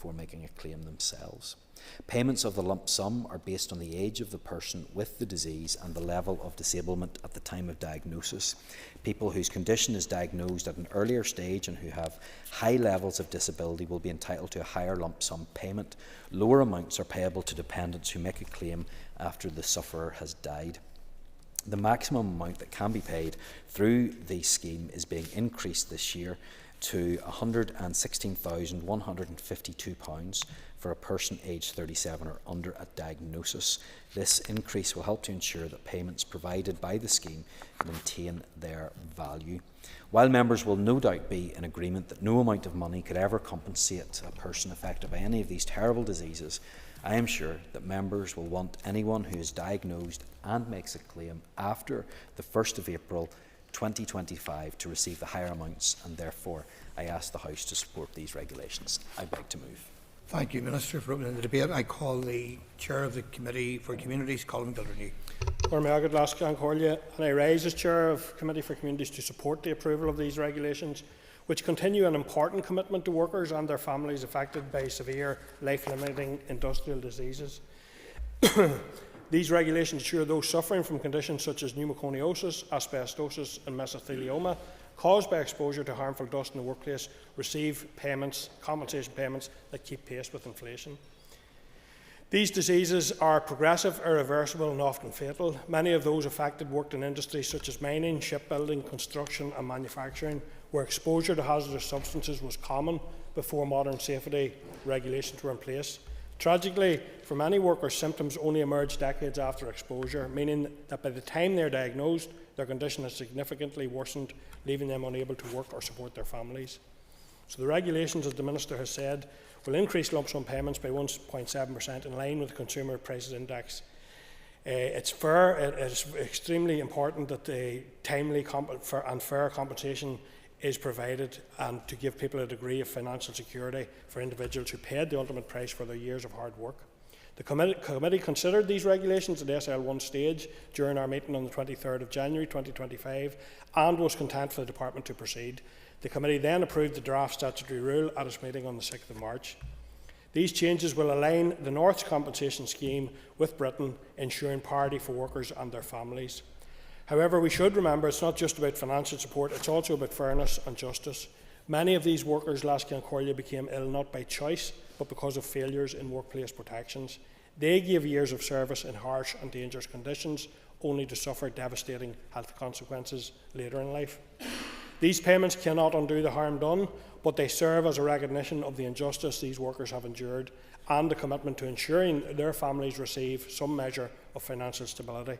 before making a claim themselves. Payments of the lump sum are based on the age of the person with the disease and the level of disablement at the time of diagnosis. People whose condition is diagnosed at an earlier stage and who have high levels of disability will be entitled to a higher lump sum payment. Lower amounts are payable to dependents who make a claim after the sufferer has died. The maximum amount that can be paid through the scheme is being increased this year to £116,152 for a person aged 37 or under at diagnosis. This increase will help to ensure that payments provided by the scheme maintain their value. While members will no doubt be in agreement that no amount of money could ever compensate a person affected by any of these terrible diseases, I am sure that members will want anyone who is diagnosed and makes a claim after the 1st of April 2025 to receive the higher amounts, and therefore I ask the House to support these regulations. I beg to move. Thank you, Minister, for opening the debate. I call the Chair of the Committee for Communities, Colin Gildernew. And I rise as Chair of Committee for Communities to support the approval of these regulations, which continue an important commitment to workers and their families affected by severe life-limiting industrial diseases. These regulations ensure those suffering from conditions such as pneumoconiosis, asbestosis and mesothelioma caused by exposure to harmful dust in the workplace receive compensation payments that keep pace with inflation. These diseases are progressive, irreversible and often fatal. Many of those affected worked in industries such as mining, shipbuilding, construction and manufacturing, where exposure to hazardous substances was common before modern safety regulations were in place. Tragically, for many workers, symptoms only emerge decades after exposure, meaning that by the time they are diagnosed, their condition has significantly worsened, leaving them unable to work or support their families. So the regulations, as the Minister has said, will increase lump sum payments by 1.7% in line with the Consumer Prices Index. It's fair. It is extremely important that the timely and fair compensation is provided, and to give people a degree of financial security for individuals who paid the ultimate price for their years of hard work. The committee considered these regulations at SL1 stage during our meeting on the 23rd of January 2025 and was content for the Department to proceed. The committee then approved the draft statutory rule at its meeting on the 6th of March. These changes will align the North's compensation scheme with Britain, ensuring parity for workers and their families. However, we should remember it's not just about financial support, it's also about fairness and justice. Many of these workers last Collia became ill not by choice, but because of failures in workplace protections. They gave years of service in harsh and dangerous conditions, only to suffer devastating health consequences later in life. These payments cannot undo the harm done, but they serve as a recognition of the injustice these workers have endured and a commitment to ensuring their families receive some measure of financial stability.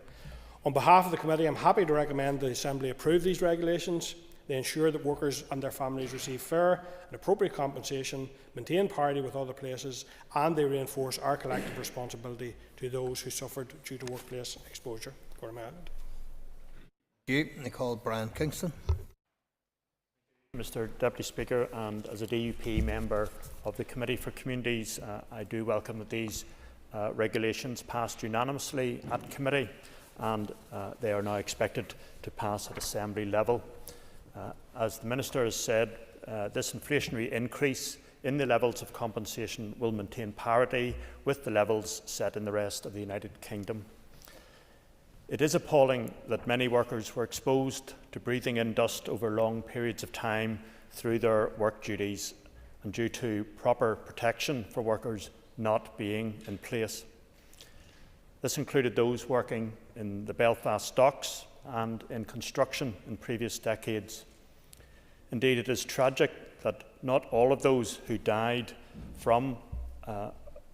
On behalf of the committee, I am happy to recommend the Assembly approve these regulations. They ensure that workers and their families receive fair and appropriate compensation, maintain parity with other places, and they reinforce our collective responsibility to those who suffered due to workplace exposure. Thank you. I call Brian Kingston. Mr Deputy Speaker, and as a DUP member of the Committee for Communities, I do welcome that these regulations passed unanimously at committee, and they are now expected to pass at Assembly level. As the Minister has said, this inflationary increase in the levels of compensation will maintain parity with the levels set in the rest of the United Kingdom. It is appalling that many workers were exposed to breathing in dust over long periods of time through their work duties, and due to proper protection for workers not being in place. This included those working in the Belfast docks and in construction in previous decades. Indeed, it is tragic that not all of those who died from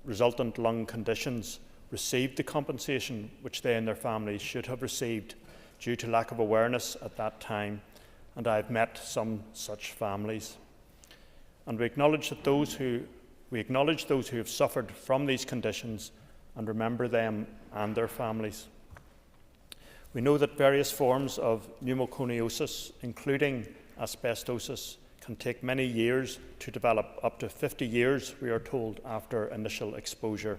resultant lung conditions received the compensation which they and their families should have received due to lack of awareness at that time, and I have met some such families. And we acknowledge those who have suffered from these conditions and remember them and their families. We know that various forms of pneumoconiosis, including asbestosis, can take many years to develop, up to 50 years, we are told, after initial exposure,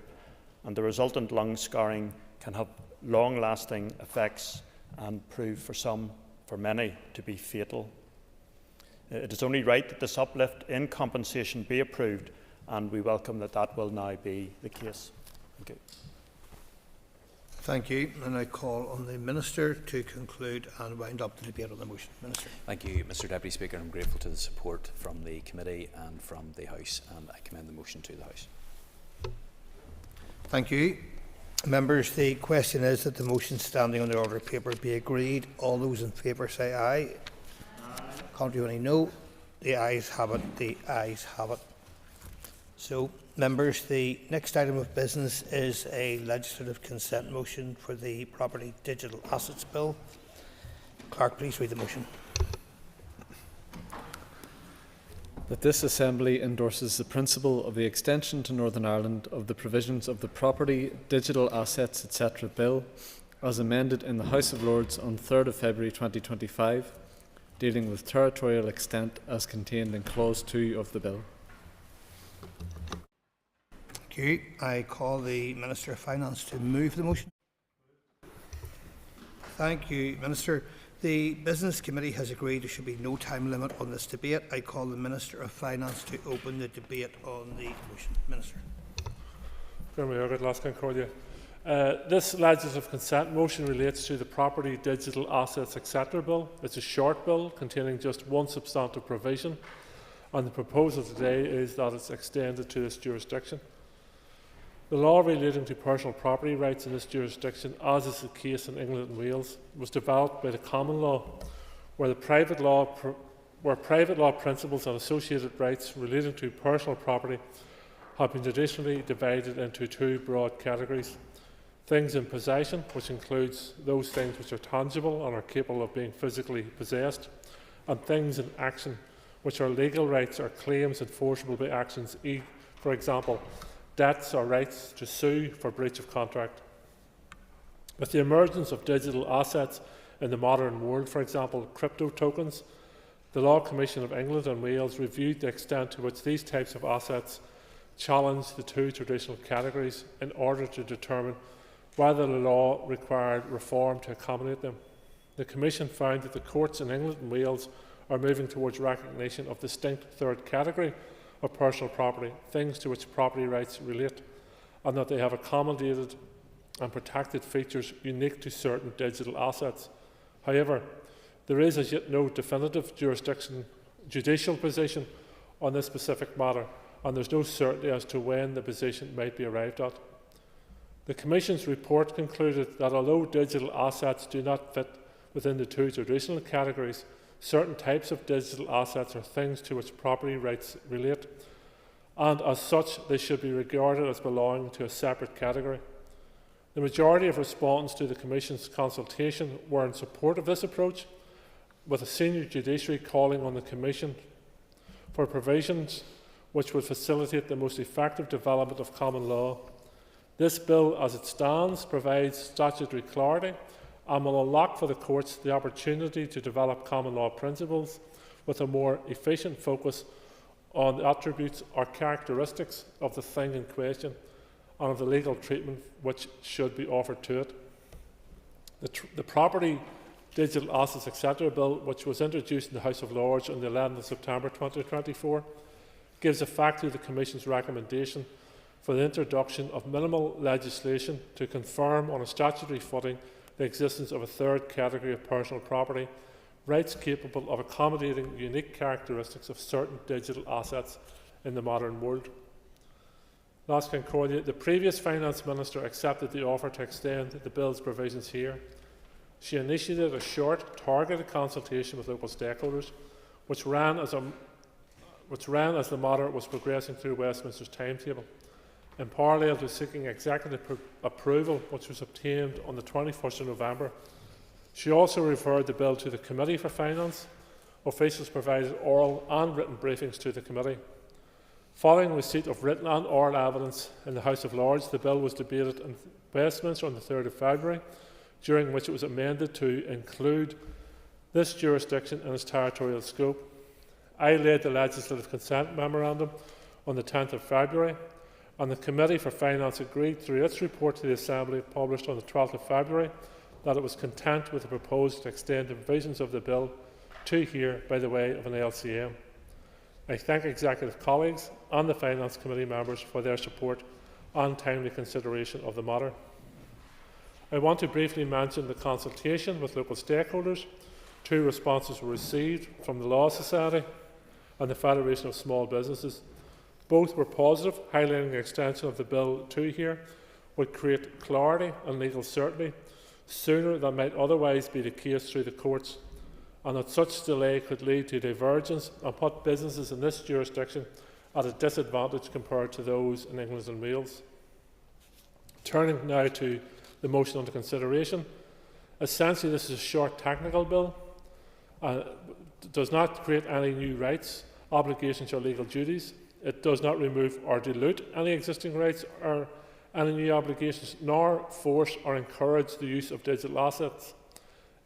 and the resultant lung scarring can have long-lasting effects and prove for many, to be fatal. It is only right that this uplift in compensation be approved, and we welcome that that will now be the case. Thank you. Thank you. And I call on the Minister to conclude and wind up the debate on the motion. Minister. Thank you, Mr Deputy Speaker. I'm grateful to the support from the committee and from the House, and I commend the motion to the House. Thank you. Members, the question is that the motion standing on the order paper be agreed. All those in favour say aye. Aye. Contrary, any no. The ayes have it. The ayes have it. So, members, the next item of business is a legislative consent motion for the Property Digital Assets Bill. Clerk, please read the motion. That this Assembly endorses the principle of the extension to Northern Ireland of the provisions of the Property, Digital Assets, etc. Bill, as amended in the House of Lords on 3rd of February 2025, dealing with territorial extent as contained in Clause 2 of the Bill. Thank you. I call the Minister of Finance to move the motion. Thank you, Minister. The Business Committee has agreed there should be no time limit on this debate. I call the Minister of Finance to open the debate on the motion. Minister. This legislative consent motion relates to the Property, Digital Assets, etc. Bill. It's a short bill containing just one substantive provision, and the proposal today is that it's extended to this jurisdiction. The law relating to personal property rights in this jurisdiction, as is the case in England and Wales, was developed by the common law, where private law principles and associated rights relating to personal property have been traditionally divided into two broad categories: things in possession, which includes those things which are tangible and are capable of being physically possessed, and things in action, which are legal rights or claims enforceable by actions, for example, debts or rights to sue for breach of contract. With the emergence of digital assets in the modern world, for example, crypto tokens, the Law Commission of England and Wales reviewed the extent to which these types of assets challenge the two traditional categories in order to determine whether the law required reform to accommodate them. The Commission found that the courts in England and Wales are moving towards recognition of distinct third category of personal property, things to which property rights relate, and that they have accommodated and protected features unique to certain digital assets. However, there is as yet no definitive judicial position on this specific matter, and there is no certainty as to when the position might be arrived at. The Commission's report concluded that although digital assets do not fit within the two traditional categories, certain types of digital assets are things to which property rights relate, and as such they should be regarded as belonging to a separate category. The majority of respondents to the Commission's consultation were in support of this approach, with a senior judiciary calling on the Commission for provisions which would facilitate the most effective development of common law. This bill, as it stands, provides statutory clarity and will unlock for the courts the opportunity to develop common law principles with a more efficient focus on the attributes or characteristics of the thing in question and of the legal treatment which should be offered to it. The Property, Digital Assets, etc. Bill, which was introduced in the House of Lords on the 11th of September 2024, gives effect to the Commission's recommendation for the introduction of minimal legislation to confirm on a statutory footing the existence of a third category of personal property, rights capable of accommodating unique characteristics of certain digital assets in the modern world. Last Concordia, the previous Finance Minister accepted the offer to extend the Bill's provisions here. She initiated a short, targeted consultation with local stakeholders, which ran as the matter was progressing through Westminster's timetable. In parallel to seeking executive approval, which was obtained on the 21st of November, she also referred the bill to the Committee for Finance. Officials provided oral and written briefings to the committee. Following receipt of written and oral evidence in the House of Lords, the bill was debated in Westminster on the 3rd of February, during which it was amended to include this jurisdiction in its territorial scope. I led the legislative consent memorandum on the 10th of February, and the Committee for Finance agreed through its report to the Assembly published on the 12th of February that it was content with the proposed to extend the provisions of the bill to here by the way of an LCM. I thank executive colleagues and the Finance Committee members for their support and timely consideration of the matter. I want to briefly mention the consultation with local stakeholders. 2 responses were received from the Law Society and the Federation of Small Businesses. Both were positive, highlighting the extension of the bill to here would create clarity and legal certainty sooner than might otherwise be the case through the courts, and that such delay could lead to divergence and put businesses in this jurisdiction at a disadvantage compared to those in England and Wales. Turning now to the motion under consideration. Essentially, this is a short technical bill. It does not create any new rights, obligations or legal duties. It does not remove or dilute any existing rights or any new obligations, nor force or encourage the use of digital assets.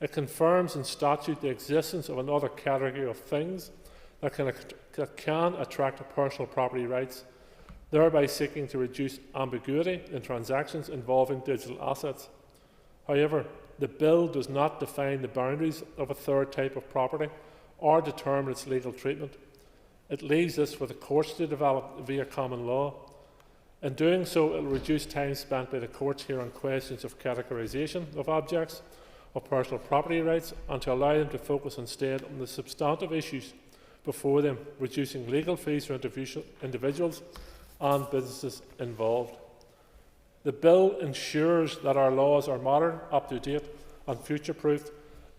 It confirms in statute the existence of another category of things that can attract personal property rights, thereby seeking to reduce ambiguity in transactions involving digital assets. However, the bill does not define the boundaries of a third type of property or determine its legal treatment. It leaves this for the courts to develop via common law. In doing so, it will reduce time spent by the courts here on questions of categorisation of objects of personal property rights, and to allow them to focus instead on the substantive issues before them, reducing legal fees for individuals and businesses involved. The bill ensures that our laws are modern, up-to-date and future-proofed,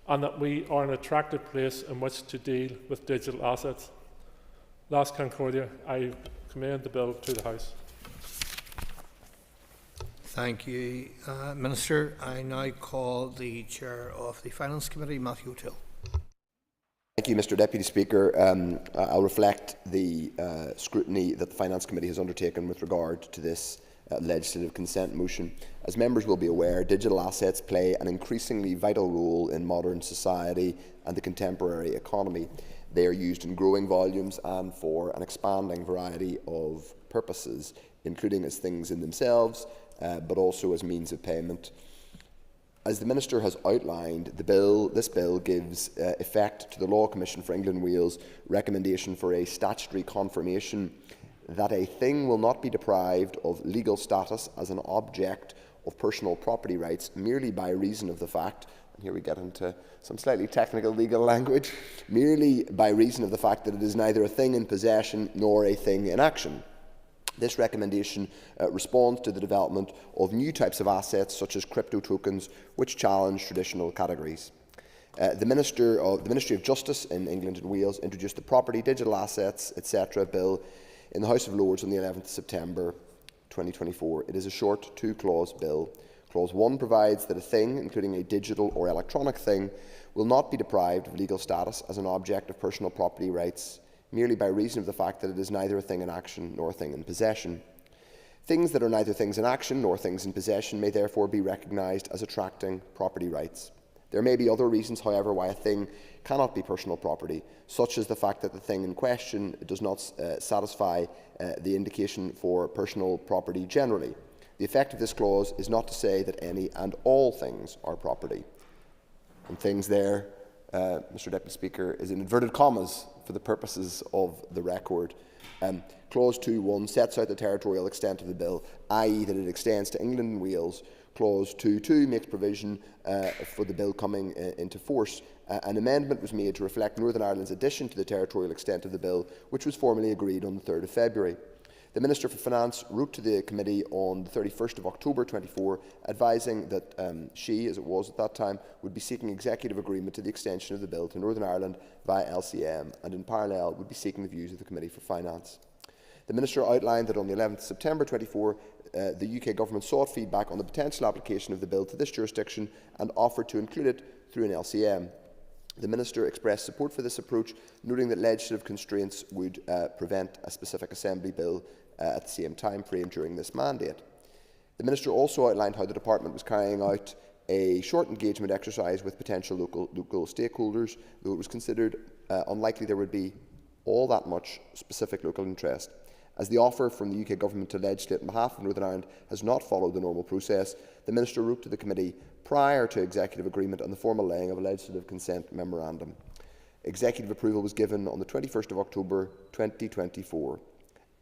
and that we are an attractive place in which to deal with digital assets. Last Concordia, I commend the bill to the House. Thank you, Minister. I now call the Chair of the Finance Committee, Matthew O'Toole. Thank you, Mr Deputy Speaker. I'll reflect the scrutiny that the Finance Committee has undertaken with regard to this legislative consent motion. As members will be aware, digital assets play an increasingly vital role in modern society and the contemporary economy. They are used in growing volumes and for an expanding variety of purposes, including as things in themselves, but also as means of payment. As the Minister has outlined, this bill gives effect to the Law Commission for England and Wales' recommendation for a statutory confirmation that a thing will not be deprived of legal status as an object of personal property rights merely by reason of the fact, and here we get into some slightly technical legal language, merely by reason of the fact that it is neither a thing in possession nor a thing in action. This recommendation responds to the development of new types of assets such as crypto tokens, which challenge traditional categories. The Ministry of Justice in England and Wales introduced the Property, Digital Assets, etc. Bill in the House of Lords on the 11th of September 2024. It is a short 2-clause bill. Clause 1 provides that a thing, including a digital or electronic thing, will not be deprived of legal status as an object of personal property rights merely by reason of the fact that it is neither a thing in action nor a thing in possession. Things that are neither things in action nor things in possession may therefore be recognised as attracting property rights. There may be other reasons, however, why a thing cannot be personal property, such as the fact that the thing in question does not satisfy the indication for personal property generally. The effect of this clause is not to say that any and all things are property. And things there, Mr Deputy Speaker, is in inverted commas for the purposes of the record. Clause 2.1 sets out the territorial extent of the bill, i.e. that it extends to England and Wales. Clause 2.2 makes provision for the bill coming into force. An amendment was made to reflect Northern Ireland's addition to the territorial extent of the bill, which was formally agreed on the 3rd of February. The Minister for Finance wrote to the committee on the 31st of October 2024, advising that she, as it was at that time, would be seeking executive agreement to the extension of the bill to Northern Ireland via LCM, and in parallel would be seeking the views of the Committee for Finance. The Minister outlined that on the 11th of September 2024, the UK Government sought feedback on the potential application of the bill to this jurisdiction and offered to include it through an LCM. The Minister expressed support for this approach, noting that legislative constraints would prevent a specific Assembly bill at the same time frame during this mandate. The Minister also outlined how the Department was carrying out a short engagement exercise with potential local stakeholders, though it was considered unlikely there would be all that much specific local interest. As the offer from the UK Government to legislate on behalf of Northern Ireland has not followed the normal process, the Minister wrote to the Committee prior to executive agreement on the formal laying of a legislative consent memorandum. Executive approval was given on the 21st of October 2024.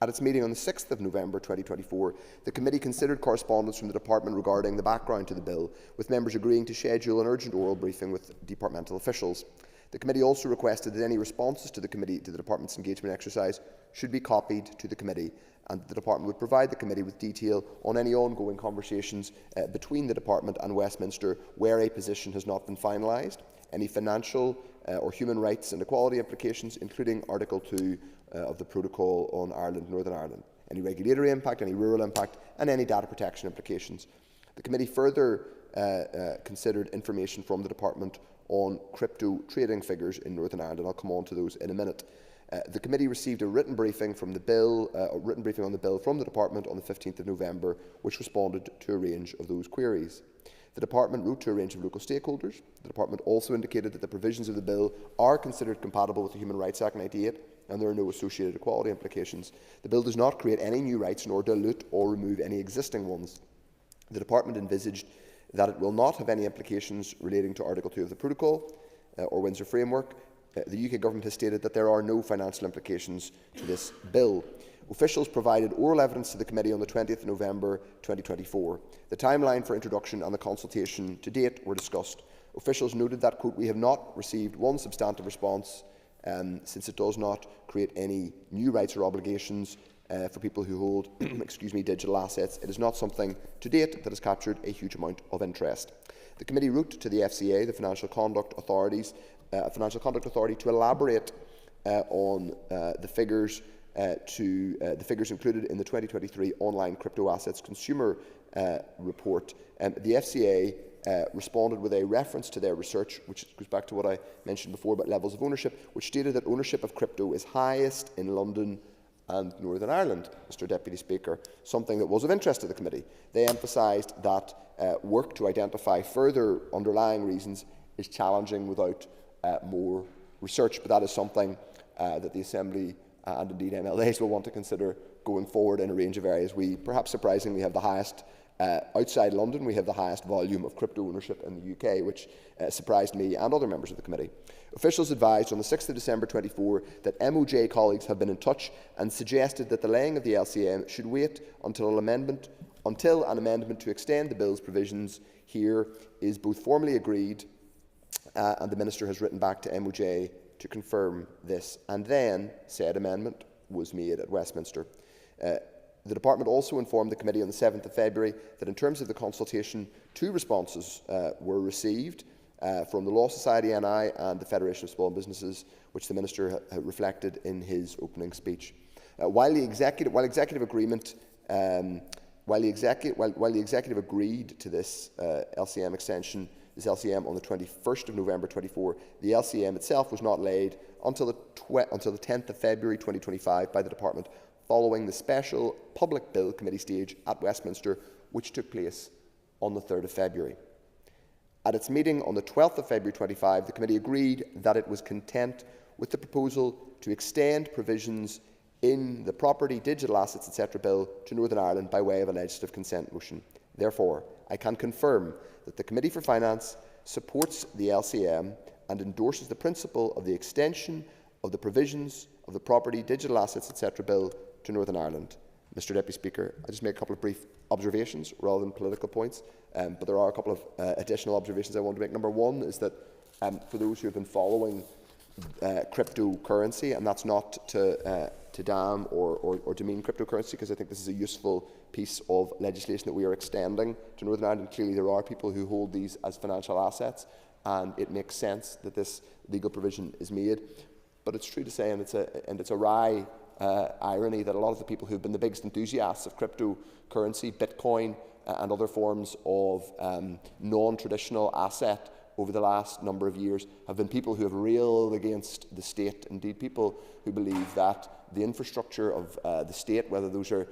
At its meeting on the 6th of November 2024, the Committee considered correspondence from the Department regarding the background to the bill, with members agreeing to schedule an urgent oral briefing with departmental officials. The Committee also requested that any responses to the Department's engagement exercise should be copied to the Committee, and the Department would provide the Committee with detail on any ongoing conversations between the Department and Westminster where a position has not been finalised, any financial or human rights and equality implications, including Article 2 of the Protocol on Ireland, Northern Ireland, any regulatory impact, any rural impact, and any data protection implications. The Committee further considered information from the Department on crypto trading figures in Northern Ireland, and I'll come on to those in a minute. The Committee received a written briefing on the bill from the Department on the 15th of November, which responded to a range of those queries. The Department wrote to a range of local stakeholders. The Department also indicated that the provisions of the bill are considered compatible with the Human Rights Act 98, and there are no associated equality implications. The bill does not create any new rights nor dilute or remove any existing ones. The Department envisaged that it will not have any implications relating to Article 2 of the Protocol or Windsor Framework. The UK Government has stated that there are no financial implications to this bill. Officials provided oral evidence to the Committee on the 20th of November 2024. The timeline for introduction and the consultation to date were discussed. Officials noted that, quote, "We have not received one substantive response since it does not create any new rights or obligations for people who hold digital assets. It is not something to date that has captured a huge amount of interest." The Committee wrote to the FCA, the Financial Conduct Authority, to elaborate on the figures included in the 2023 Online Crypto Assets Consumer Report. The FCA responded with a reference to their research, which goes back to what I mentioned before about levels of ownership, which stated that ownership of crypto is highest in London and Northern Ireland, Mr Deputy Speaker, something that was of interest to the Committee. They emphasised that work to identify further underlying reasons is challenging without more research, but that is something that the Assembly and indeed MLAs will want to consider going forward in a range of areas. We, perhaps surprisingly, have the highest, outside London, we have the highest volume of crypto ownership in the UK, which surprised me and other members of the Committee. Officials advised on the 6th of December 24 that MOJ colleagues have been in touch and suggested that the laying of the LCM should wait until an amendment to extend the bill's provisions here is both formally agreed and the Minister has written back to MOJ to confirm this, and then said amendment was made at Westminster. The Department also informed the Committee on the 7th of February that in terms of the consultation, 2 responses were received from the Law Society NI and the Federation of Small Businesses, which the Minister reflected in his opening speech. While the executive agreed to this LCM extension, this LCM on the 21st of November 24, the LCM itself was not laid until the 10th of February 2025 by the Department, following the special Public Bill Committee stage at Westminster, which took place on the 3rd of February. At its meeting on the 12th of February 25, the Committee agreed that it was content with the proposal to extend provisions in the Property, Digital Assets, etc. Bill to Northern Ireland by way of a legislative consent motion. Therefore, I can confirm that the Committee for Finance supports the LCM and endorses the principle of the extension of the provisions of the Property, Digital Assets, etc. Bill to Northern Ireland. Mr Deputy Speaker, I just make a couple of brief observations rather than political points, but there are a couple of additional observations I want to make. Number one is that for those who have been following cryptocurrency, and that's not to damn or demean cryptocurrency, because I think this is a useful piece of legislation that we are extending to Northern Ireland, and clearly there are people who hold these as financial assets, and it makes sense that this legal provision is made. But it's true to say, and it's a wry irony, that a lot of the people who've been the biggest enthusiasts of cryptocurrency, Bitcoin, and other forms of non-traditional asset over the last number of years have been people who have railed against the state, indeed people who believe that the infrastructure of the state, whether those are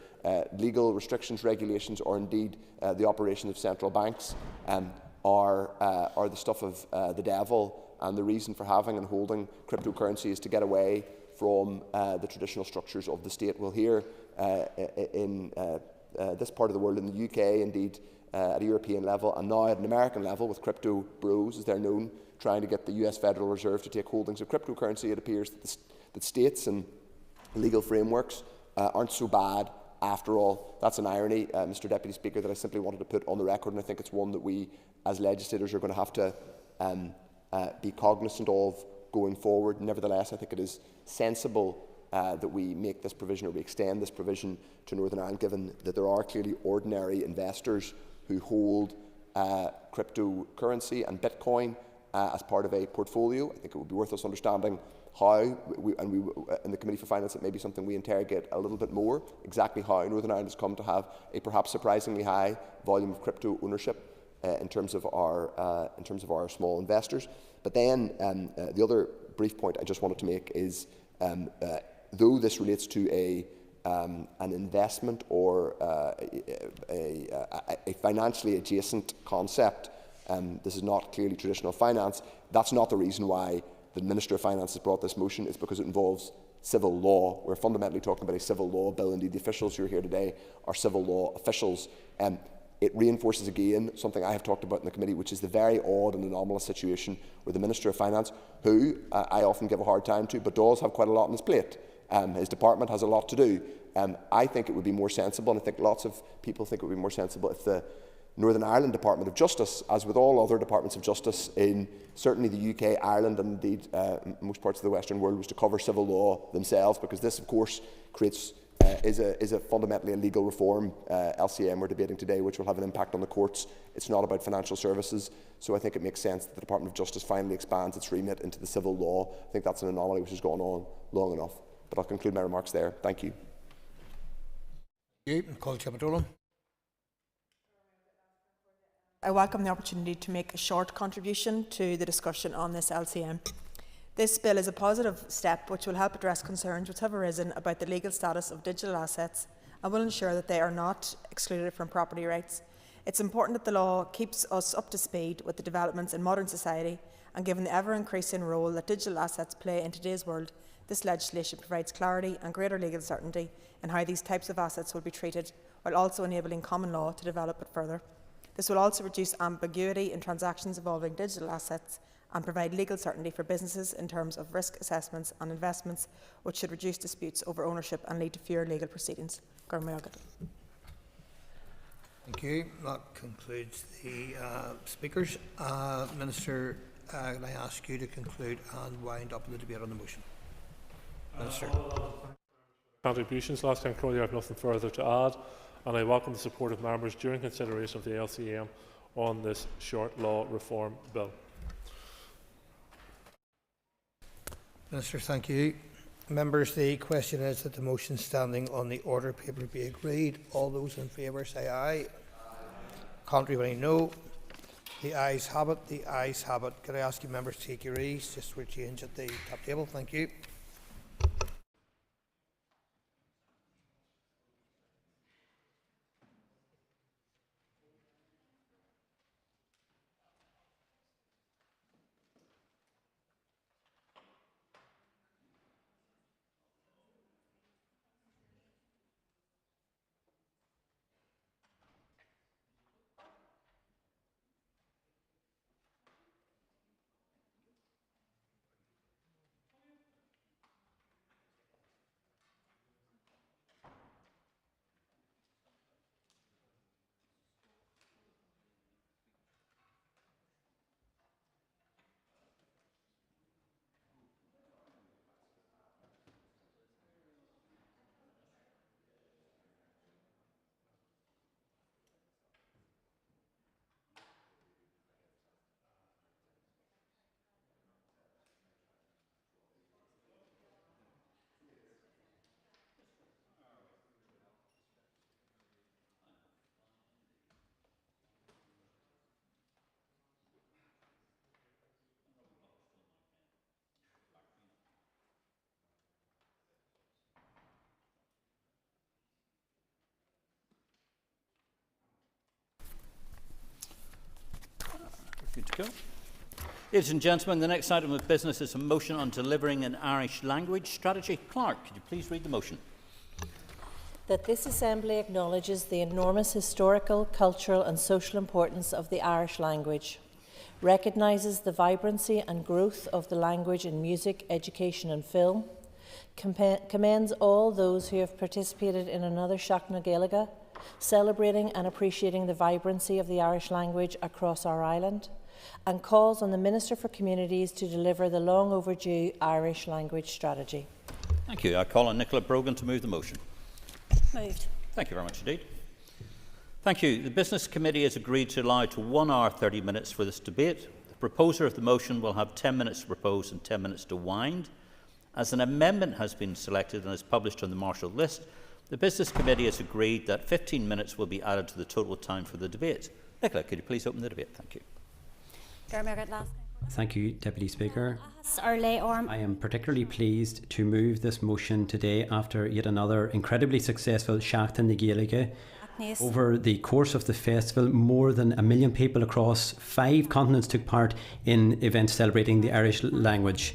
legal restrictions, regulations, or indeed the operation of central banks, are the stuff of the devil, and the reason for having and holding cryptocurrency is to get away from the traditional structures of the state. Well, here in this part of the world, in the UK, indeed at a European level, and now at an American level with crypto bros, as they're known, trying to get the US Federal Reserve to take holdings of cryptocurrency, it appears that states and legal frameworks aren't so bad after all. That's an irony, Mr Deputy Speaker, that I simply wanted to put on the record, and I think it's one that we as legislators are going to have to be cognizant of going forward. Nevertheless, I think it is sensible that we make this provision, or we extend this provision to Northern Ireland, given that there are clearly ordinary investors who hold cryptocurrency and Bitcoin as part of a portfolio. I think it would be worth us understanding how, in the Committee for Finance, it may be something we interrogate a little bit more, exactly how Northern Ireland has come to have a perhaps surprisingly high volume of crypto ownership in terms of our small investors. But then the other brief point I just wanted to make is, though this relates to an investment or a financially adjacent concept, this is not clearly traditional finance. That's not the reason why the Minister of Finance has brought this motion. It's because it involves civil law. We're fundamentally talking about a civil law bill. Indeed, the officials who are here today are civil law officials. It reinforces again something I have talked about in the committee, which is the very odd and anomalous situation where the Minister of Finance, who I often give a hard time to, but does have quite a lot on his plate. His department has a lot to do. I think it would be more sensible, and I think lots of people think it would be more sensible, if the Northern Ireland Department of Justice, as with all other departments of justice in certainly the UK, Ireland and indeed most parts of the Western world, was to cover civil law themselves, because this of course creates is a fundamentally a legal reform LCM we're debating today, which will have an impact on the courts. It's not about financial services, so I think it makes sense that the Department of Justice finally expands its remit into the civil law. I think that's an anomaly which has gone on long enough. But I'll conclude my remarks there. Thank you. I welcome the opportunity to make a short contribution to the discussion on this LCM. This bill is a positive step which will help address concerns which have arisen about the legal status of digital assets and will ensure that they are not excluded from property rights. It's important that the law keeps us up to speed with the developments in modern society, and given the ever-increasing role that digital assets play in today's world, this legislation provides clarity and greater legal certainty in how these types of assets will be treated, while also enabling common law to develop it further. This will also reduce ambiguity in transactions involving digital assets and provide legal certainty for businesses in terms of risk assessments and investments, which should reduce disputes over ownership and lead to fewer legal proceedings. Thank you. That concludes the speakers. Minister, can I ask you to conclude and wind up the debate on the motion? Minister. Contributions. Last time, Crowley, I have nothing further to add, and I welcome the support of members during consideration of the LCM on this short law reform bill. Minister, thank you. Members, the question is that the motion standing on the order paper be agreed. All those in favour say aye. Contrary, any no. The ayes have it. The ayes have it. Could I ask you members to take your ease just for a change at the top table? Thank you. Good to go. Ladies and gentlemen, the next item of business is a motion on delivering an Irish language strategy. Clerk, could you please read the motion? that this Assembly acknowledges the enormous historical, cultural and social importance of the Irish language, recognises the vibrancy and growth of the language in music, education and film, commends all those who have participated in another Seacht na Gaeilge, celebrating and appreciating the vibrancy of the Irish language across our island, and calls on the Minister for Communities to deliver the long overdue Irish language strategy. Thank you. I call on Nicola Brogan to move the motion. Moved. Thank you very much indeed. Thank you. The Business Committee has agreed to allow to 1 hour 30 minutes for this debate. The proposer of the motion will have 10 minutes to propose and 10 minutes to wind. As an amendment has been selected and is published on the marshal list, the Business Committee has agreed that 15 minutes will be added to the total time for the debate. Nicola, could you please open the debate? Thank you. Thank you, Deputy Speaker. I am particularly pleased to move this motion today after yet another incredibly successful Seacht na Gaeilge. Over the course of the festival, more than 1 million people across 5 continents took part in events celebrating the Irish language.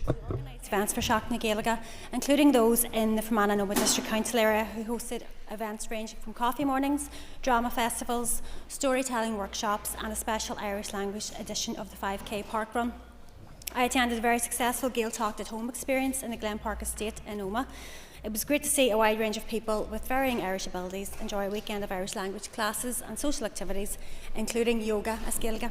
Events for Seacht na Gaeilge, including those in the Fermanagh Noma District Council area, who hosted events ranging from coffee mornings, drama festivals, storytelling workshops and a special Irish language edition of the 5K Park Run. I attended a very successful Gael Talked at Home experience in the Glen Park Estate in Omagh. It was great to see a wide range of people with varying Irish abilities enjoy a weekend of Irish language classes and social activities, including yoga as Gaeilge.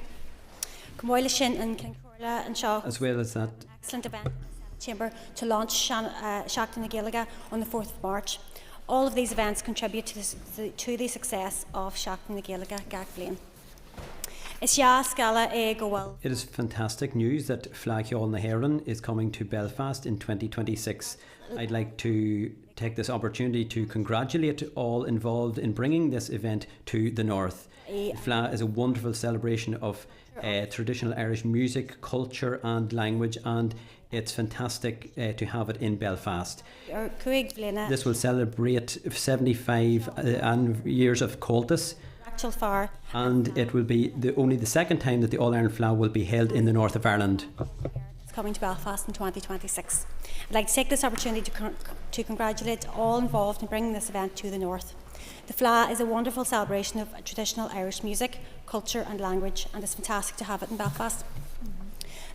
As well as that, excellent event in the Chamber to launch Seacht na Gaeilge on the 4th of March. All of these events contribute to the success of Seacht na Gaeilge Gach Blaine. It is fantastic news that Fleadh na HÉireann is coming to Belfast in 2026. I'd like to take this opportunity to congratulate all involved in bringing this event to the north. Fleadh is a wonderful celebration of traditional Irish music, culture and language, and it's fantastic to have it in Belfast. This will celebrate 75 years of Comhaltas. And it will be only the second time that the All-Ireland Fleadh will be held in the north of Ireland. It's coming to Belfast in 2026. I'd like to take this opportunity to congratulate all involved in bringing this event to the north. The Fleadh is a wonderful celebration of traditional Irish music, culture and language, and it's fantastic to have it in Belfast.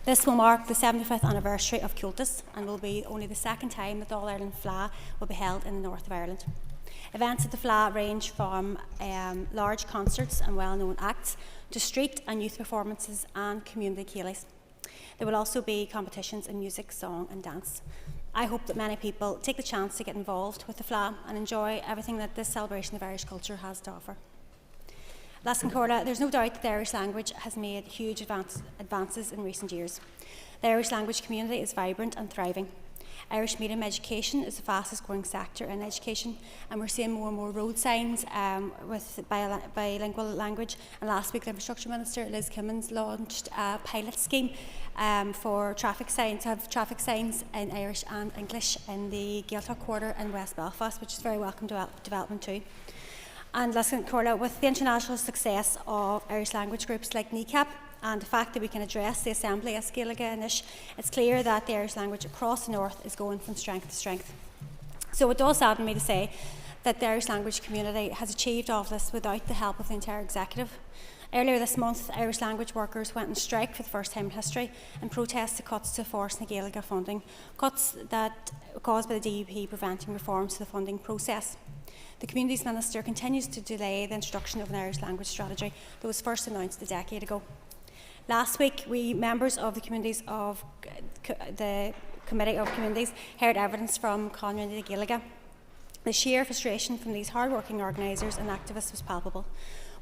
This will mark the 75th anniversary of Comhaltas and will be only the second time that the All-Ireland Fleadh will be held in the north of Ireland. Events at the Fleadh range from large concerts and well-known acts to street and youth performances and community ceilidhs. There will also be competitions in music, song and dance. I hope that many people take the chance to get involved with the Fleadh and enjoy everything that this celebration of Irish culture has to offer. There's no doubt that the Irish language has made huge advances in recent years. The Irish language community is vibrant and thriving. Irish medium education is the fastest growing sector in education, and we're seeing more and more road signs with bilingual language. And last week the Infrastructure Minister, Liz Kimmins, launched a pilot scheme for traffic signs, to have traffic signs in Irish and English in the Gaeltacht quarter in West Belfast, which is very welcome development too. And with the international success of Irish language groups like NECAP, and the fact that we can address the Assembly as Gaeilge Inish, it's clear that the Irish language across the north is going from strength to strength. So it does sadden me to say that the Irish language community has achieved all of this without the help of the entire executive. Earlier this month, Irish language workers went on strike for the first time in history in protest to cuts to Force na Gaeilge funding, cuts that caused by the DUP preventing reforms to the funding process. The Communities Minister continues to delay the introduction of an Irish language strategy that was first announced a decade ago. Last week, we members of the Committees of the Committee of Communities heard evidence from Conran na Gaeilge. The sheer frustration from these hard-working organisers and activists was palpable.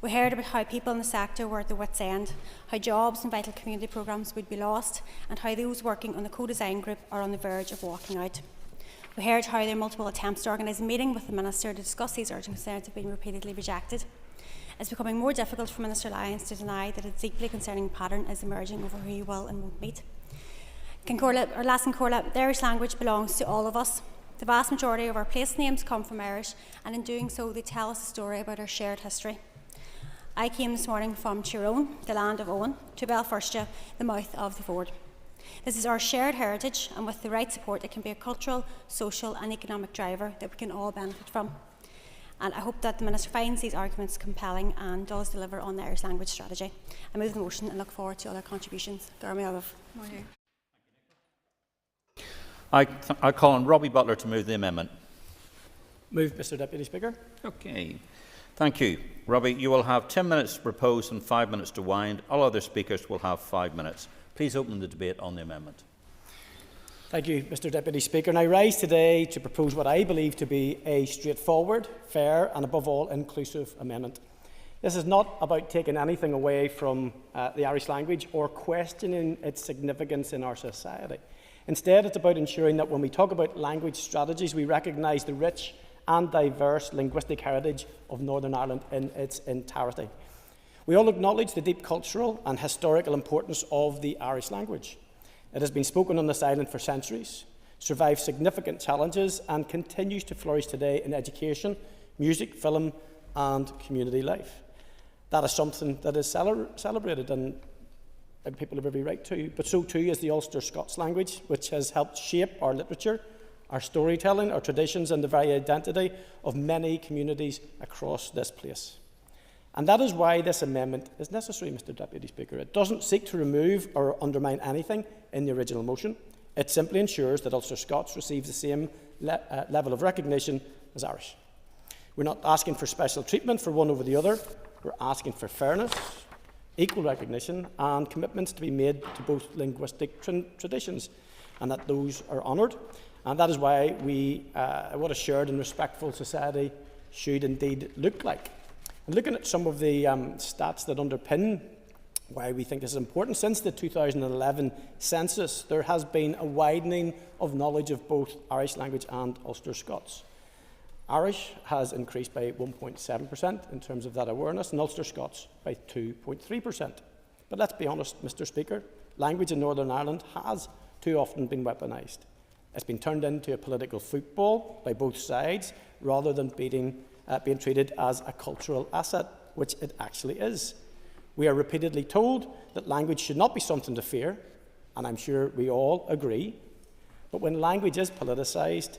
We heard about how people in the sector were at their wits' end, how jobs and vital community programmes would be lost, and how those working on the co-design group are on the verge of walking out. We heard how their multiple attempts to organise a meeting with the Minister to discuss these urgent concerns have been repeatedly rejected. It's becoming more difficult for Minister Lyons to deny that a deeply concerning pattern is emerging over who he will and won't meet. The Irish language belongs to all of us. The vast majority of our place names come from Irish, and in doing so they tell us a story about our shared history. I came this morning from Tyrone, the land of Owen, to Belfast, the mouth of the Ford. This is our shared heritage, and with the right support it can be a cultural, social and economic driver that we can all benefit from. And I hope that the Minister finds these arguments compelling and does deliver on the Irish language strategy. I move the motion and look forward to other contributions. I call on Robbie Butler to move the amendment. Move, Mr Deputy Speaker. Okay. Thank you. Robbie, you will have 10 minutes to propose and 5 minutes to wind. All other speakers will have 5 minutes. Please open the debate on the amendment. Thank you, Mr Deputy Speaker. And I rise today to propose what I believe to be a straightforward, fair and above all inclusive amendment. This is not about taking anything away from the Irish language or questioning its significance in our society. Instead, it's about ensuring that when we talk about language strategies, we recognise the rich and diverse linguistic heritage of Northern Ireland in its entirety. We all acknowledge the deep cultural and historical importance of the Irish language. It has been spoken on this island for centuries, survived significant challenges and continues to flourish today in education, music, film and community life. That is something that is celebrated and people have every right to, but so too is the Ulster Scots language, which has helped shape our literature, our storytelling, our traditions and the very identity of many communities across this place. And that is why this amendment is necessary, Mr Deputy Speaker. It doesn't seek to remove or undermine anything in the original motion. It simply ensures that Ulster Scots receives the same level of recognition as Irish. We're not asking for special treatment for one over the other. We're asking for fairness, equal recognition and commitments to be made to both linguistic traditions and that those are honoured. And that is why what a shared and respectful society should indeed look like. And looking at some of the stats that underpin why we think this is important, since the 2011 census, there has been a widening of knowledge of both Irish language and Ulster Scots. Irish has increased by 1.7% in terms of that awareness, and Ulster Scots by 2.3%. But let's be honest, Mr Speaker, language in Northern Ireland has too often been weaponised. It's been turned into a political football by both sides, rather than being treated as a cultural asset, which it actually is. We are repeatedly told that language should not be something to fear, and I'm sure we all agree. But when language is politicised,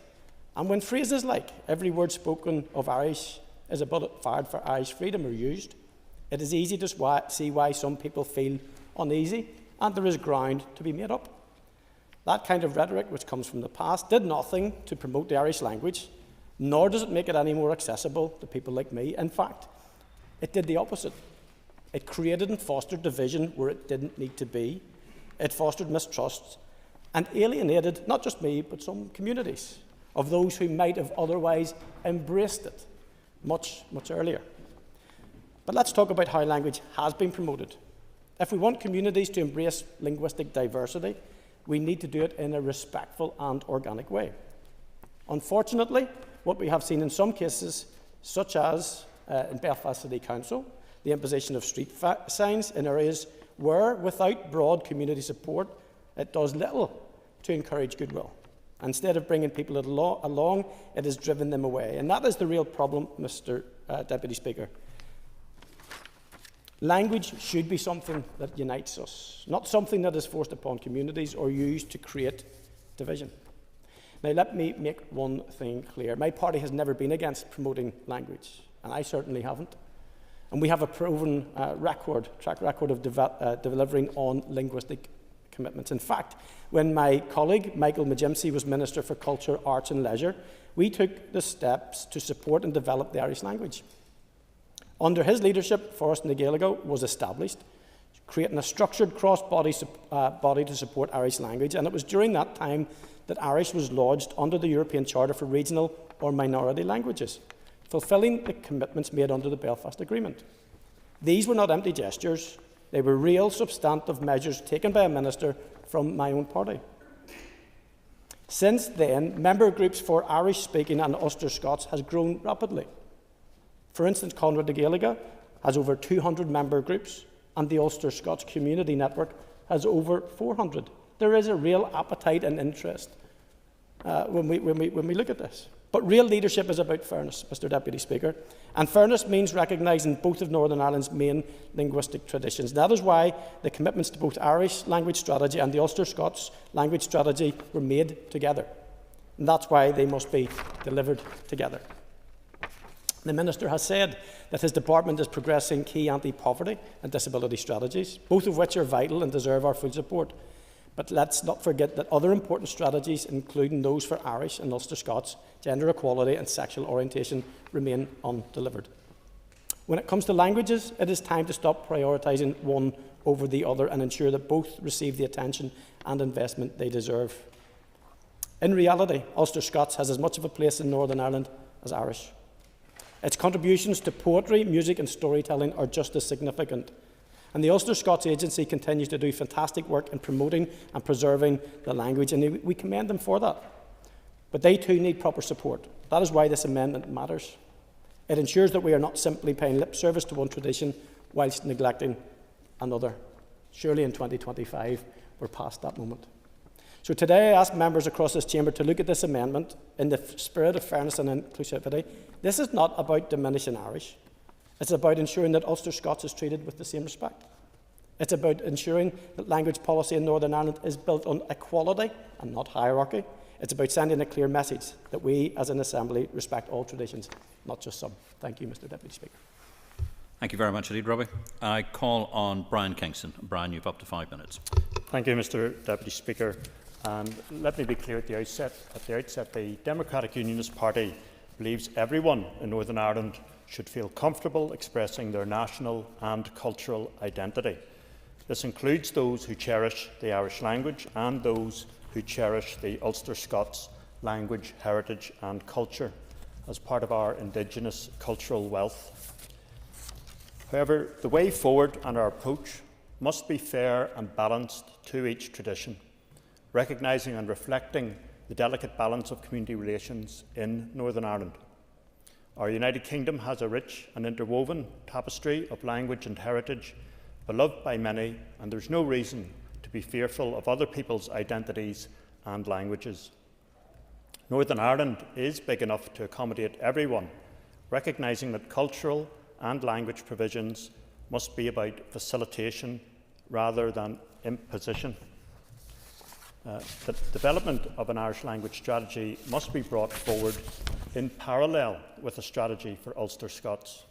and when phrases like "every word spoken of Irish is a bullet fired for Irish freedom" are used, it is easy to see why some people feel uneasy, and there is ground to be made up. That kind of rhetoric, which comes from the past, did nothing to promote the Irish language, nor does it make it any more accessible to people like me. In fact, it did the opposite. It created and fostered division where it didn't need to be. It fostered mistrust and alienated not just me, but some communities of those who might have otherwise embraced it much, much earlier. But let's talk about how language has been promoted. If we want communities to embrace linguistic diversity, we need to do it in a respectful and organic way. Unfortunately, what we have seen in some cases, such as in Belfast City Council, the imposition of street signs in areas where, without broad community support, it does little to encourage goodwill. Instead of bringing people along, it has driven them away. And that is the real problem, Mr. Deputy Speaker. Language should be something that unites us, not something that is forced upon communities or used to create division. Now, let me make one thing clear. My party has never been against promoting language, and I certainly haven't. And we have a proven track record of delivering on linguistic commitments. In fact, when my colleague, Michael McGimsey, was Minister for Culture, Arts and Leisure, we took the steps to support and develop the Irish language. Under his leadership, Forest na Gaeilge was established, creating a structured cross-body body to support Irish language, and it was during that time that Irish was lodged under the European Charter for Regional or Minority Languages, fulfilling the commitments made under the Belfast Agreement. These were not empty gestures, they were real substantive measures taken by a minister from my own party. Since then, member groups for Irish-speaking and Ulster Scots has grown rapidly. For instance, Conrad na Gaeilge has over 200 member groups, and the Ulster Scots Community Network has over 400. There is a real appetite and interest when we look at this. But real leadership is about fairness, Mr. Deputy Speaker, and fairness means recognising both of Northern Ireland's main linguistic traditions. That is why the commitments to both Irish language strategy and the Ulster Scots language strategy were made together, and that's why they must be delivered together. The Minister has said that his department is progressing key anti-poverty and disability strategies, both of which are vital and deserve our full support. But let's not forget that other important strategies, including those for Irish and Ulster Scots, gender equality and sexual orientation, remain undelivered. When it comes to languages, it is time to stop prioritising one over the other and ensure that both receive the attention and investment they deserve. In reality, Ulster Scots has as much of a place in Northern Ireland as Irish. Its contributions to poetry, music and storytelling are just as significant. And the Ulster Scots Agency continues to do fantastic work in promoting and preserving the language, and we commend them for that. But they too need proper support. That is why this amendment matters. It ensures that we are not simply paying lip service to one tradition whilst neglecting another. Surely in 2025 we're past that moment. So today I ask members across this chamber to look at this amendment in the spirit of fairness and inclusivity. This is not about diminishing Irish. It's about ensuring that Ulster Scots is treated with the same respect. It's about ensuring that language policy in Northern Ireland is built on equality and not hierarchy. It's about sending a clear message that we as an Assembly respect all traditions, not just some. Thank you, Mr Deputy Speaker. Thank you very much indeed, Robbie. I call on Brian Kingston. Brian, you've up to 5 minutes. Thank you, Mr Deputy Speaker. And let me be clear at the outset. The Democratic Unionist Party believes everyone in Northern Ireland should feel comfortable expressing their national and cultural identity. This includes those who cherish the Irish language and those who cherish the Ulster Scots language, heritage and culture as part of our Indigenous cultural wealth. However, the way forward and our approach must be fair and balanced to each tradition, recognising and reflecting the delicate balance of community relations in Northern Ireland. Our United Kingdom has a rich and interwoven tapestry of language and heritage, beloved by many, and there is no reason to be fearful of other people's identities and languages. Northern Ireland is big enough to accommodate everyone, recognising that cultural and language provisions must be about facilitation rather than imposition. The development of an Irish language strategy must be brought forward in parallel with a strategy for Ulster Scots.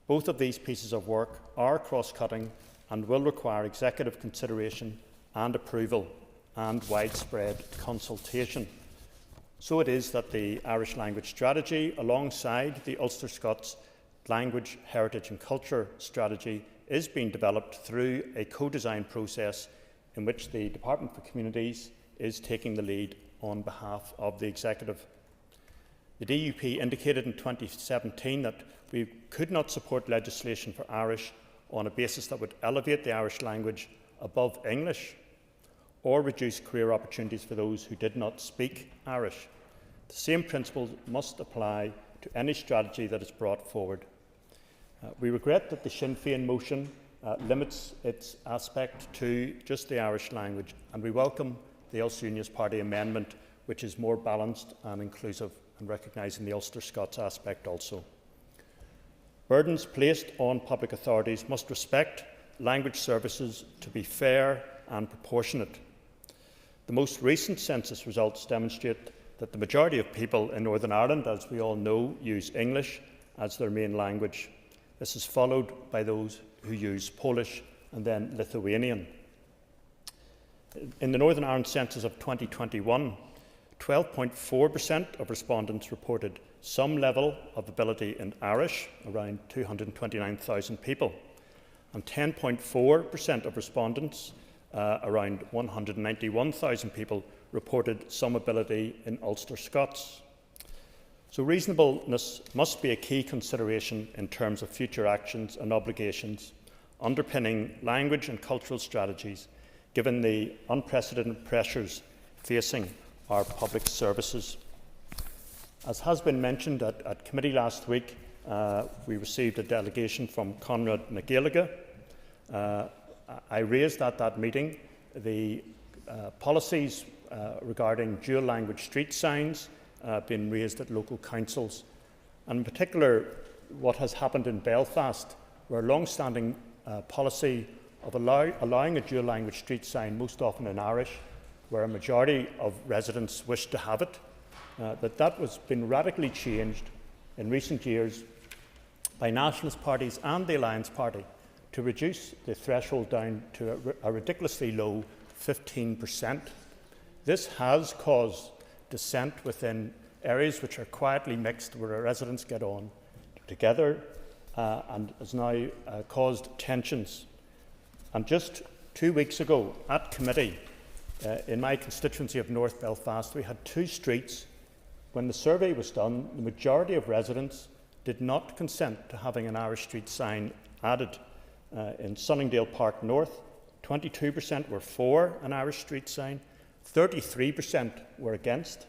Both of these pieces of work are cross-cutting and will require executive consideration and approval and widespread consultation. So it is that the Irish language strategy, alongside the Ulster Scots language, heritage and culture strategy, is being developed through a co-design process in which the Department for Communities is taking the lead on behalf of the Executive. The DUP indicated in 2017 that we could not support legislation for Irish on a basis that would elevate the Irish language above English or reduce career opportunities for those who did not speak Irish. The same principles must apply to any strategy that is brought forward. We regret that the Sinn Féin motion limits its aspect to just the Irish language, and we welcome the Ulster Unionist Party amendment, which is more balanced and inclusive and recognising the Ulster Scots aspect also. Burdens placed on public authorities must respect language services to be fair and proportionate. The most recent census results demonstrate that the majority of people in Northern Ireland, as we all know, use English as their main language. This is followed by those who use Polish and then Lithuanian. In the Northern Ireland census of 2021, 12.4% of respondents reported some level of ability in Irish, around 229,000 people, and 10.4% of respondents, around 191,000 people, reported some ability in Ulster Scots. So reasonableness must be a key consideration in terms of future actions and obligations underpinning language and cultural strategies, given the unprecedented pressures facing our public services. As has been mentioned at committee last week, we received a delegation from Conrad na Gaeilge. I raised at that meeting the policies regarding dual language street signs being raised at local councils, and in particular what has happened in Belfast, where a long-standing policy of allowing a dual language street sign, most often in Irish, where a majority of residents wish to have it, that was been radically changed in recent years by nationalist parties and the Alliance Party to reduce the threshold down to a ridiculously low 15%. This has caused dissent within areas which are quietly mixed, where our residents get on together, and has now caused tensions. And just 2 weeks ago at committee, in my constituency of North Belfast, we had 2 streets. When the survey was done, the majority of residents did not consent to having an Irish Street sign added. In Sunningdale Park North, 22% were for an Irish Street sign, 33% were against,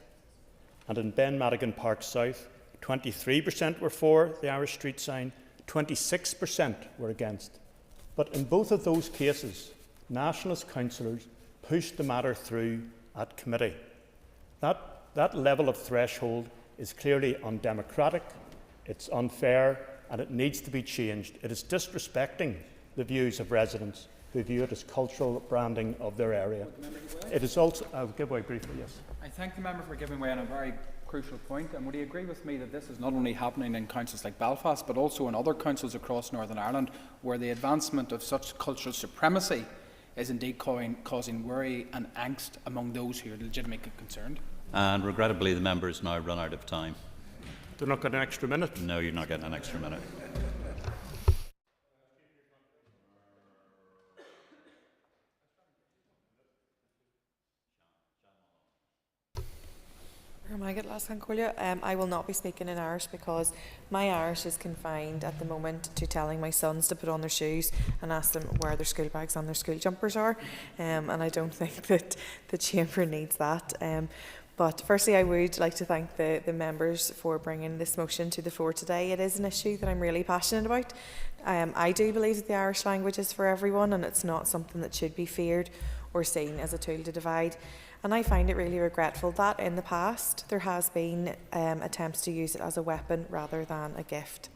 and in Ben Madigan Park South, 23% were for the Irish Street sign, 26% were against. But in both of those cases, nationalist councillors pushed the matter through at committee. That level of threshold is clearly undemocratic, it's unfair, and it needs to be changed. It is disrespecting the views of residents who view it as cultural branding of their area. It is also... I'll give way briefly, yes. I thank the member for giving way on a very crucial point, and would he agree with me that this is not only happening in councils like Belfast, but also in other councils across Northern Ireland, where the advancement of such cultural supremacy is indeed causing worry and angst among those who are legitimately concerned? And regrettably, the member has now run out of time. Do not get an extra minute? No, you're not getting an extra minute. I will not be speaking in Irish because my Irish is confined at the moment to telling my sons to put on their shoes and ask them where their school bags and their school jumpers are, and I don't think that the Chamber needs that. But firstly, I would like to thank the members for bringing this motion to the floor today. It is an issue that I'm really passionate about. I do believe that the Irish language is for everyone, and it's not something that should be feared or seen as a tool to divide. And I find it really regretful that in the past there has been attempts to use it as a weapon rather than a gift.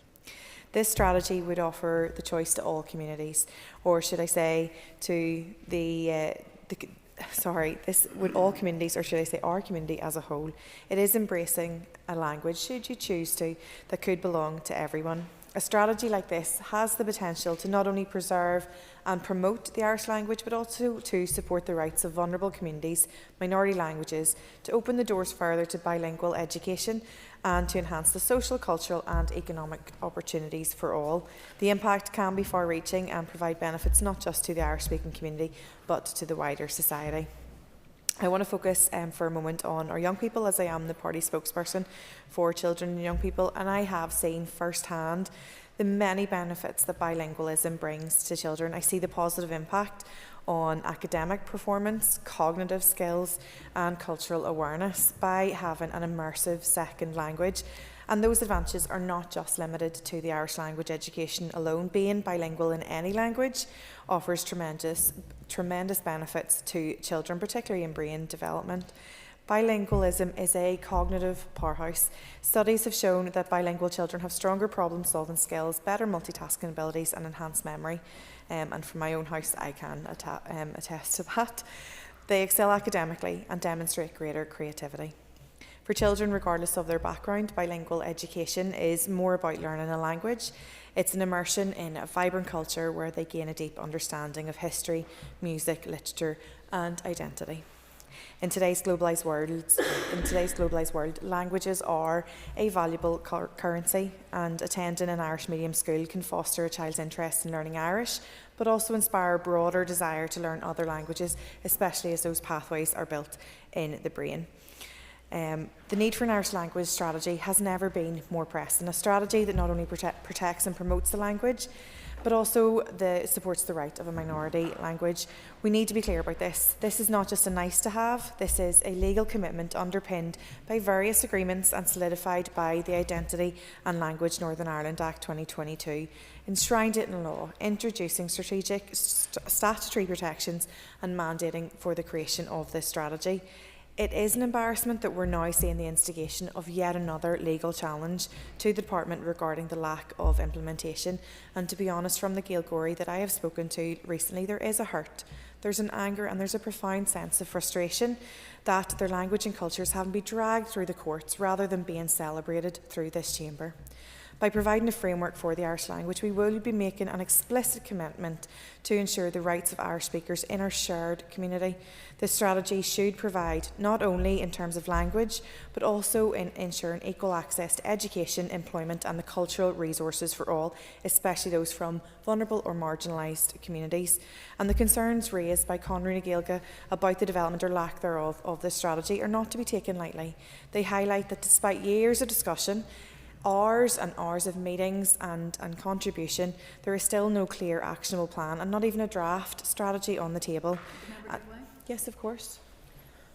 This strategy would offer the choice to all communities, or should I say to this would all communities, or should I say our community as a whole. It is embracing a language, should you choose to, that could belong to everyone. A strategy like this has the potential to not only preserve and promote the Irish language, but also to support the rights of vulnerable communities, minority languages, to open the doors further to bilingual education, and to enhance the social, cultural and economic opportunities for all. The impact can be far-reaching and provide benefits not just to the Irish-speaking community, but to the wider society. I want to focus for a moment on our young people, as I am the party spokesperson for children and young people, and I have seen firsthand the many benefits that bilingualism brings to children. I see the positive impact on academic performance, cognitive skills and cultural awareness by having an immersive second language. And those advantages are not just limited to the Irish language education alone. Being bilingual in any language offers tremendous benefits to children, particularly in brain development. Bilingualism is a cognitive powerhouse. Studies have shown that bilingual children have stronger problem-solving skills, better multitasking abilities and enhanced memory. And from my own house, I can attest to that. They excel academically and demonstrate greater creativity. For children, regardless of their background, bilingual education is more about learning a language. It's an immersion in a vibrant culture where they gain a deep understanding of history, music, literature and identity. In today's globalised world, languages are a valuable currency, and attending an Irish medium school can foster a child's interest in learning Irish, but also inspire a broader desire to learn other languages, especially as those pathways are built in the brain. The need for an Irish language strategy has never been more pressing, a strategy that not only protects and promotes the language, but also supports the right of a minority language. We need to be clear about this. This is not just a nice to have, this is a legal commitment underpinned by various agreements and solidified by the Identity and Language Northern Ireland Act 2022, enshrined it in law, introducing statutory protections and mandating for the creation of this strategy. It is an embarrassment that we're now seeing the instigation of yet another legal challenge to the Department regarding the lack of implementation. And to be honest, from the Gaelgory that I have spoken to recently, there is a hurt, there's an anger and there's a profound sense of frustration that their language and cultures haven't been dragged through the courts rather than being celebrated through this chamber. By providing a framework for the Irish language, we will be making an explicit commitment to ensure the rights of Irish speakers in our shared community. This strategy should provide not only in terms of language, but also in ensuring equal access to education, employment and the cultural resources for all, especially those from vulnerable or marginalised communities. And the concerns raised by Conradh na Gaeilge about the development or lack thereof of this strategy are not to be taken lightly. They highlight that despite years of discussion, hours and hours of meetings and contribution, there is still no clear actionable plan and not even a draft strategy on the table. Yes, of course.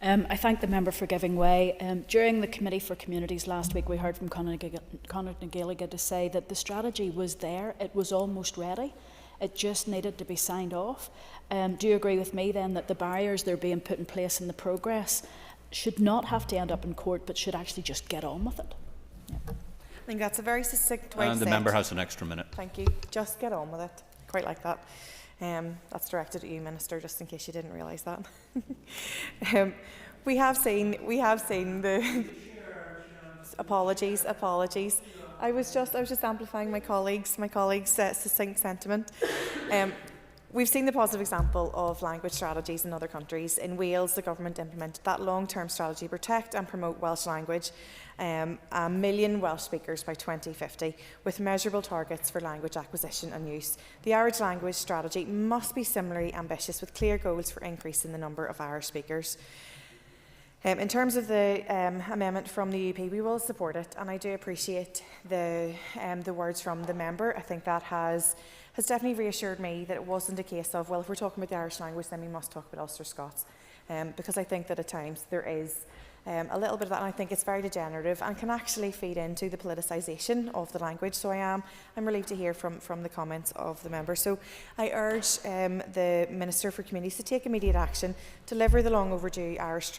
I thank the member for giving way. During the Committee for Communities last week, we heard from Conradh na Gaeilge to say that the strategy was there, it was almost ready, it just needed to be signed off. Do you agree with me then that the barriers that are being put in place in the progress should not have to end up in court, but should actually just get on with it? Yeah. I think that's a very succinct way to And the say member it. has an extra minute. Thank you. Just get on with it. Quite like that. That's directed at you, Minister, just in case you didn't realise that. We have seen the apologies. I was just amplifying my colleagues' succinct sentiment. We've seen the positive example of language strategies in other countries. In Wales, the government implemented that long-term strategy to protect and promote Welsh language, 1 million Welsh speakers by 2050, with measurable targets for language acquisition and use. The Irish language strategy must be similarly ambitious, with clear goals for increasing the number of Irish speakers. In terms of the amendment from the UP, we will support it, and I do appreciate the words from the member. I think that has definitely reassured me that it wasn't a case of, well, if we're talking about the Irish language, then we must talk about Ulster Scots, because I think that at times there is a little bit of that, and I think it's very degenerative and can actually feed into the politicisation of the language. So I'm relieved to hear from the comments of the member. So I urge the Minister for Communities to take immediate action, deliver the long overdue Irish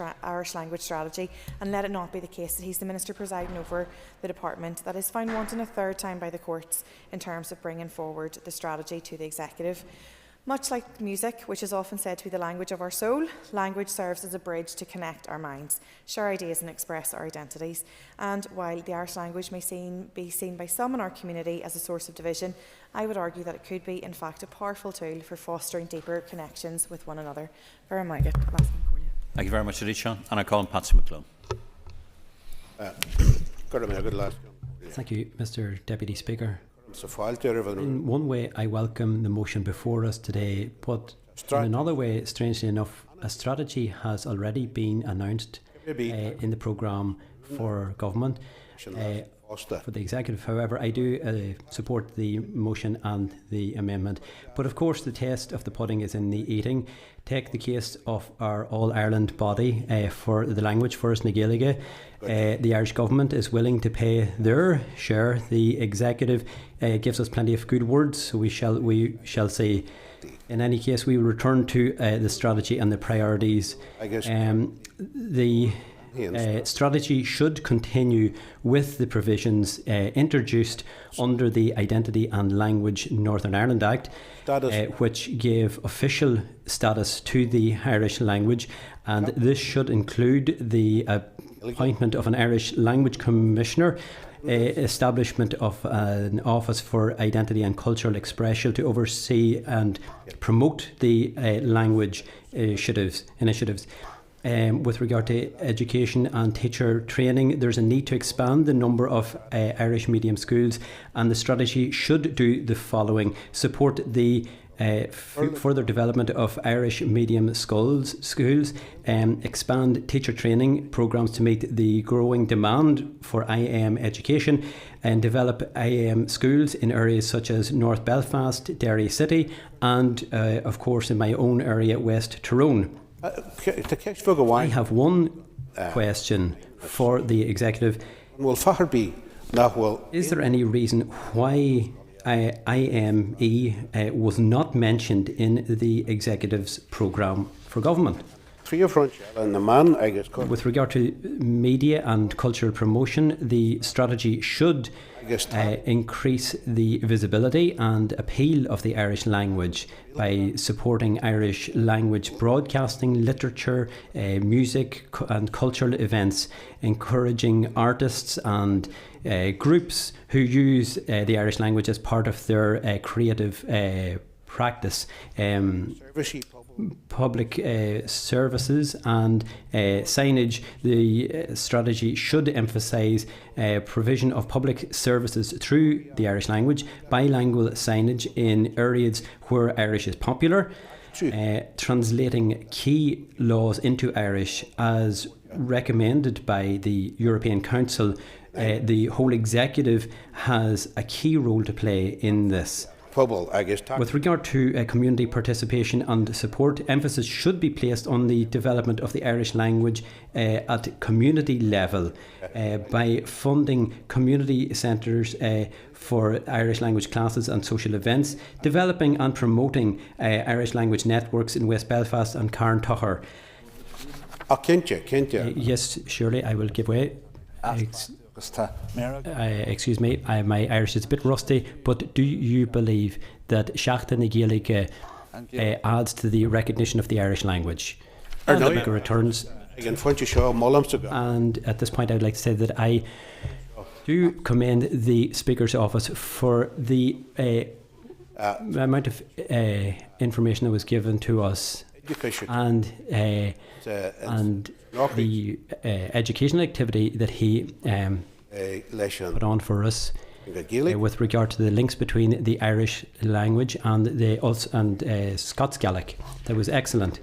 language strategy, and let it not be the case that he's the Minister presiding over the department that is found wanting a third time by the courts in terms of bringing forward the strategy to the executive. Much like music, which is often said to be the language of our soul, language serves as a bridge to connect our minds, share ideas and express our identities. And while the Irish language may be seen by some in our community as a source of division, I would argue that it could be, in fact, a powerful tool for fostering deeper connections with one another. Thank you very much, Adisha. And I call on Patsy McClone. Thank you, Mr. Deputy Speaker. In one way, I welcome the motion before us today, but in another way, strangely enough, a strategy has already been announced in the programme for government, for the executive. However, I do support the motion and the amendment. But of course, the test of the pudding is in the eating. Take the case of our All-Ireland body for the language first, na Gaeilge. The Irish government is willing to pay their share. The executive gives us plenty of good words, so we shall see. In any case, we will return to the strategy and the priorities. The strategy should continue with the provisions introduced under the Identity and Language Northern Ireland Act, which gave official status to the Irish language, and this should include the appointment of an Irish Language Commissioner, establishment of an Office for Identity and Cultural Expression to oversee and promote the language initiatives. With regard to education and teacher training, there's a need to expand the number of Irish medium schools, and the strategy should do the following: support the further development of Irish medium schools, expand teacher training programmes to meet the growing demand for IAM education, and develop IAM schools in areas such as North Belfast, Derry City, and of course in my own area, West Tyrone. I have one question for the executive. Is there any reason why IME was not mentioned in the executive's programme for government? With regard to media and cultural promotion, the strategy should increase the visibility and appeal of the Irish language by supporting Irish language broadcasting, literature, music and cultural events, encouraging artists and groups who use the Irish language as part of their creative practice. Public services and signage. The strategy should emphasise provision of public services through the Irish language, bilingual signage in areas where Irish is popular, translating key laws into Irish as recommended by the European Council. The whole executive has a key role to play in this. With regard to community participation and support, emphasis should be placed on the development of the Irish language at community level by funding community centres for Irish language classes and social events, developing and promoting Irish language networks in West Belfast and Carntucher. Yes, surely I will give way. Excuse me, my Irish is a bit rusty, but do you believe that Seachtain na Gaeilge adds to the recognition of the Irish language? And the Speaker returns. And at this point I would like to say that I do commend the Speaker's office for the amount of information that was given to us and the educational activity that he put on for us with regard to the links between the Irish language and the Scots Gaelic. That was excellent.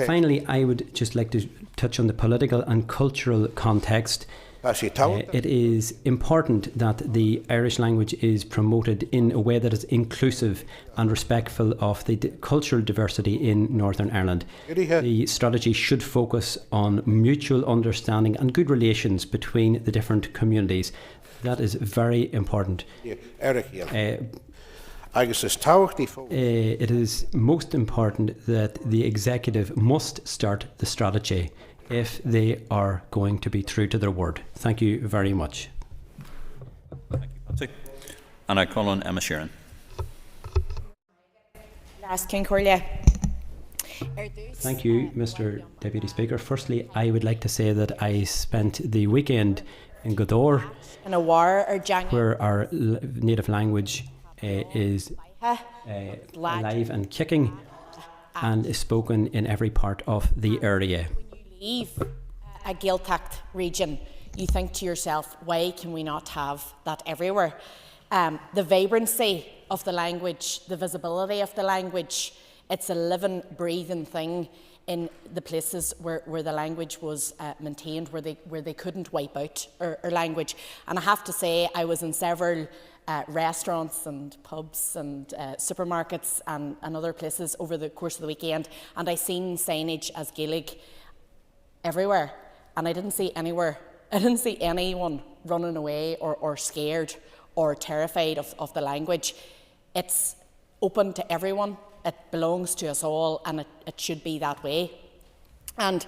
Finally, I would just like to touch on the political and cultural context. It is important that the Irish language is promoted in a way that is inclusive and respectful of the cultural diversity in Northern Ireland. The strategy should focus on mutual understanding and good relations between the different communities. That is very important. It is most important that the executive must start the strategy if they are going to be true to their word. Thank you very much. Thank you, Patsy. And I call on Emma Sheeran. Thank you, Mr. Deputy Speaker. Firstly, I would like to say that I spent the weekend in Godor, where our native language is alive and kicking and is spoken in every part of the area. Leave a Gaeltacht region, you think to yourself, why can we not have that everywhere? The vibrancy of the language, the visibility of the language, it's a living, breathing thing in the places where the language was maintained, where they couldn't wipe out our language. And I have to say, I was in several restaurants and pubs and supermarkets and other places over the course of the weekend, and I seen signage as Gaelic everywhere, and I didn't see anyone running away or scared or terrified of the language. It's open to everyone, it belongs to us all, and it should be that way. And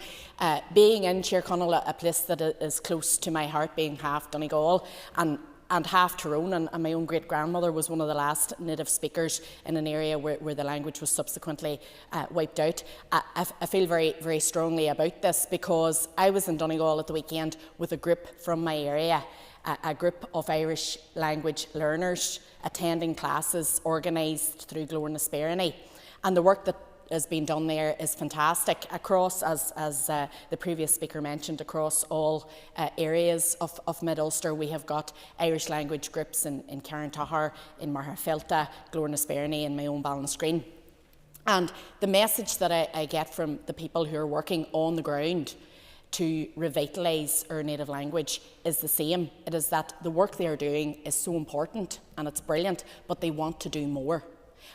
being in Tyrone, a place that is close to my heart, being half Donegal and half Tyrone, and my own great-grandmother was one of the last native speakers in an area where the language was subsequently wiped out. I feel very, very strongly about this because I was in Donegal at the weekend with a group from my area, a group of Irish language learners attending classes organised through Plenary. And the work that has been done there is fantastic across, as the previous speaker mentioned, across all areas of Mid-Ulster. We have got Irish language groups in Carntucher, in Marhafelta, Glornasperny, and my own Ballinscreen. And the message that I get from the people who are working on the ground to revitalise our native language is the same. It is that the work they are doing is so important and it's brilliant, but they want to do more.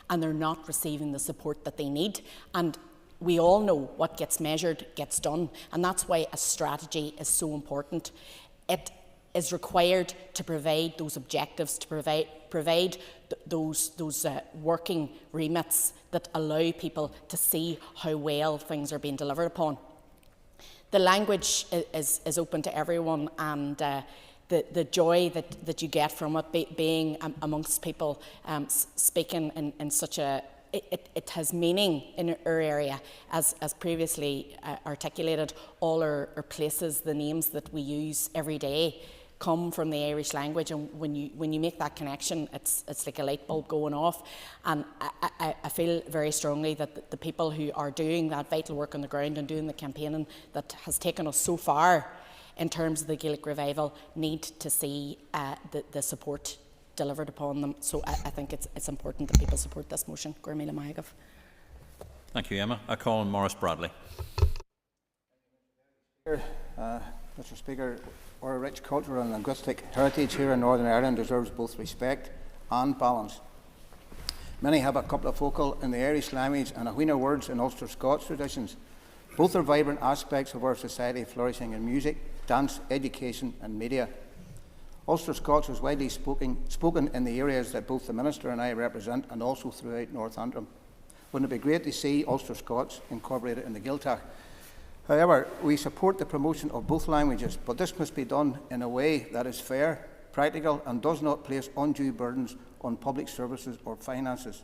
And they're not receiving the support that they need. And we all know what gets measured gets done, and that's why a strategy is so important. It is required to provide those objectives, to provide those working remits that allow people to see how well things are being delivered upon. The language is open to everyone, and the joy that you get from it being amongst people speaking in such a it has meaning in our area, as previously articulated. All our places, the names that we use every day, come from the Irish language, and when you make that connection, it's like a light bulb going off. And I feel very strongly that the people who are doing that vital work on the ground and doing the campaigning that has taken us so far in terms of the Gaelic revival need to see the support delivered upon them. So I think it's important that people support this motion. Thank you, Emma. I call on Maurice Bradley. Mr. Speaker, our rich cultural and linguistic heritage here in Northern Ireland deserves both respect and balance. Many have a couple of focal in the Irish language and a wheen words in Ulster Scots traditions. Both are vibrant aspects of our society, flourishing in music, dance, education and media. Ulster Scots is widely spoken in the areas that both the Minister and I represent, and also throughout North Antrim. Wouldn't it be great to see Ulster Scots incorporated in the Gaeltacht? However, we support the promotion of both languages, but this must be done in a way that is fair, practical and does not place undue burdens on public services or finances.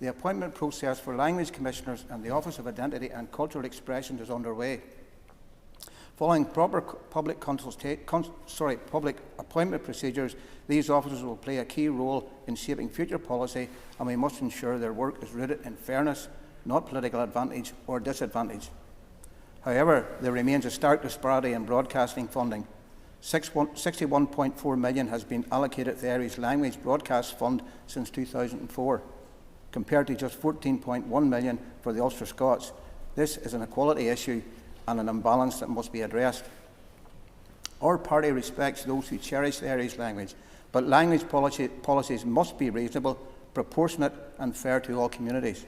The appointment process for language commissioners and the Office of Identity and Cultural Expression is underway. Following proper public appointment procedures, these officers will play a key role in shaping future policy, and we must ensure their work is rooted in fairness, not political advantage or disadvantage. However, there remains a stark disparity in broadcasting funding. 61.4 million has been allocated to the Irish Language Broadcast Fund since 2004, compared to just 14.1 million for the Ulster Scots. This is an equality issue and an imbalance that must be addressed. Our party respects those who cherish the Irish language, but language policies must be reasonable, proportionate and fair to all communities.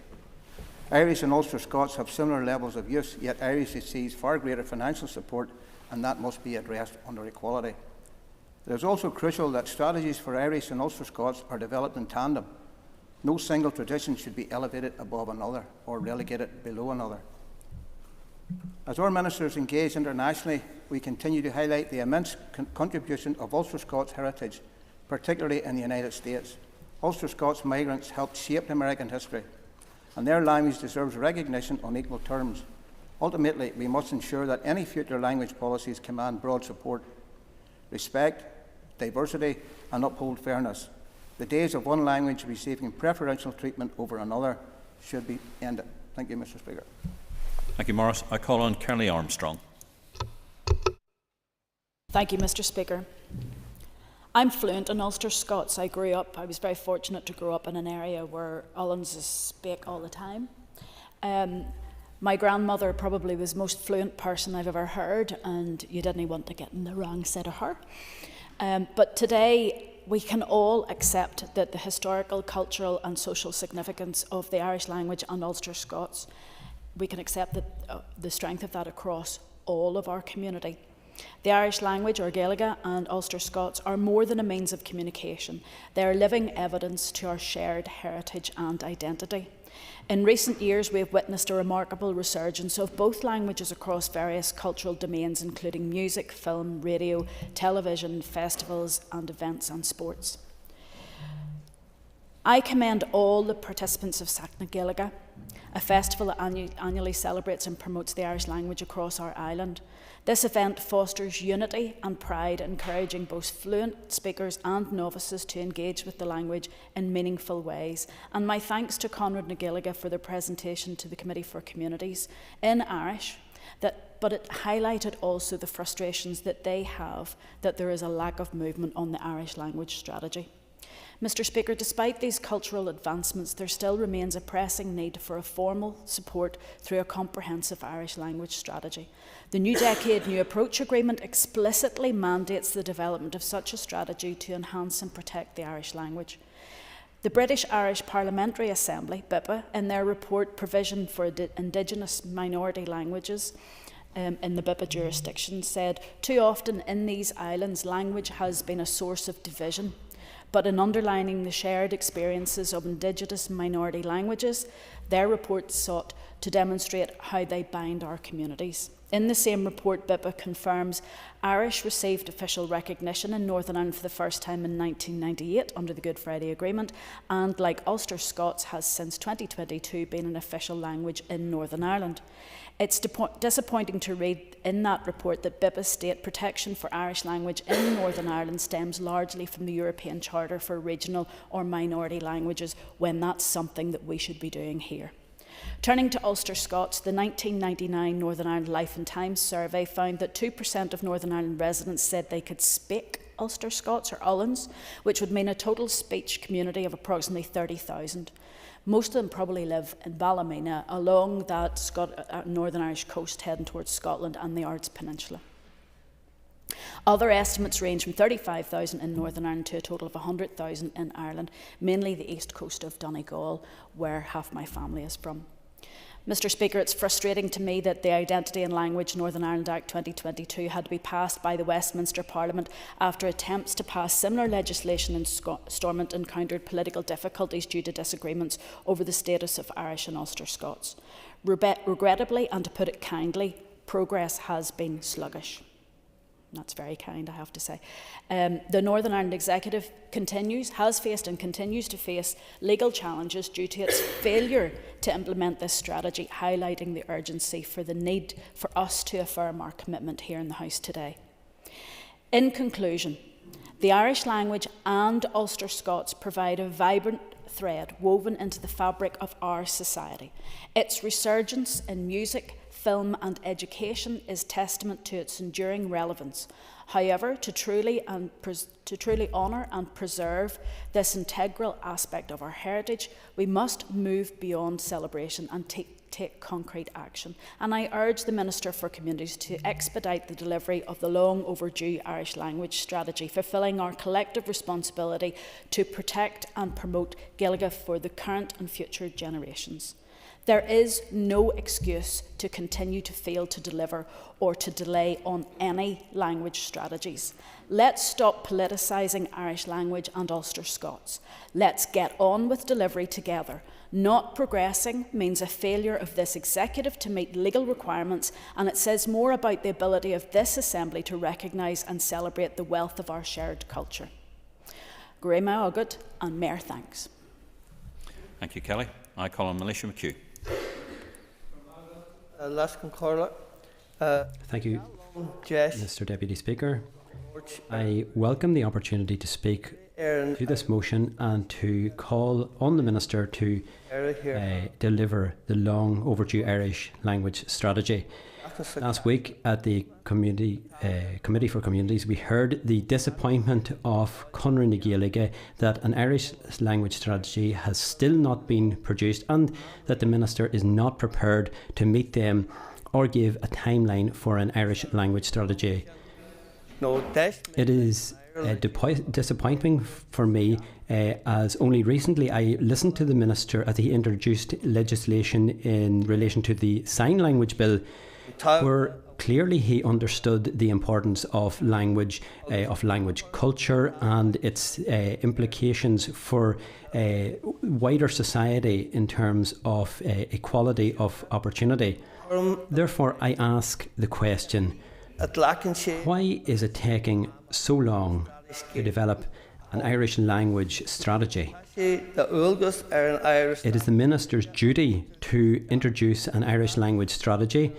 Irish and Ulster Scots have similar levels of use, yet Irish receives far greater financial support, and that must be addressed under equality. It is also crucial that strategies for Irish and Ulster Scots are developed in tandem. No single tradition should be elevated above another or relegated below another. As our ministers engage internationally, we continue to highlight the immense contribution of Ulster Scots heritage, particularly in the United States. Ulster Scots migrants helped shape American history, and their language deserves recognition on equal terms. Ultimately, we must ensure that any future language policies command broad support, respect diversity and uphold fairness. The days of one language receiving preferential treatment over another should be ended. Thank you, Mr. Speaker. Thank you, Maurice. I call on Kelly Armstrong. Thank you, Mr. Speaker. I'm fluent in Ulster Scots. I was very fortunate to grow up in an area where Ullans speak all the time. My grandmother probably was the most fluent person I've ever heard, and you didn't want to get in the wrong side of her. But today, we can all accept that the historical, cultural and social significance of the Irish language and Ulster Scots, we can accept that, the strength of that across all of our community. The Irish language, or Gaelic, and Ulster Scots are more than a means of communication. They are living evidence to our shared heritage and identity. In recent years, we have witnessed a remarkable resurgence of both languages across various cultural domains, including music, film, radio, television, festivals and events and sports. I commend all the participants of Sacna Gaelic, a festival that annually celebrates and promotes the Irish language across our island. This event fosters unity and pride, encouraging both fluent speakers and novices to engage with the language in meaningful ways. And my thanks to Conrad na Gaeilge for their presentation to the Committee for Communities in Irish, but it highlighted also the frustrations that they have that there is a lack of movement on the Irish language strategy. Mr. Speaker, despite these cultural advancements, there still remains a pressing need for a formal support through a comprehensive Irish language strategy. The New Decade New Approach Agreement explicitly mandates the development of such a strategy to enhance and protect the Irish language. The British Irish Parliamentary Assembly, BIPA, in their report Provision for Indigenous Minority Languages in the BIPA jurisdiction, said, "Too often in these islands, language has been a source of division. But in underlining the shared experiences of Indigenous minority languages, their report sought to demonstrate how they bind our communities. In the same report, BIPA confirms Irish received official recognition in Northern Ireland for the first time in 1998 under the Good Friday Agreement, and like Ulster Scots has since 2022 been an official language in Northern Ireland. It's disappointing to read in that report that BIPA state protection for Irish language in Northern Ireland stems largely from the European Charter for Regional or Minority Languages, when that's something that we should be doing here. Turning to Ulster Scots, the 1999 Northern Ireland Life and Times survey found that 2% of Northern Ireland residents said they could speak Ulster Scots or Ullans, which would mean a total speech community of approximately 30,000. Most of them probably live in Ballymena, along that Northern Irish coast heading towards Scotland and the Ards Peninsula. Other estimates range from 35,000 in Northern Ireland to a total of 100,000 in Ireland, mainly the east coast of Donegal, where half my family is from. Mr. Speaker, it's frustrating to me that the Identity and Language Northern Ireland Act 2022 had to be passed by the Westminster Parliament after attempts to pass similar legislation in Stormont encountered political difficulties due to disagreements over the status of Irish and Ulster Scots. Regrettably, and to put it kindly, progress has been sluggish. That's very kind, I have to say. The Northern Ireland Executive has faced and continues to face legal challenges due to its failure to implement this strategy, highlighting the urgency for the need for us to affirm our commitment here in the House today. In conclusion, the Irish language and Ulster Scots provide a vibrant thread woven into the fabric of our society. Its resurgence in music, film and education is testament to its enduring relevance. However, to truly honour and preserve this integral aspect of our heritage, we must move beyond celebration and take concrete action. And I urge the Minister for Communities to expedite the delivery of the long overdue Irish language strategy, fulfilling our collective responsibility to protect and promote Gaeilge for the current and future generations. There is no excuse to continue to fail to deliver or to delay on any language strategies. Let's stop politicising Irish language and Ulster Scots. Let's get on with delivery together. Not progressing means a failure of this executive to meet legal requirements, and it says more about the ability of this Assembly to recognise and celebrate the wealth of our shared culture. Grema Agat and Mayor thanks. Thank you, Kelly. I call on Militia McHugh. Thank you, Mr. Deputy Speaker. I welcome the opportunity to speak to this motion and to call on the Minister to deliver the long overdue Irish language strategy. Last week at the Committee for Communities, we heard the disappointment of Conradh na Gaeilge that an Irish language strategy has still not been produced and that the Minister is not prepared to meet them or give a timeline for an Irish language strategy. It is disappointing for me as only recently I listened to the Minister as he introduced legislation in relation to the Sign Language Bill, where clearly he understood the importance of language culture and its implications for wider society in terms of equality of opportunity. Therefore, I ask the question, why is it taking so long to develop an Irish language strategy? It is the Minister's duty to introduce an Irish language strategy,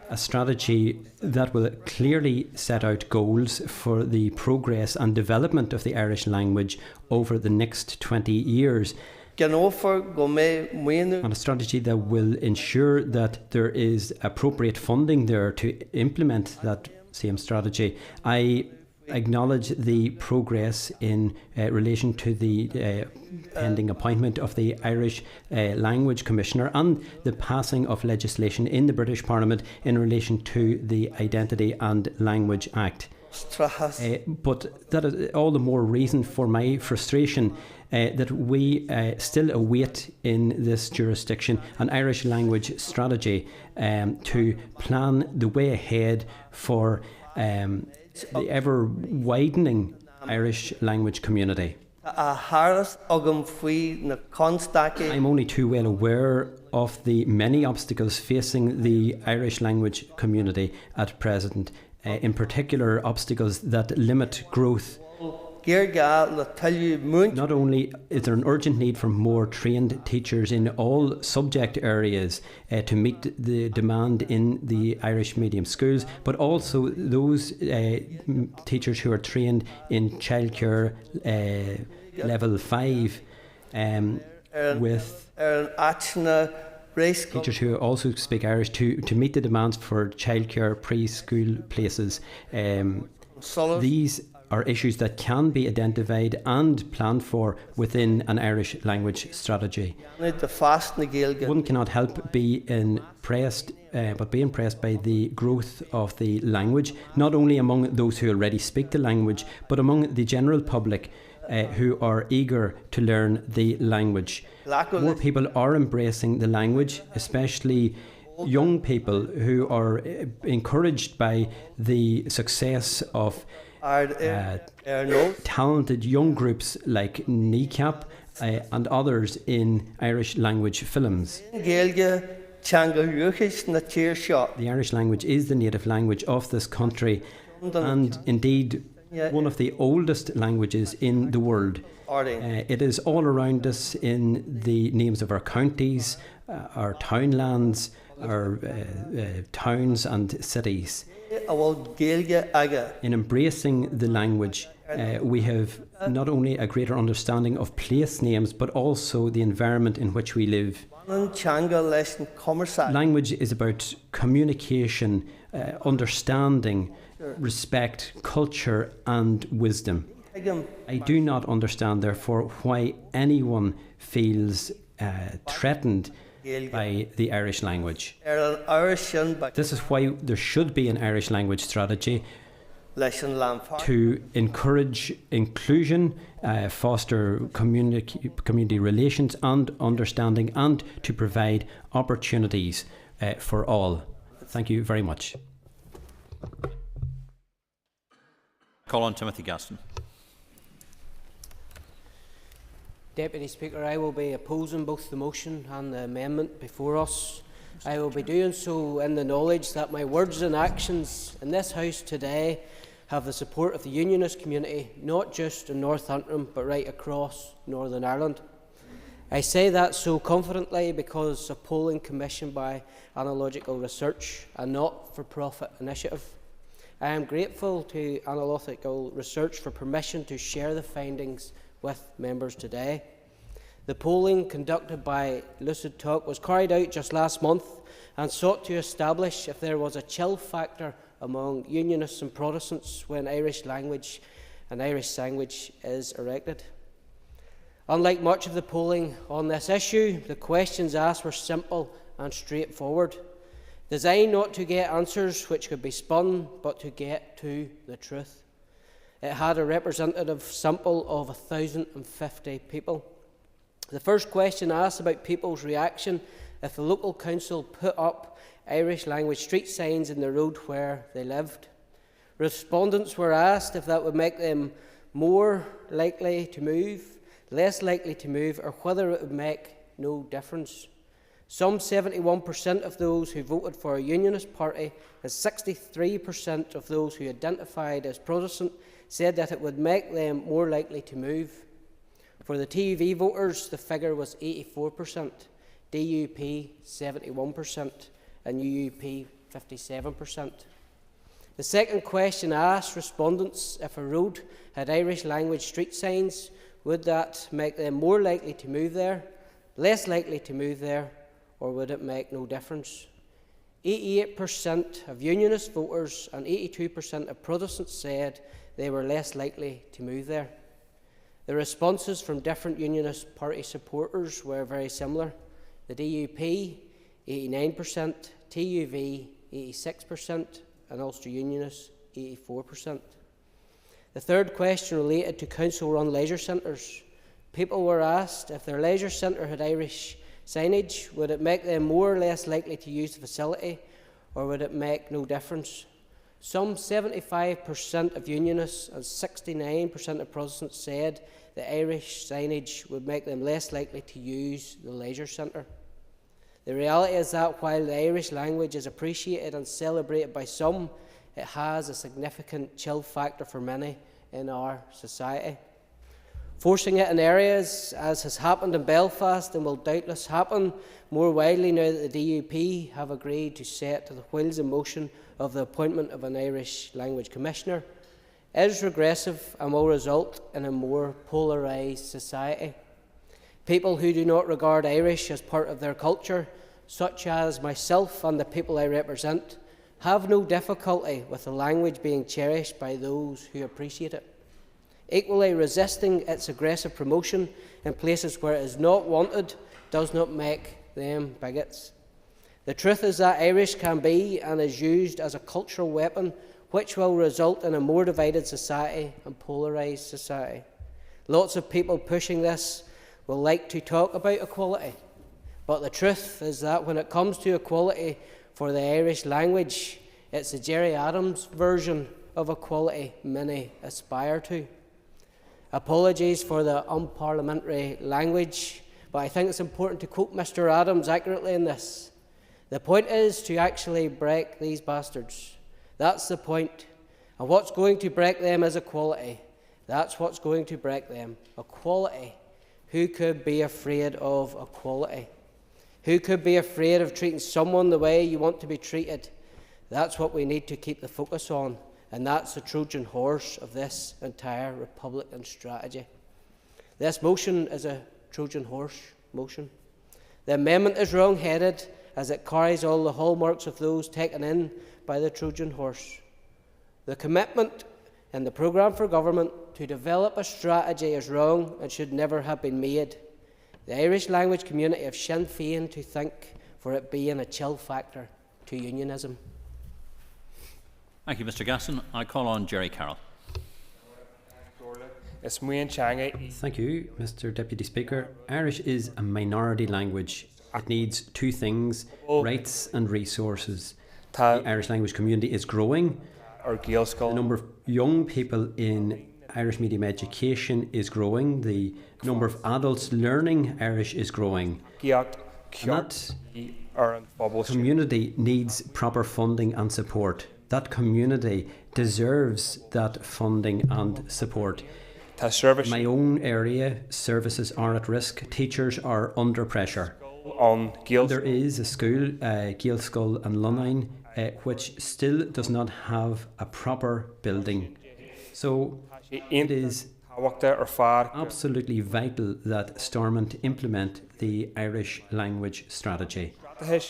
a strategy that will clearly set out goals for the progress and development of the Irish language over the next 20 years. And a strategy that will ensure that there is appropriate funding there to implement that same strategy. I acknowledge the progress in relation to the pending appointment of the Irish Language Commissioner and the passing of legislation in the British Parliament in relation to the Identity and Language Act. But that is all the more reason for my frustration that we still await in this jurisdiction an Irish language strategy to plan the way ahead for the ever-widening Irish language community. I'm only too well aware of the many obstacles facing the Irish language community at present, in particular obstacles that limit growth. Not only is there an urgent need for more trained teachers in all subject areas to meet the demand in the Irish medium schools, but also those teachers who are trained in childcare level 5 with teachers who also speak Irish to meet the demands for childcare preschool places. These are issues that can be identified and planned for within an Irish language strategy. One cannot help be impressed by the growth of the language, not only among those who already speak the language, but among the general public who are eager to learn the language. More people are embracing the language, especially young people who are encouraged by the success of talented young groups like NECAP and others in Irish language films. The Irish language is the native language of this country and indeed one of the oldest languages in the world. It is all around us in the names of our counties, our townlands, our towns and cities. In embracing the language, we have not only a greater understanding of place names, but also the environment in which we live. Language is about communication, understanding, respect, culture, and wisdom. I do not understand, therefore, why anyone feels threatened by the Irish language. This is why there should be an Irish language strategy to encourage inclusion, foster community relations and understanding, and to provide opportunities for all. Thank you very much. Call on Timothy Gaston. Deputy Speaker, I will be opposing both the motion and the amendment before us. I will be doing so in the knowledge that my words and actions in this House today have the support of the Unionist community, not just in Northampton but right across Northern Ireland. I say that so confidently because of polling commissioned by Analogical Research, a not-for-profit initiative. I am grateful to Analogical Research for permission to share the findings with members today. The polling conducted by Lucid Talk was carried out just last month and sought to establish if there was a chill factor among Unionists and Protestants when Irish language and Irish language is erected. Unlike much of the polling on this issue, the questions asked were simple and straightforward, designed not to get answers which could be spun, but to get to the truth. It had a representative sample of 1,050 people. The first question asked about people's reaction if the local council put up Irish language street signs in the road where they lived. Respondents were asked if that would make them more likely to move, less likely to move, or whether it would make no difference. Some 71% of those who voted for a Unionist party and 63% of those who identified as Protestant said that it would make them more likely to move. For the TUV voters, the figure was 84%, DUP 71%, and UUP 57%. The second question asked respondents if a road had Irish language street signs, would that make them more likely to move there, less likely to move there, or would it make no difference? 88% of Unionist voters and 82% of Protestants said they were less likely to move there. The responses from different Unionist party supporters were very similar. The DUP, 89%, TUV, 86%, and Ulster Unionists, 84%. The third question related to council-run leisure centres. People were asked if their leisure centre had Irish signage, would it make them more or less likely to use the facility, or would it make no difference? Some 75% of Unionists and 69% of Protestants said the Irish signage would make them less likely to use the leisure centre. The reality is that while the Irish language is appreciated and celebrated by some, it has a significant chill factor for many in our society. Forcing it in areas, as has happened in Belfast and will doubtless happen more widely now that the DUP have agreed to set the wheels in motion of the appointment of an Irish language commissioner, is regressive and will result in a more polarised society. People who do not regard Irish as part of their culture, such as myself and the people I represent, have no difficulty with the language being cherished by those who appreciate it. Equally, resisting its aggressive promotion in places where it is not wanted does not make them bigots. The truth is that Irish can be and is used as a cultural weapon, which will result in a more divided society and polarised society. Lots of people pushing this will like to talk about equality, but the truth is that when it comes to equality for the Irish language, it's the Gerry Adams version of equality many aspire to. Apologies for the unparliamentary language, but I think it's important to quote Mr. Adams accurately in this. The point is to actually break these bastards. That's the point. And what's going to break them is equality. That's what's going to break them. Equality. Who could be afraid of equality? Who could be afraid of treating someone the way you want to be treated? That's what we need to keep the focus on. And that's the Trojan horse of this entire Republican strategy. This motion is a Trojan horse motion. The amendment is wrong-headed as it carries all the hallmarks of those taken in by the Trojan horse. The commitment in the programme for government to develop a strategy is wrong and should never have been made. The Irish language community have Sinn Féin to thank for it being a chill factor to unionism. Thank you, Mr. Gasson. I call on Jerry Carroll. Thank you, Mr. Deputy Speaker. Irish is a minority language. It needs two things: rights and resources. The Irish language community is growing. The number of young people in Irish medium education is growing. The number of adults learning Irish is growing. And that community needs proper funding and support. That community deserves that funding and support. In my own area, services are at risk. Teachers are under pressure. There is a school, Gaelscoil and Lunine, which still does not have a proper building. So it is absolutely vital that Stormont implement the Irish language strategy. A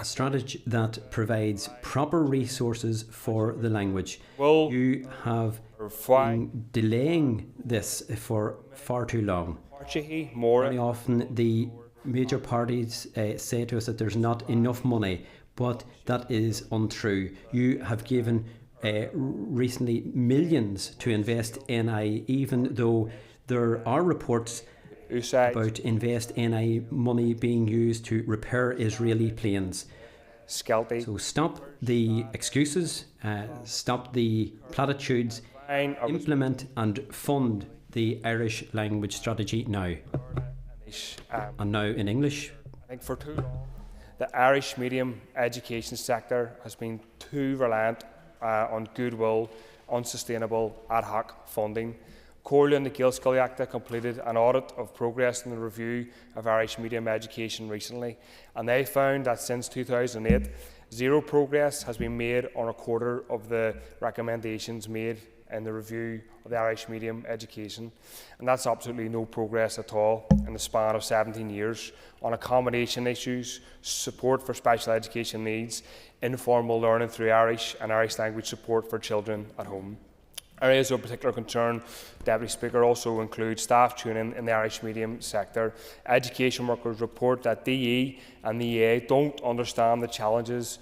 strategy that provides proper resources for the language. You have been delaying this for far too long. Very often the major parties say to us that there's not enough money, but that is untrue. You have given recently millions to Invest NI, even though there are reports about Invest NI money being used to repair Israeli planes. So stop the excuses, stop the platitudes, implement and fund the Irish language strategy now. And now in English. I think for too long, the Irish medium education sector has been too reliant on goodwill, unsustainable ad hoc funding. Corley and the Gaelscoil Acta completed an audit of progress in the review of Irish medium education recently, and they found that since 2008, zero progress has been made on a quarter of the recommendations made in the review of the Irish medium education, and that's absolutely no progress at all in the span of 17 years on accommodation issues, support for special education needs, informal learning through Irish and Irish language support for children at home. Areas of particular concern, Deputy Speaker, also include staff training in the Irish medium sector. Education workers report that DE and the EA don't understand the challenges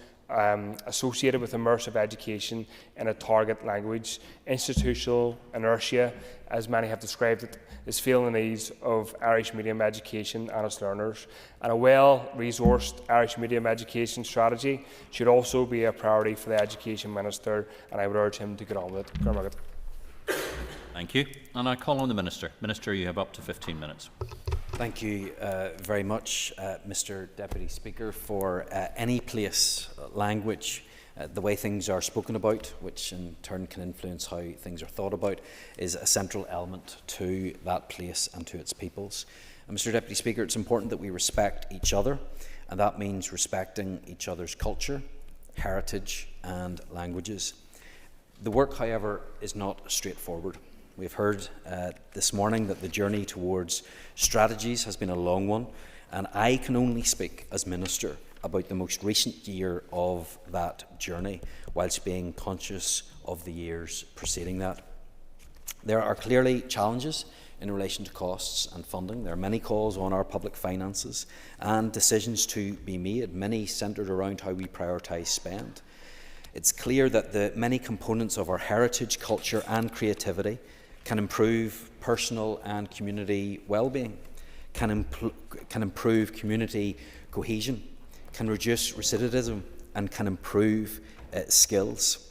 associated with immersive education in a target language. Institutional inertia, as many have described it, is failing the needs of Irish medium education and its learners. And a well-resourced Irish medium education strategy should also be a priority for the Education Minister, and I would urge him to get on with it. Thank you. And I call on the Minister. Minister, you have up to 15 minutes. Thank you very much, Mr. Deputy Speaker. For any place, language, the way things are spoken about, which in turn can influence how things are thought about, is a central element to that place and to its peoples. And Mr. Deputy Speaker, it's important that we respect each other, and that means respecting each other's culture, heritage and languages. The work, however, is not straightforward. We've heard this morning that the journey towards strategies has been a long one, and I can only speak as Minister about the most recent year of that journey, whilst being conscious of the years preceding that. There are clearly challenges in relation to costs and funding. There are many calls on our public finances and decisions to be made, many centred around how we prioritise spend. It's clear that the many components of our heritage, culture and creativity can improve personal and community well-being, can improve community cohesion, can reduce recidivism and can improve skills.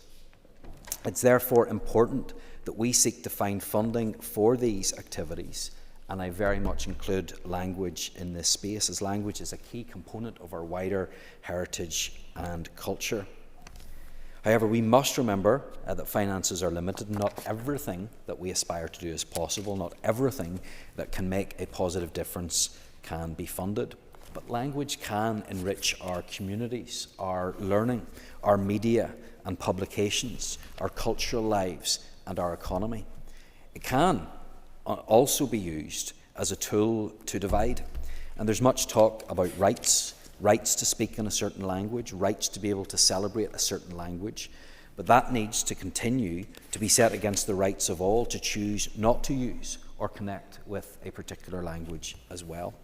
It's therefore important that we seek to find funding for these activities, and I very much include language in this space, as language is a key component of our wider heritage and culture. However, we must remember that finances are limited. Not everything that we aspire to do is possible. Not everything that can make a positive difference can be funded. But language can enrich our communities, our learning, our media and publications, our cultural lives and our economy. It can also be used as a tool to divide. And there's much talk about rights to speak in a certain language, rights to be able to celebrate a certain language. But that needs to continue to be set against the rights of all to choose not to use or connect with a particular language as well.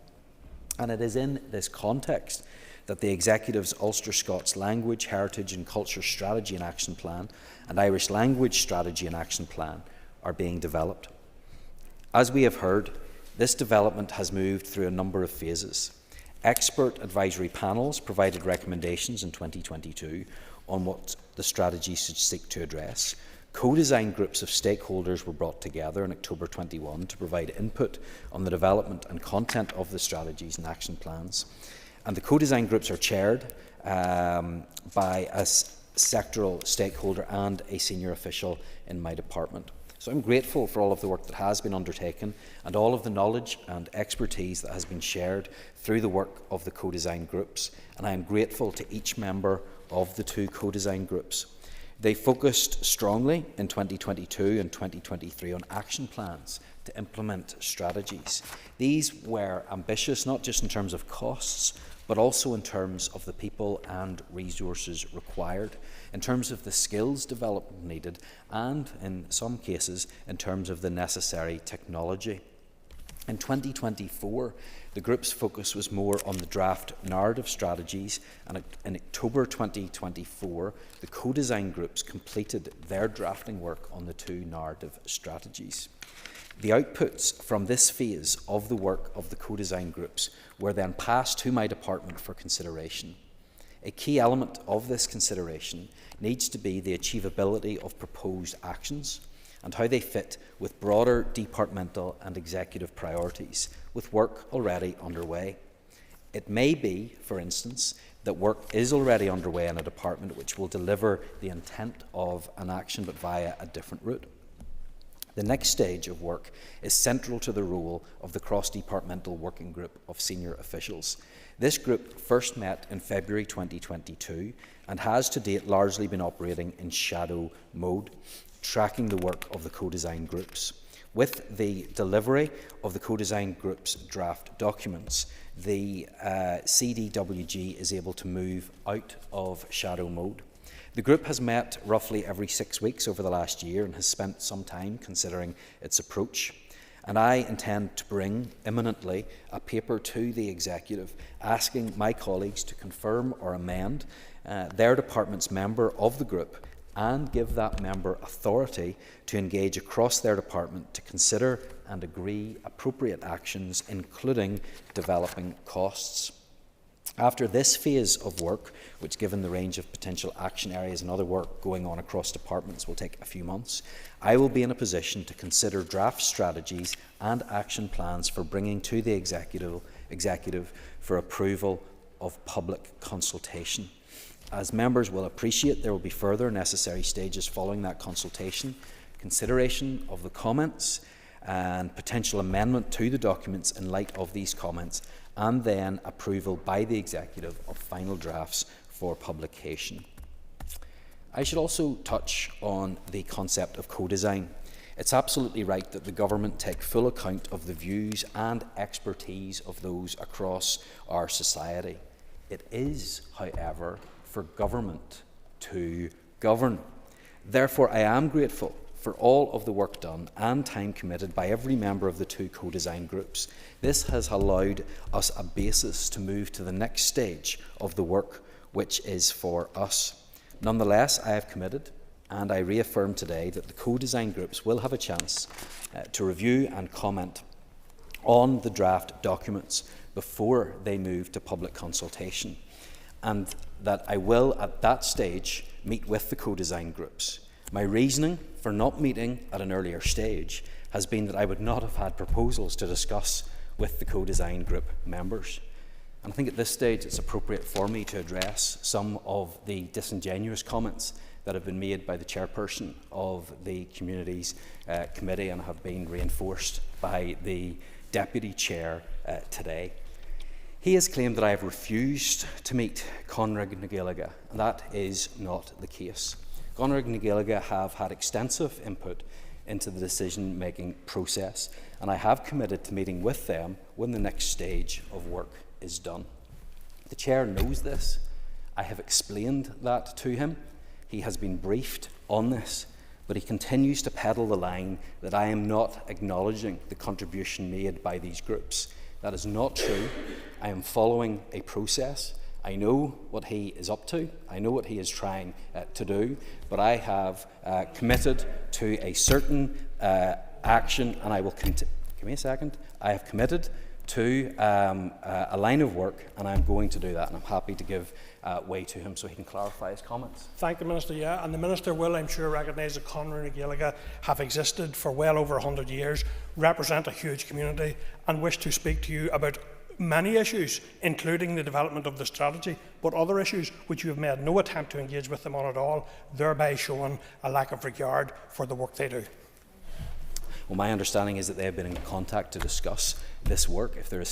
And it is in this context that the Executive's Ulster Scots Language, Heritage and Culture Strategy and Action Plan and Irish Language Strategy and Action Plan are being developed. As we have heard, this development has moved through a number of phases. Expert advisory panels provided recommendations in 2022 on what the strategy should seek to address. Co-design groups of stakeholders were brought together in October 21 to provide input on the development and content of the strategies and action plans. And the co-design groups are chaired by a sectoral stakeholder and a senior official in my department. So I'm grateful for all of the work that has been undertaken and all of the knowledge and expertise that has been shared through the work of the co-design groups. And I am grateful to each member of the two co-design groups. They focused strongly in 2022 and 2023 on action plans to implement strategies. These were ambitious, not just in terms of costs, but also in terms of the people and resources required, in terms of the skills development needed, and in some cases, in terms of the necessary technology. In 2024, the group's focus was more on the draft narrative strategies, and in October 2024, the co-design groups completed their drafting work on the two narrative strategies. The outputs from this phase of the work of the co-design groups were then passed to my department for consideration. A key element of this consideration needs to be the achievability of proposed actions and how they fit with broader departmental and executive priorities, with work already underway. It may be, for instance, that work is already underway in a department which will deliver the intent of an action but via a different route. The next stage of work is central to the role of the cross-departmental working group of senior officials. This group first met in February 2022 and has to date largely been operating in shadow mode, tracking the work of the co-design groups. With the delivery of the co-design groups' draft documents, the CDWG is able to move out of shadow mode. The group has met roughly every 6 weeks over the last year and has spent some time considering its approach. And I intend to bring imminently a paper to the Executive asking my colleagues to confirm or amend their department's member of the group and give that member authority to engage across their department to consider and agree appropriate actions, including developing costs. After this phase of work, which given the range of potential action areas and other work going on across departments will take a few months, I will be in a position to consider draft strategies and action plans for bringing to the executive for approval of public consultation. As members will appreciate, there will be further necessary stages following that consultation, consideration of the comments and potential amendment to the documents in light of these comments, and then approval by the executive of final drafts for publication. I should also touch on the concept of co-design. It's absolutely right that the government take full account of the views and expertise of those across our society. It is, however, for government to govern. Therefore, I am grateful for all of the work done and time committed by every member of the two co-design groups. This has allowed us a basis to move to the next stage of the work, which is for us. Nonetheless, I have committed, and I reaffirm today, that the co-design groups will have a chance to review and comment on the draft documents before they move to public consultation, and that I will, at that stage, meet with the co-design groups. My reasoning for not meeting at an earlier stage has been that I would not have had proposals to discuss with the co-design group members. And I think at this stage it's appropriate for me to address some of the disingenuous comments that have been made by the chairperson of the Communities Committee and have been reinforced by the Deputy Chair today. He has claimed that I have refused to meet Conrad na Gaeilge, and that is not the case. Conrad na Gaeilge have had extensive input into the decision-making process, and I have committed to meeting with them when the next stage of work is done. The Chair knows this. I have explained that to him. He has been briefed on this, but he continues to peddle the line that I am not acknowledging the contribution made by these groups. That is not true. I am following a process. I know what he is up to. I know what he is trying to do, but I have committed to a certain action, and I will give me a second. I have committed to a line of work, and I'm going to do that, and I'm happy to give way to him so he can clarify his comments. Thank the Minister, yeah, and the Minister will, I'm sure, recognise that Conrad na Gaeilge have existed for well over 100 years, represent a huge community, and wish to speak to you about many issues, including the development of the strategy, but other issues which you have made no attempt to engage with them on at all, thereby showing a lack of regard for the work they do. Well, my understanding is that they have been in contact to discuss this work. If there are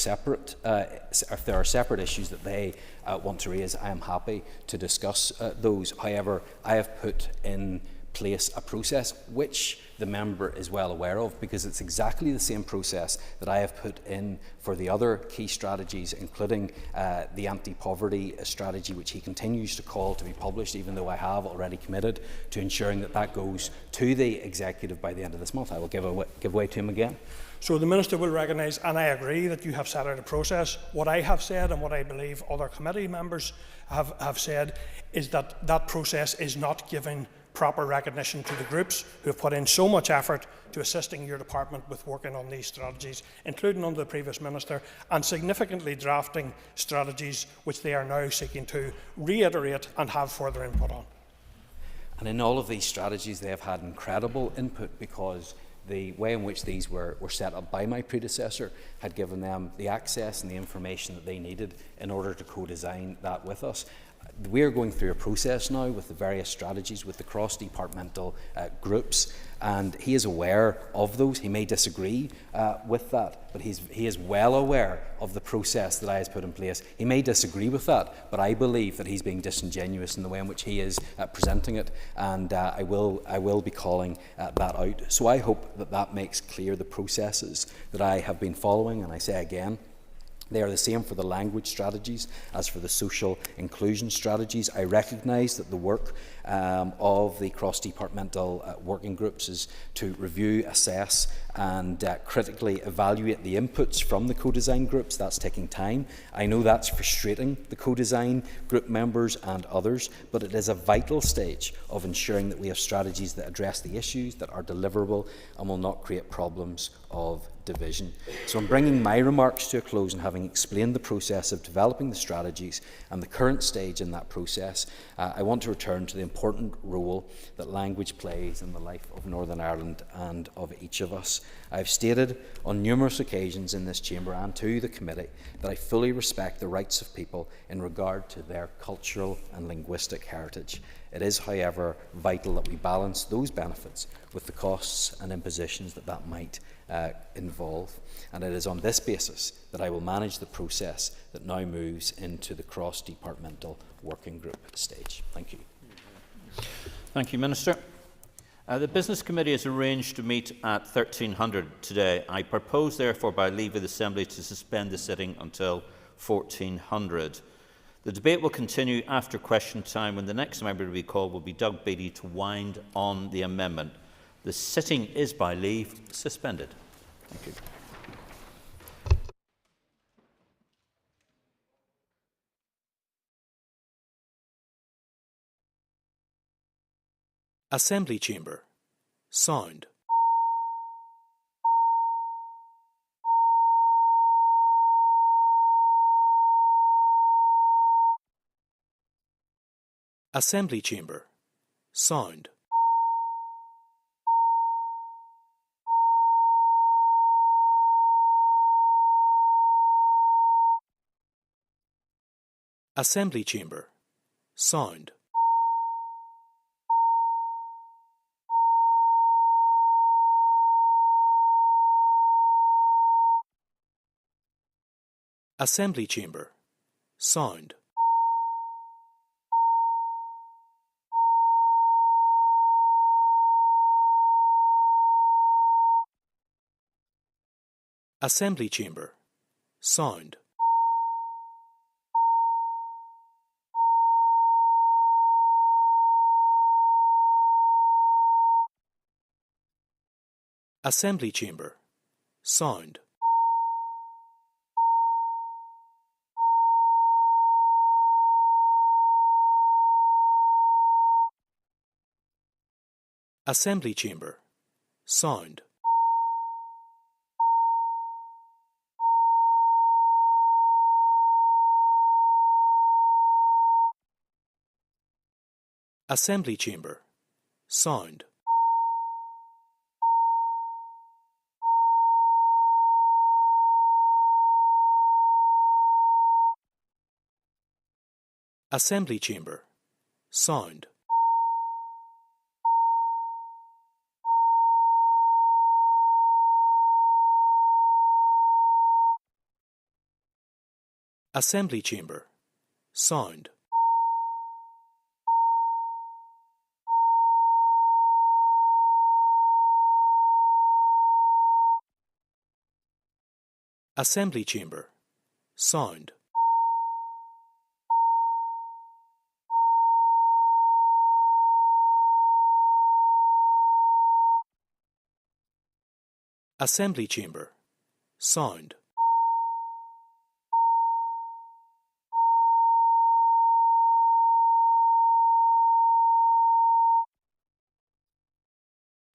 separate issues that they want to raise, I am happy to discuss those. However, I have put in place a process which the member is well aware of, because it's exactly the same process that I have put in for the other key strategies, including the anti-poverty strategy, which he continues to call to be published, even though I have already committed to ensuring that that goes to the executive by the end of this month. I will give way to him again. So the Minister will recognise, and I agree, that you have set out a process. What I have said, and what I believe other committee members have said, is that that process is not giving proper recognition to the groups who have put in so much effort to assisting your department with working on these strategies, including under the previous Minister, and significantly drafting strategies which they are now seeking to reiterate and have further input on. And in all of these strategies, they have had incredible input, because the way in which these were set up by my predecessor had given them the access and the information that they needed in order to co-design that with us. We are going through a process now with the various strategies, with the cross-departmental groups, and he is aware of those. He may disagree with that, but he is well aware of the process that I have put in place. He may disagree with that, but I believe that he's being disingenuous in the way in which he is presenting it, and I will be calling that out. So I hope that that makes clear the processes that I have been following, and I say again, they are the same for the language strategies as for the social inclusion strategies. I recognise that the work of the cross-departmental working groups is to review, assess and critically evaluate the inputs from the co-design groups. That's taking time. I know that's frustrating the co-design group members and others, but it is a vital stage of ensuring that we have strategies that address the issues, that are deliverable and will not create problems of division. So I'm bringing my remarks to a close, and having explained the process of developing the strategies and the current stage in that process, I want to return to the important role that language plays in the life of Northern Ireland and of each of us. I've stated on numerous occasions in this chamber and to the committee that I fully respect the rights of people in regard to their cultural and linguistic heritage. It is, however, vital that we balance those benefits with the costs and impositions that might involve. And it is on this basis that I will manage the process that now moves into the cross-departmental working group stage. Thank you. Thank you, Minister. The Business Committee has arranged to meet at 1300 today. I propose, therefore, by leave of the Assembly to suspend the sitting until 1400. The debate will continue after question time, when the next member to be called will be Doug Beattie to wind on the amendment. The sitting is, by leave, suspended. Thank you. Assembly Chamber. Sound. Assembly Chamber. Sound. Assembly Chamber. Sound. Assembly Chamber. Sound. Assembly Chamber. Sound. Assembly Chamber. Sound. Assembly Chamber. Sound. Assembly Chamber. Sound. Assembly Chamber. Sound. Assembly Chamber. Sound. Assembly Chamber. Sound.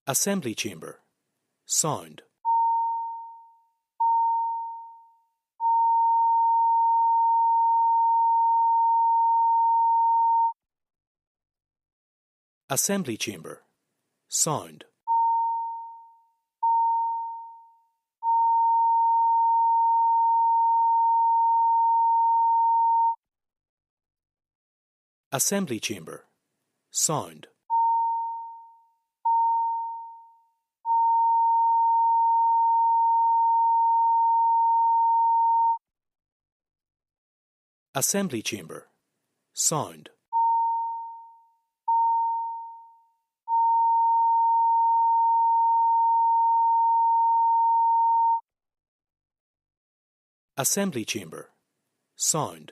Assembly Chamber. Sound. Assembly Chamber. Sound. Assembly Chamber. Sound. Assembly Chamber. Sound. Assembly Chamber. Sound. Assembly Chamber. Sound.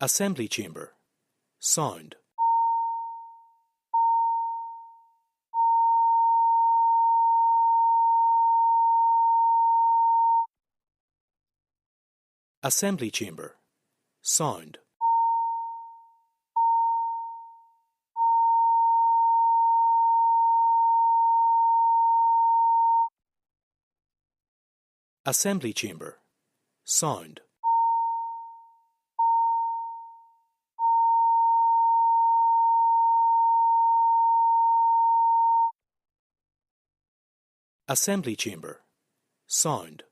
Assembly Chamber. Sound. Assembly Chamber. Sound. Assembly Chamber. Sound. Assembly Chamber. Sound.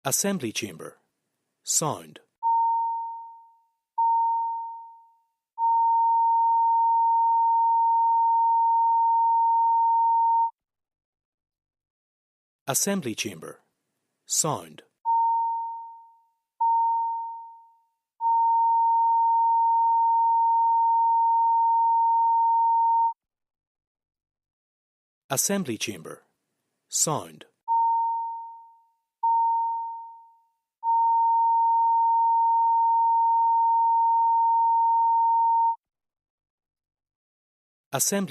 Assembly Chamber. Sound. Assembly Chamber. Sound. Assembly Chamber. Sound. Assembly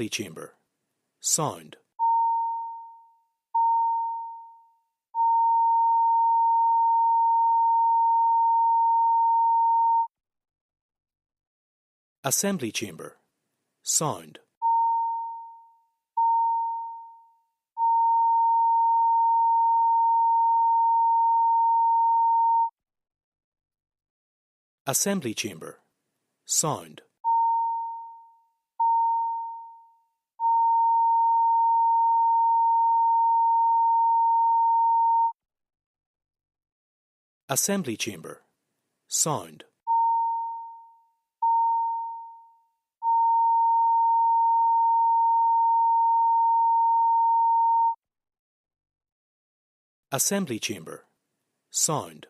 Chamber. Sound. Assembly Chamber. Sound. Assembly Chamber. Sound. Assembly Chamber. Sound. Assembly Chamber. Sound.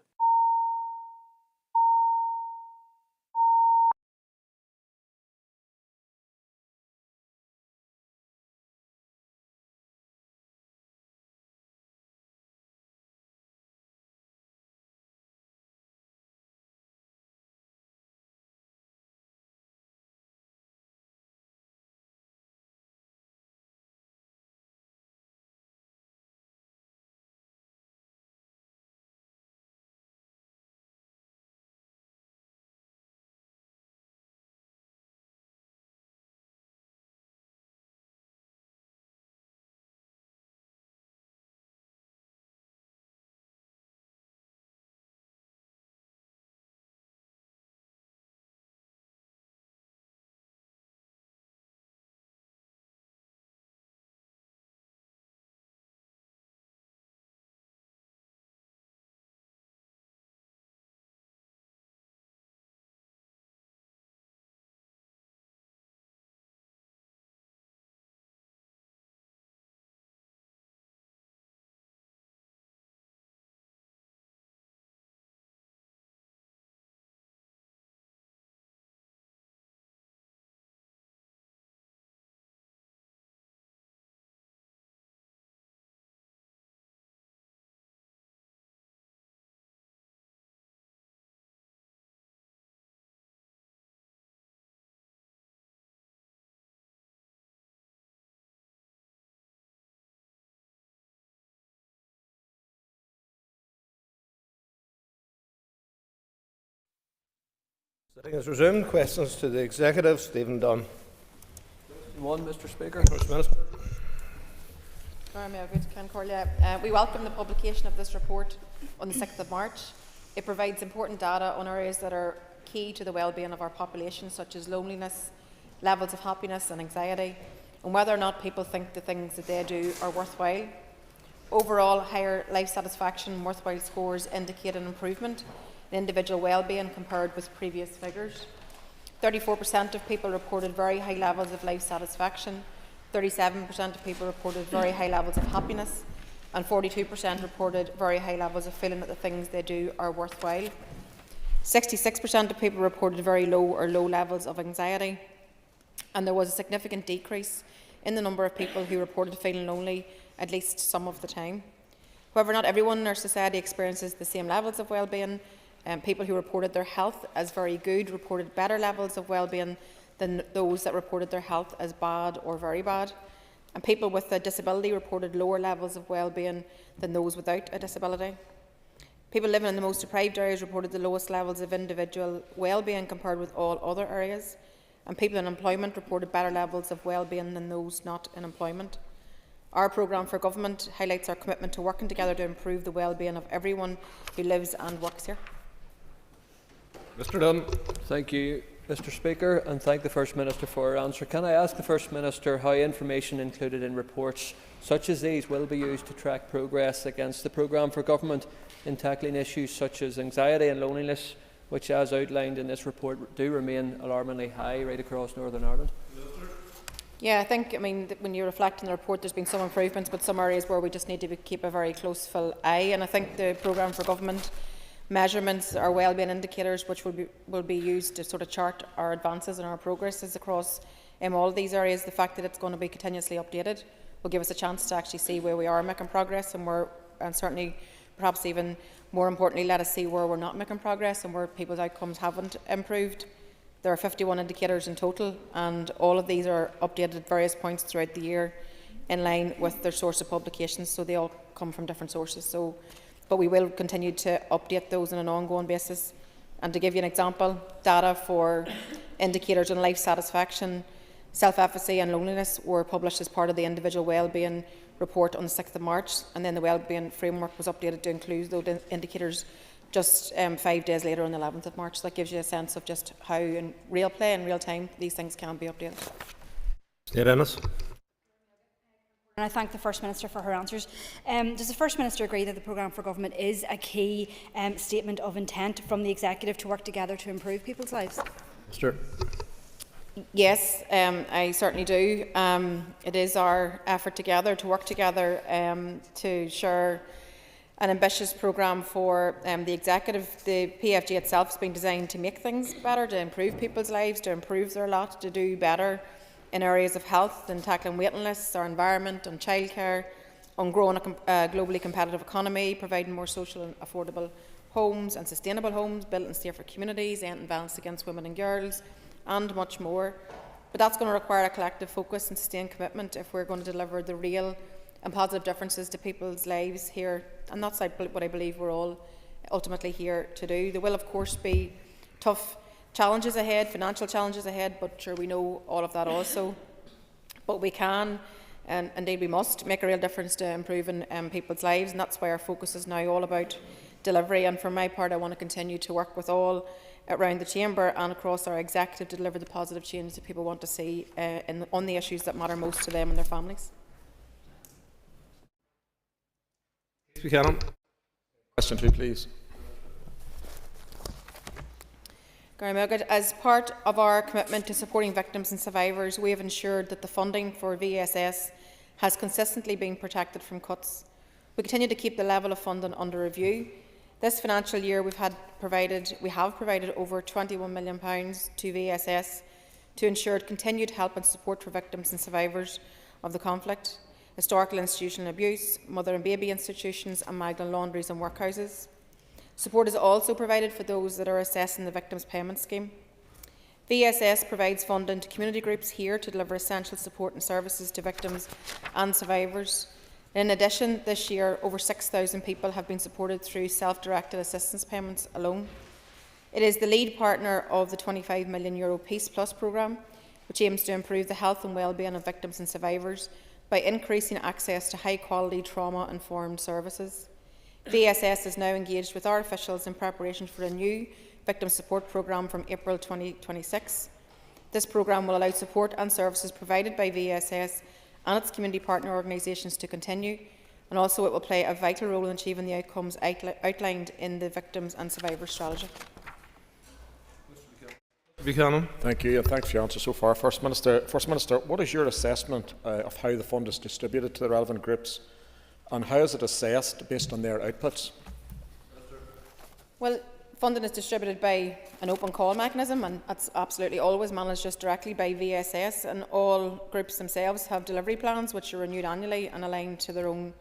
Sitting is resumed. Questions to the Executive. Stephen Dunn. One, Mr. Speaker. We welcome the publication of this report on the 6th of March. It provides important data on areas that are key to the well-being of our population, such as loneliness, levels of happiness and anxiety, and whether or not people think the things that they do are worthwhile. Overall, higher life satisfaction and worthwhile scores indicate an improvement in individual well-being compared with previous figures. 34% of people reported very high levels of life satisfaction, 37% of people reported very high levels of happiness, and 42% reported very high levels of feeling that the things they do are worthwhile. 66% of people reported very low or low levels of anxiety, and there was a significant decrease in the number of people who reported feeling lonely at least some of the time. However, not everyone in our society experiences the same levels of well-being. People who reported their health as very good reported better levels of well-being than those that reported their health as bad or very bad. And people with a disability reported lower levels of well-being than those without a disability. People living in the most deprived areas reported the lowest levels of individual well-being compared with all other areas. And people in employment reported better levels of well-being than those not in employment. Our programme for government highlights our commitment to working together to improve the well-being of everyone who lives and works here. Mr Dunn. Thank you, Mr Speaker, and thank the First Minister for her answer. Can I ask the First Minister how information included in reports such as these will be used to track progress against the programme for government in tackling issues such as anxiety and loneliness, which, as outlined in this report, do remain alarmingly high right across Northern Ireland? Yeah, I think, when you reflect on the report, there's been some improvements, but some areas where we just need to keep a very close full eye. And I think the programme for government measurements are wellbeing indicators which will be used to sort of chart our advances and our progresses across all of these areas. The fact that it's going to be continuously updated will give us a chance to actually see where we are making progress, and certainly, perhaps even more importantly, let us see where we're not making progress and where people's outcomes haven't improved. There are 51 indicators in total, and all of these are updated at various points throughout the year in line with their source of publications, so they all come from different sources. But we will continue to update those on an ongoing basis. And to give you an example, data for indicators on life satisfaction, self-efficacy and loneliness were published as part of the individual wellbeing report on the 6th of March, and then the wellbeing framework was updated to include those indicators just 5 days later on the 11th of March. So that gives you a sense of just how in real play, in real time, these things can be updated. And I thank the First Minister for her answers. Does the First Minister agree that the programme for government is a key statement of intent from the Executive to work together to improve people's lives? Minister. Yes, I certainly do. It is our effort together to work together to share an ambitious programme for the Executive. The PFG itself has been designed to make things better, to improve people's lives, to improve their lot, to do better in areas of health and tackling waiting lists, our environment, on childcare, on growing a globally competitive economy, providing more social and affordable homes and sustainable homes, built in safer communities, ending violence against women and girls, and much more. But that's going to require a collective focus and sustained commitment if we're going to deliver the real and positive differences to people's lives here. And that's what I believe we're all ultimately here to do. There will, of course, be tough challenges ahead, financial challenges ahead, but sure, we know all of that also. But we can, and indeed we must, make a real difference to improving people's lives, and that's why our focus is now all about delivery. And for my part, I want to continue to work with all around the Chamber and across our Executive to deliver the positive change that people want to see on the issues that matter most to them and their families. Question 2, please. As part of our commitment to supporting victims and survivors, we have ensured that the funding for VSS has consistently been protected from cuts. We continue to keep the level of funding under review. This financial year we have provided over £21 million to VSS to ensure continued help and support for victims and survivors of the conflict, historical institutional abuse, mother and baby institutions and migrant laundries and workhouses. Support is also provided for those that are assessing the Victims Payment Scheme. VSS provides funding to community groups here to deliver essential support and services to victims and survivors. In addition, this year, over 6,000 people have been supported through self-directed assistance payments alone. It is the lead partner of the €25 million Peace Plus programme, which aims to improve the health and well-being of victims and survivors by increasing access to high-quality trauma-informed services. VSS is now engaged with our officials in preparation for a new victim support programme from April 2026. This programme will allow support and services provided by VSS and its community partner organisations to continue, and also it will play a vital role in achieving the outcomes outlined in the Victims and Survivors Strategy. Buchanan. Thank you, and thanks for your answer so far. First Minister, what is your assessment of how the fund is distributed to the relevant groups, and how is it assessed based on their outputs? Well, Funding is distributed by an open call mechanism, and that's absolutely always managed just directly by VSS, and all groups themselves have delivery plans which are renewed annually and aligned to their own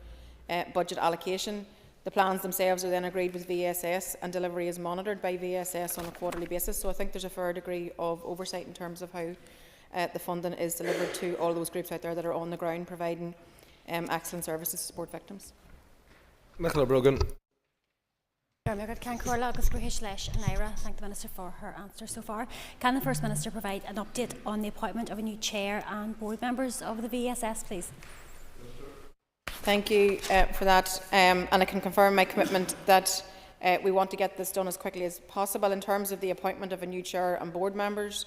budget allocation. The plans themselves are then agreed with VSS, and delivery is monitored by VSS on a quarterly basis. So I think there's a fair degree of oversight in terms of how the funding is delivered to all those groups out there that are on the ground providing excellent services to support victims. Nicola Brogan. Thank the Minister for her answer so far. Can the First Minister provide an update on the appointment of a new chair and board members of the VSS, please? Thank you for that, and I can confirm my commitment that we want to get this done as quickly as possible. In terms of the appointment of a new chair and board members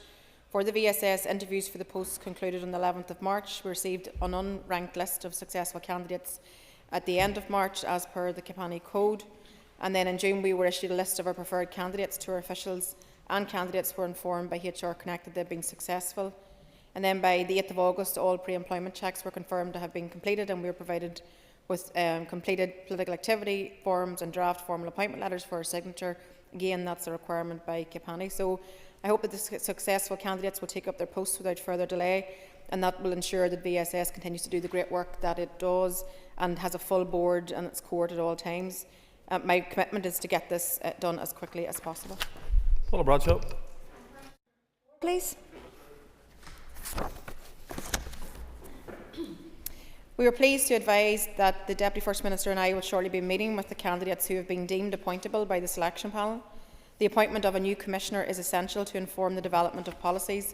for the VSS, interviews for the posts concluded on the 11th of March. We received an unranked list of successful candidates at the end of March as per the Capani Code, and then in June we were issued a list of our preferred candidates to our officials, and candidates were informed by HR Connect that they'd been successful. And then by the 8th of August, all pre-employment checks were confirmed to have been completed, and we were provided with completed political activity forms and draft formal appointment letters for our signature. Again, that's a requirement by Capani. So I hope that the successful candidates will take up their posts without further delay, and that will ensure that VSS continues to do the great work that it does and has a full board and its court at all times. My commitment is to get this done as quickly as possible. Paula Bradshaw. Please. We were pleased to advise that the Deputy First Minister and I will shortly be meeting with the candidates who have been deemed appointable by the selection panel. The appointment of a new Commissioner is essential to inform the development of policies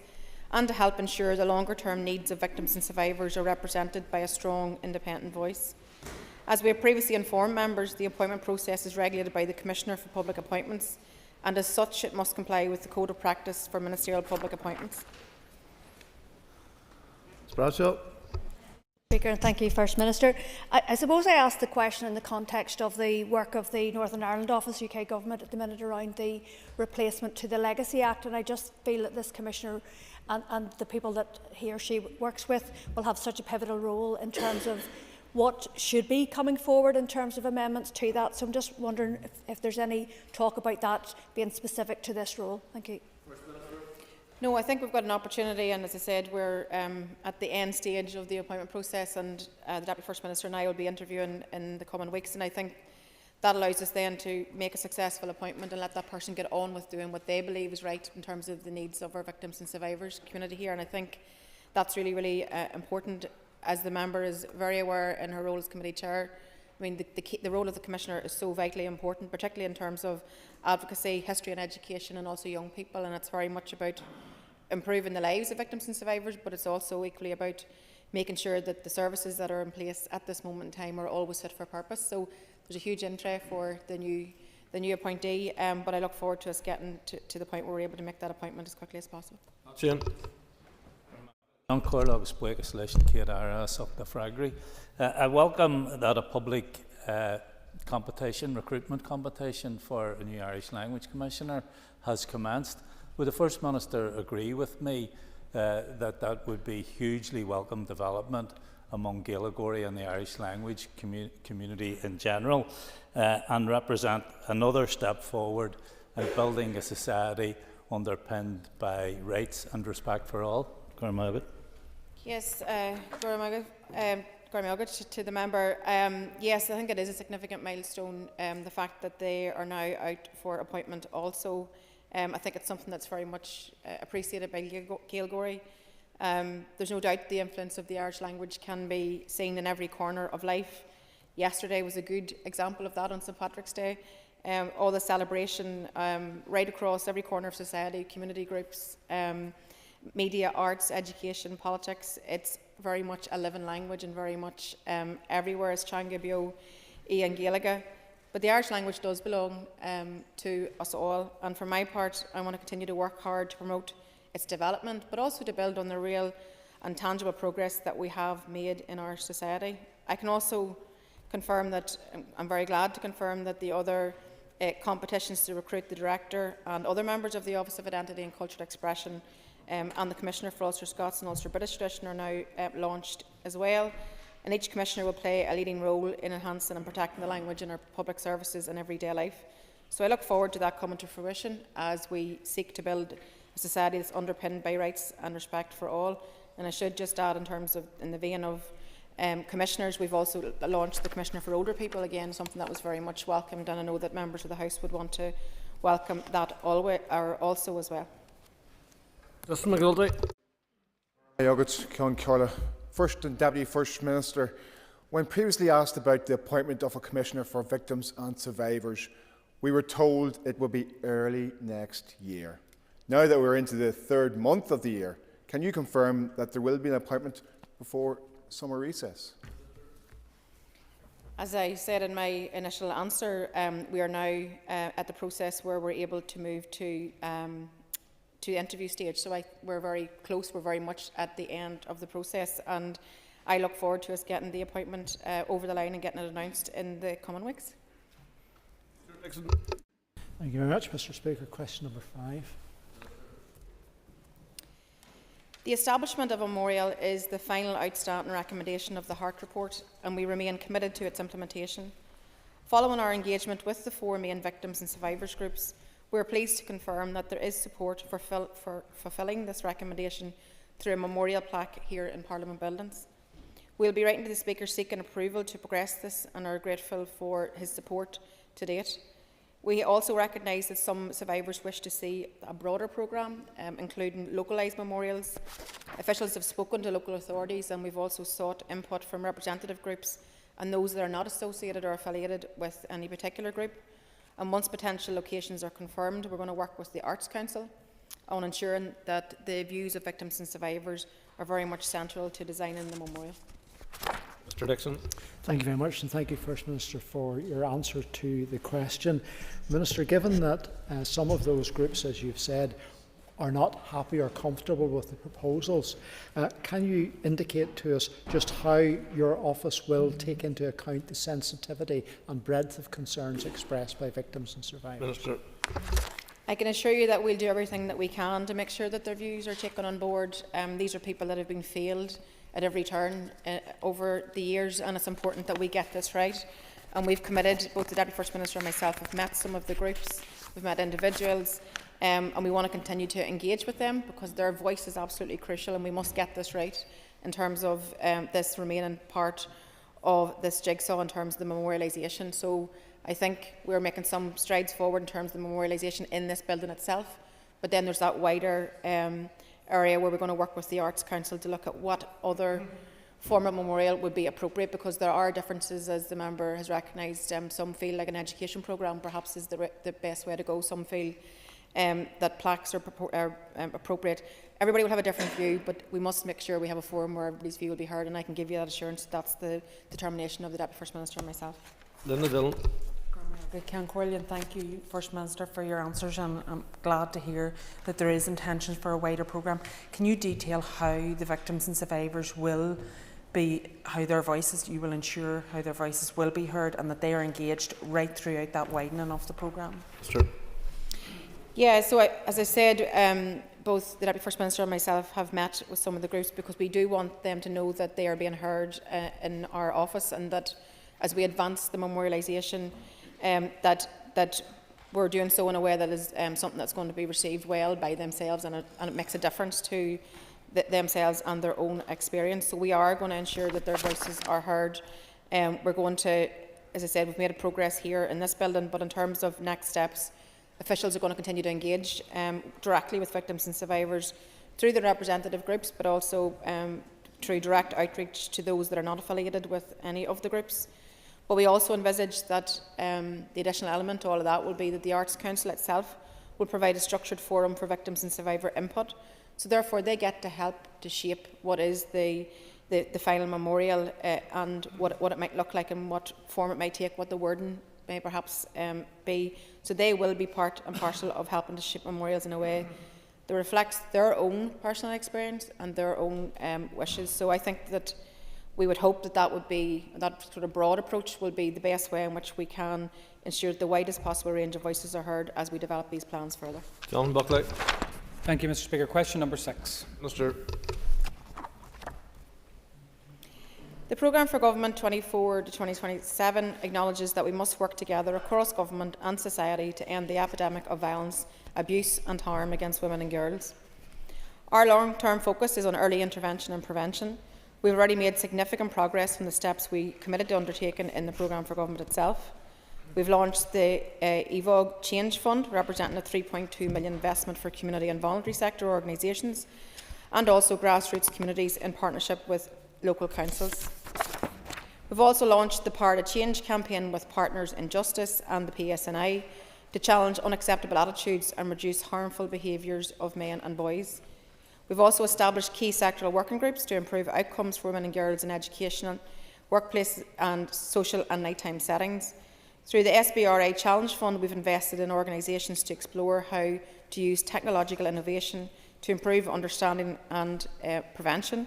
and to help ensure the longer-term needs of victims and survivors are represented by a strong, independent voice. As we have previously informed members, the appointment process is regulated by the Commissioner for Public Appointments, and as such it must comply with the Code of Practice for Ministerial Public Appointments. Bradshaw. Speaker, and thank you, First Minister. I suppose I asked the question in the context of the work of the Northern Ireland Office, UK Government at the minute around the replacement to the Legacy Act, and I just feel that this Commissioner and the people that he or she works with will have such a pivotal role in terms of what should be coming forward in terms of amendments to that. So I'm just wondering if there's any talk about that being specific to this role. Thank you. No, I think we've got an opportunity, and as I said, we're at the end stage of the appointment process, and the Deputy First Minister and I will be interviewing in the coming weeks, and I think that allows us then to make a successful appointment and let that person get on with doing what they believe is right in terms of the needs of our victims and survivors community here. And I think that's really, really important, as the member is very aware in her role as committee chair. I mean, the role of the Commissioner is so vitally important, particularly in terms of advocacy, history and education, and also young people, and it's very much about improving the lives of victims and survivors, but it's also equally about making sure that the services that are in place at this moment in time are always fit for purpose. So there's a huge interest for the new appointee, but I look forward to us getting to the point where we're able to make that appointment as quickly as possible. Jane. I welcome that a public recruitment competition for a new Irish Language Commissioner has commenced. Would the First Minister agree with me that would be hugely welcome development among Gaeilgeoirí and the Irish language community in general, and represent another step forward in building a society underpinned by rights and respect for all? Yes, to the member. Yes, I think it is a significant milestone, the fact that they are now out for appointment also. I think it's something that's very much appreciated by Gaeilgeoirí. There's no doubt the influence of the Irish language can be seen in every corner of life. Yesterday was a good example of that on St Patrick's Day. All the celebration right across every corner of society, community groups, media, arts, education, politics. It's very much a living language and very much everywhere as Teanga Bio and Gaeilge. But the Irish language does belong to us all, and for my part I want to continue to work hard to promote its development, but also to build on the real and tangible progress that we have made in our society. I can also confirm that, I'm very glad to confirm that the other competitions to recruit the Director and other members of the Office of Identity and Cultural Expression and the Commissioner for Ulster Scots and Ulster British Tradition are now launched as well. And each Commissioner will play a leading role in enhancing and protecting the language in our public services and everyday life. So I look forward to that coming to fruition as we seek to build a society that's underpinned by rights and respect for all. And I should just add, in terms of, in the vein of commissioners, we've also launched the Commissioner for Older People, again something that was very much welcomed, and I know that members of the House would want to welcome that also as well. Justin McGildy. First and Deputy First Minister, when previously asked about the appointment of a Commissioner for Victims and Survivors, we were told it would be early next year. Now that we're into the third month of the year, can you confirm that there will be an appointment before summer recess? As I said in my initial answer, we are now at the process where we're able to move to the interview stage. So we're very close, we're very much at the end of the process, and I look forward to us getting the appointment over the line and getting it announced in the coming weeks. Thank you very much, Mr. Speaker. Question number 5. The establishment of a memorial is the final outstanding recommendation of the Hart Report, and we remain committed to its implementation. Following our engagement with the 4 main victims and survivors groups, we are pleased to confirm that there is support for fulfilling this recommendation through a memorial plaque here in Parliament Buildings. We will be writing to the Speaker seeking approval to progress this and are grateful for his support to date. We also recognise that some survivors wish to see a broader programme, including localised memorials. Officials have spoken to local authorities, and we've also sought input from representative groups and those that are not associated or affiliated with any particular group. And once potential locations are confirmed, we're going to work with the Arts Council on ensuring that the views of victims and survivors are very much central to designing the memorial. Mr. Dixon. Thank you very much, and thank you, First Minister, for your answer to the question. Minister, given that some of those groups, as you've said, are not happy or comfortable with the proposals, can you indicate to us just how your office will take into account the sensitivity and breadth of concerns expressed by victims and survivors? Minister. I can assure you that we'll do everything that we can to make sure that their views are taken on board. These are people that have been failed at every turn over the years, and it's important that we get this right. And we've committed, both the Deputy First Minister and myself have met some of the groups, we've met individuals, and we want to continue to engage with them because their voice is absolutely crucial, and we must get this right in terms of this remaining part of this jigsaw in terms of the memorialisation. So I think we're making some strides forward in terms of the memorialisation in this building itself, but then there's that wider area where we're going to work with the Arts Council to look at what other form of memorial would be appropriate, because there are differences, as the member has recognised. Some feel like an education programme perhaps is the best way to go. Some feel that plaques are appropriate. Everybody will have a different view, but we must make sure we have a forum where everybody's view will be heard, and I can give you that assurance. That's the determination of the Deputy First Minister and myself. Linda Dillon. Thank you, First Minister, for your answers, and I'm glad to hear that there is intention for a wider programme. Can you detail how the victims and survivors will be, how their voices, you will ensure how their voices will be heard and that they are engaged right throughout that widening of the programme? Sure. Yeah, so as I said, both the Deputy First Minister and myself have met with some of the groups because we do want them to know that they are being heard in our office, and that as we advance the memorialisation, that we're doing so in a way that is something that's going to be received well by themselves, and it makes a difference to themselves and their own experience. So we are going to ensure that their voices are heard. We're going to, as I said, we've made a progress here in this building, but in terms of next steps, officials are going to continue to engage directly with victims and survivors through the representative groups, but also through direct outreach to those that are not affiliated with any of the groups. But we also envisage that the additional element to all of that will be that the Arts Council itself will provide a structured forum for victims and survivor input. So therefore they get to help to shape what is the final memorial and what it might look like and what form it might take, what the wording may perhaps be. So they will be part and parcel of helping to shape memorials in a way that reflects their own personal experience and their own wishes. So I think that we would hope that that sort of broad approach will be the best way in which we can ensure that the widest possible range of voices are heard as we develop these plans further. John Buckley. Thank you, Mr. Speaker. Question number 6. Minister. The Programme for Government 24 to 2027 acknowledges that we must work together across government and society to end the epidemic of violence, abuse and harm against women and girls. Our long-term focus is on early intervention and prevention. We've already made significant progress from the steps we committed to undertaking in the Programme for Government itself. We've launched the EVOG Change Fund, representing a £3.2 million investment for community and voluntary sector organisations, and also grassroots communities in partnership with local councils. We've also launched the Power to Change campaign with partners in Justice and the PSNI to challenge unacceptable attitudes and reduce harmful behaviours of men and boys. We've also established key sectoral working groups to improve outcomes for women and girls in education, workplace and social and nighttime settings. Through the SBRA Challenge Fund, we've invested in organisations to explore how to use technological innovation to improve understanding and prevention,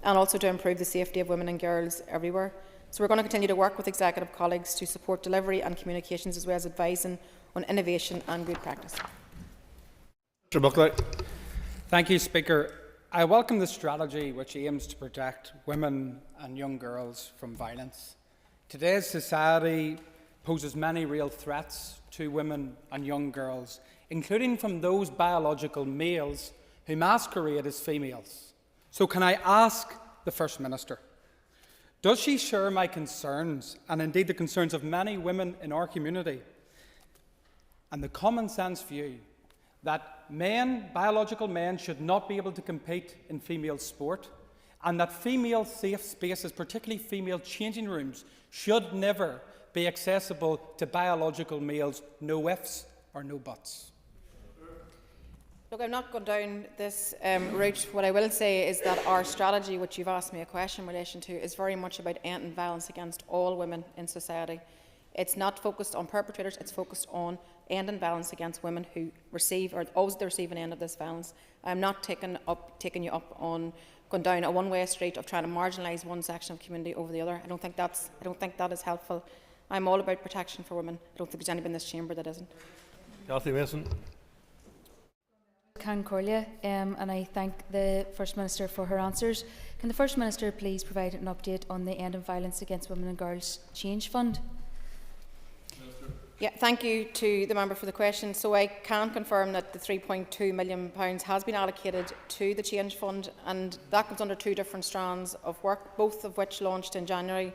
and also to improve the safety of women and girls everywhere. So we're going to continue to work with executive colleagues to support delivery and communications, as well as advising on innovation and good practice. Mr. Buckley. Thank you, Speaker. I welcome the strategy which aims to protect women and young girls from violence. Today's society poses many real threats to women and young girls, including from those biological males who masquerade as females. So can I ask the First Minister, does she share my concerns, and indeed the concerns of many women in our community, and the common sense view that biological men, should not be able to compete in female sport, and that female safe spaces, particularly female changing rooms, should never be accessible to biological males, no ifs or no buts? Look, I'm not going down this route. What I will say is that our strategy, which you've asked me a question in relation to, is very much about ending violence against all women in society. It's not focused on perpetrators, it's focused on ending violence against women who receive or always receive an end of this violence. I'm not taking you up on going down a one-way street of trying to marginalise one section of the community over the other. I don't think that is helpful. I'm all about protection for women. I don't think there's anybody in this chamber that isn't. Cathy Mason. Can Corlia, and I thank the First Minister for her answers. Can the First Minister please provide an update on the End of Violence Against Women and Girls Change Fund? Yeah, thank you to the member for the question. So I can confirm that the £3.2 million has been allocated to the Change Fund, and that comes under two different strands of work, both of which launched in January,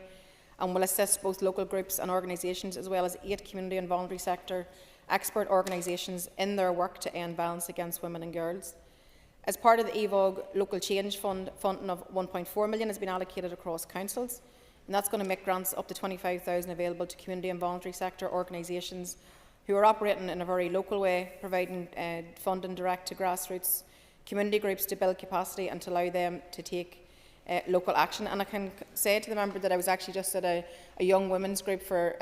and will assist both local groups and organisations, as well as 8 community and voluntary sector expert organisations in their work to end violence against women and girls. As part of the EVOG Local Change Fund, funding of £1.4 million has been allocated across councils, and that's going to make grants up to £25,000 available to community and voluntary sector organisations who are operating in a very local way, providing funding direct to grassroots community groups to build capacity and to allow them to take local action. And I can say to the member that I was actually just at a young women's group for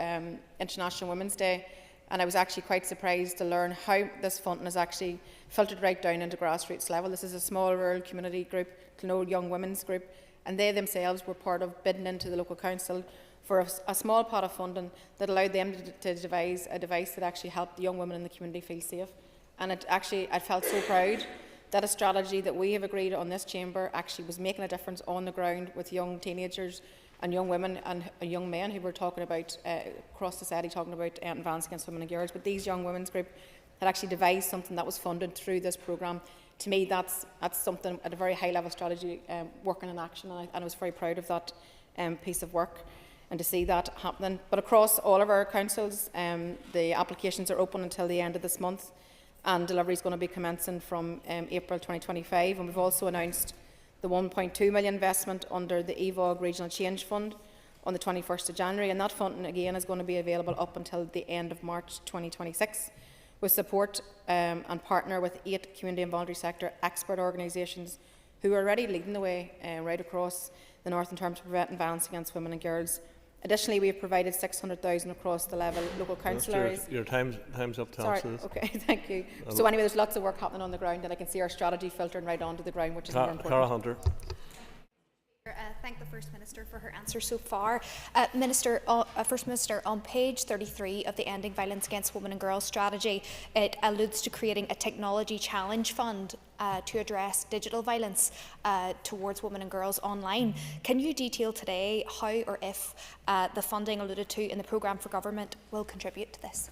International Women's Day, and I was actually quite surprised to learn how this funding is actually filtered right down into grassroots level. This is a small rural community group, no young women's group, and they themselves were part of bidding into the local council for a small pot of funding that allowed them to devise a device that actually helped the young women in the community feel safe. And I felt so proud that a strategy that we have agreed on this chamber actually was making a difference on the ground with young teenagers and young women and young men who were talking about, across society, talking about violence against women and girls. But these young women's group had actually devised something that was funded through this programme. To me, that's something at a very high level strategy working in action, and I was very proud of that piece of work and to see that happening. But across all of our councils, the applications are open until the end of this month, and delivery is going to be commencing from April 2025. And we've also announced the £1.2 million investment under the EVOG Regional Change Fund on the 21st of January, and that funding again is going to be available up until the end of March 2026. With support and partner with 8 community and voluntary sector expert organisations who are already leading the way right across the north in terms of preventing violence against women and girls. Additionally, we have provided $600,000 across the level local council areas. Your time's up to answer this. Okay, thank you. So anyway, there's lots of work happening on the ground, and I can see our strategy filtering right onto the ground, which is more important. Cara Hunter. thank the First Minister for her answer so far. First Minister, on page 33 of the Ending Violence Against Women and Girls strategy, it alludes to creating a technology challenge fund to address digital violence towards women and girls online. Can you detail today how or if the funding alluded to in the programme for government will contribute to this?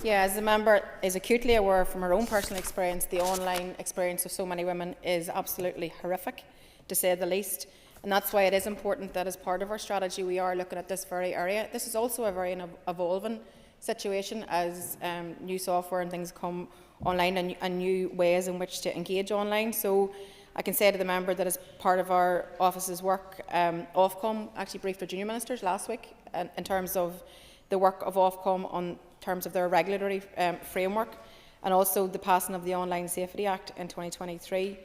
Yeah, as the member is acutely aware from her own personal experience, the online experience of so many women is absolutely horrific, to say the least. And that's why it is important that as part of our strategy we are looking at this very area. This is also a very evolving situation as new software and things come online and new ways in which to engage online. So I can say to the member that as part of our office's work, Ofcom actually briefed our junior ministers last week in terms of the work of Ofcom on terms of their regulatory framework, and also the passing of the Online Safety Act in 2023.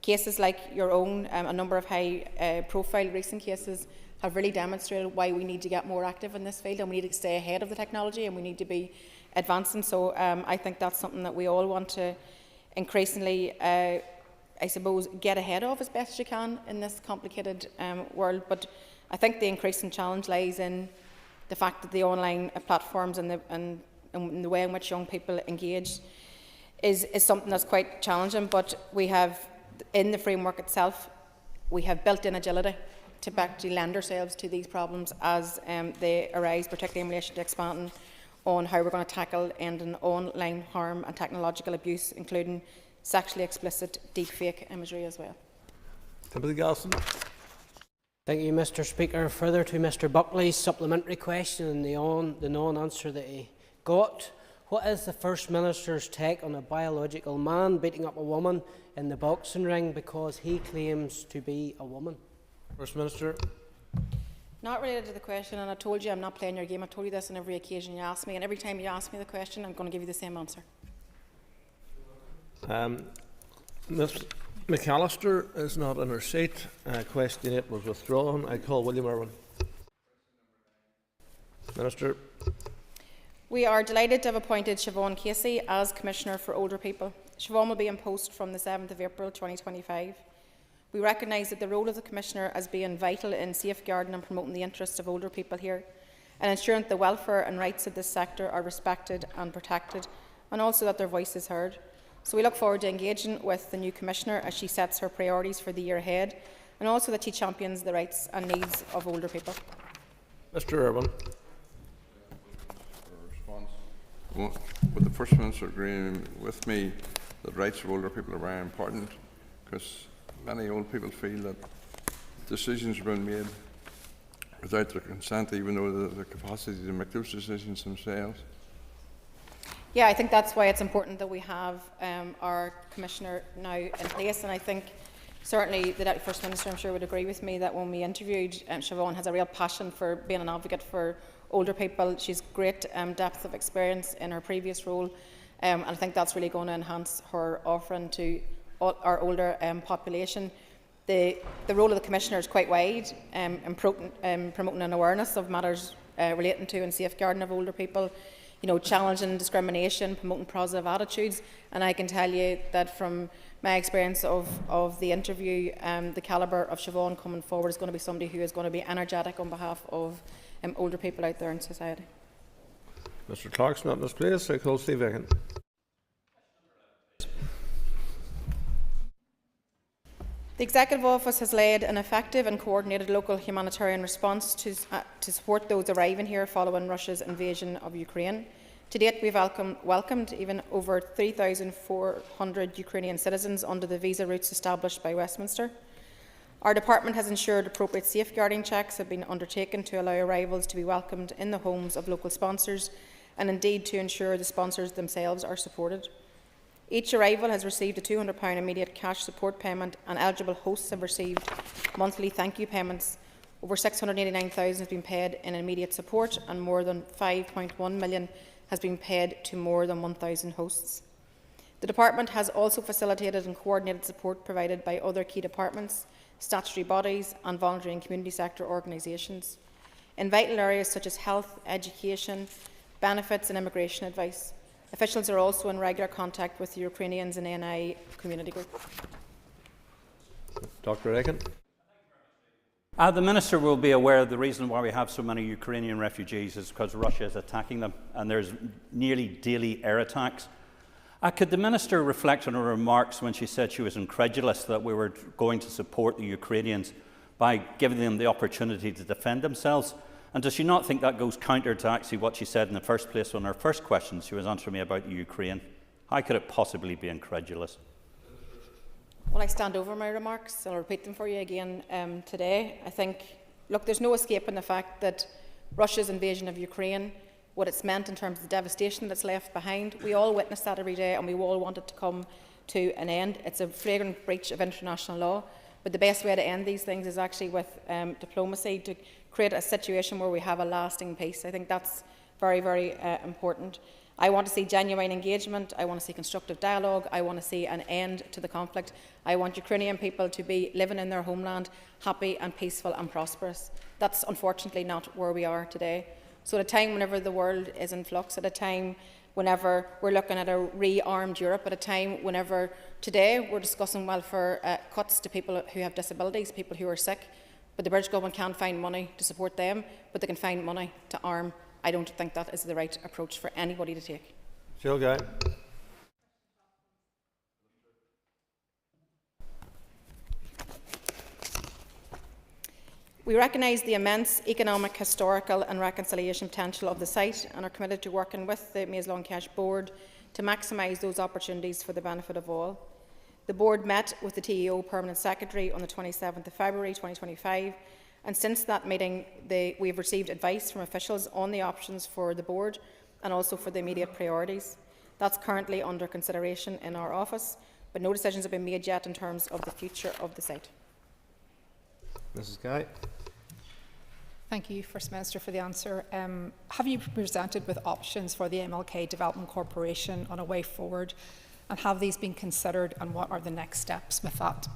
Cases like your own, a number of high-profile recent cases, have really demonstrated why we need to get more active in this field, and we need to stay ahead of the technology, and we need to be advancing. So I think that's something that we all want to increasingly, I suppose, get ahead of as best as you can in this complicated world. But I think the increasing challenge lies in the fact that the online platforms and the way in which young people engage is something that's quite challenging. But we have, in the framework itself, we have built-in agility to actually lend ourselves to these problems as they arise, particularly in relation to expanding on how we're going to tackle ending online harm and technological abuse, including sexually explicit deepfake imagery as well. Timothy Gallison. Thank you, Mr. Speaker. Further to Mr. Buckley's supplementary question and the non-answer that he got, what is the First Minister's take on a biological man beating up a woman in the boxing ring because he claims to be a woman? First Minister. Not related to the question, and I told you I'm not playing your game. I told you this on every occasion you ask me, and every time you ask me the question, I'm going to give you the same answer. Ms McAllister is not in her seat. Question 8 was withdrawn. I call William Irwin. Minister. We are delighted to have appointed Siobhan Casey as Commissioner for Older People. Siobhan will be in post from the 7th of April 2025. We recognise that the role of the Commissioner as being vital in safeguarding and promoting the interests of older people here and ensuring that the welfare and rights of this sector are respected and protected, and also that their voice is heard. So we look forward to engaging with the new Commissioner as she sets her priorities for the year ahead, and also that she champions the rights and needs of older people. Mr. Irwin. Would the First Minister agree with me that rights of older people are very important, because many old people feel that decisions are being made without their consent, even though they have the capacity to make those decisions themselves? Yeah, I think that's why it's important that we have our Commissioner now in place, and I think certainly the Deputy First Minister, I'm sure, would agree with me that when we interviewed Siobhan, has a real passion for being an advocate for older people. She's great depth of experience in her previous role, and I think that's really going to enhance her offering to our older population. The role of the Commissioner is quite wide in promoting an awareness of matters relating to and safeguarding of older people, challenging discrimination, promoting positive attitudes. And I can tell you that from my experience of the interview, the calibre of Siobhan coming forward is going to be somebody who is going to be energetic on behalf of older people out there in society. Mr. Clark's not in his place. I call Steve Egan. The Executive Office has led an effective and coordinated local humanitarian response to support those arriving here following Russia's invasion of Ukraine. To date, we have welcomed even over 3,400 Ukrainian citizens under the visa routes established by Westminster. Our department has ensured appropriate safeguarding checks have been undertaken to allow arrivals to be welcomed in the homes of local sponsors, and indeed to ensure the sponsors themselves are supported. Each arrival has received a £200 immediate cash support payment, and eligible hosts have received monthly thank you payments. Over $689,000 has been paid in immediate support, and more than £5.1 million has been paid to more than 1,000 hosts. The Department has also facilitated and coordinated support provided by other key departments, statutory bodies and voluntary and community sector organisations in vital areas such as health, education, benefits and immigration advice. Officials are also in regular contact with the Ukrainians and ANI community group. Dr. Egan. The Minister will be aware the reason why we have so many Ukrainian refugees is because Russia is attacking them, and there's nearly daily air attacks. Could the Minister reflect on her remarks when she said she was incredulous that we were going to support the Ukrainians by giving them the opportunity to defend themselves? And does she not think that goes counter to actually what she said in the first place on her first question she was answering me about the Ukraine? How could it possibly be incredulous? Well, I stand over my remarks. I'll repeat them for you again today. I think, look, there's no escaping the fact that Russia's invasion of Ukraine, what it's meant in terms of the devastation that's left behind, we all witness that every day and we all want it to come to an end. It's a flagrant breach of international law, but the best way to end these things is actually with diplomacy, to create a situation where we have a lasting peace. I think that's very, very important. I want to see genuine engagement, I want to see constructive dialogue, I want to see an end to the conflict. I want Ukrainian people to be living in their homeland, happy and peaceful and prosperous. That's unfortunately not where we are today. So at a time whenever the world is in flux, at a time whenever we're looking at a re-armed Europe, at a time whenever today we're discussing welfare cuts to people who have disabilities, people who are sick, but the British government can't find money to support them, but they can find money to arm. I don't think that is the right approach for anybody to take. Jill Guy. We recognise the immense economic, historical and reconciliation potential of the site and are committed to working with the Maze Long Cash Board to maximise those opportunities for the benefit of all. The Board met with the TEO Permanent Secretary on the 27th of February 2025, and since that meeting we have received advice from officials on the options for the Board and also for the immediate priorities. That's currently under consideration in our office, but no decisions have been made yet in terms of the future of the site. Mrs. Guy. Thank you, First Minister, for the answer. Have you presented with options for the MLK Development Corporation on a way forward, and have these been considered, and what are the next steps with that?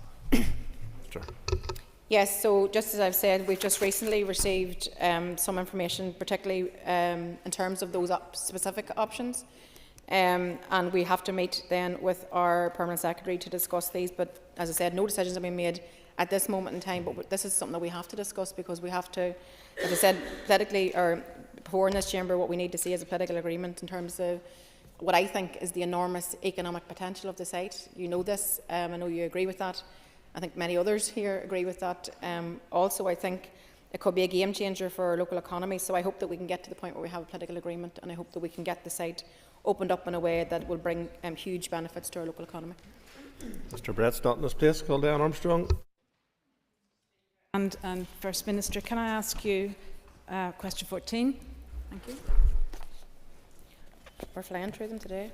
Sure. Yes, so just as I've said, we've just recently received some information, particularly in terms of those specific options, and we have to meet then with our Permanent Secretary to discuss these, but as I said, no decisions have been made at this moment in time, but this is something that we have to discuss because we have to, as I said, politically, or before in this chamber, what we need to see is a political agreement in terms of what I think is the enormous economic potential of the site. You know this, I know you agree with that. I think many others here agree with that. Also, I think it could be a game changer for our local economy, so I hope that we can get to the point where we have a political agreement, and I hope that we can get the site opened up in a way that will bring huge benefits to our local economy. Mr. Brett's not in this place. Call down Armstrong. And First Minister, can I ask you question 14? Thank you. We're flying through them today.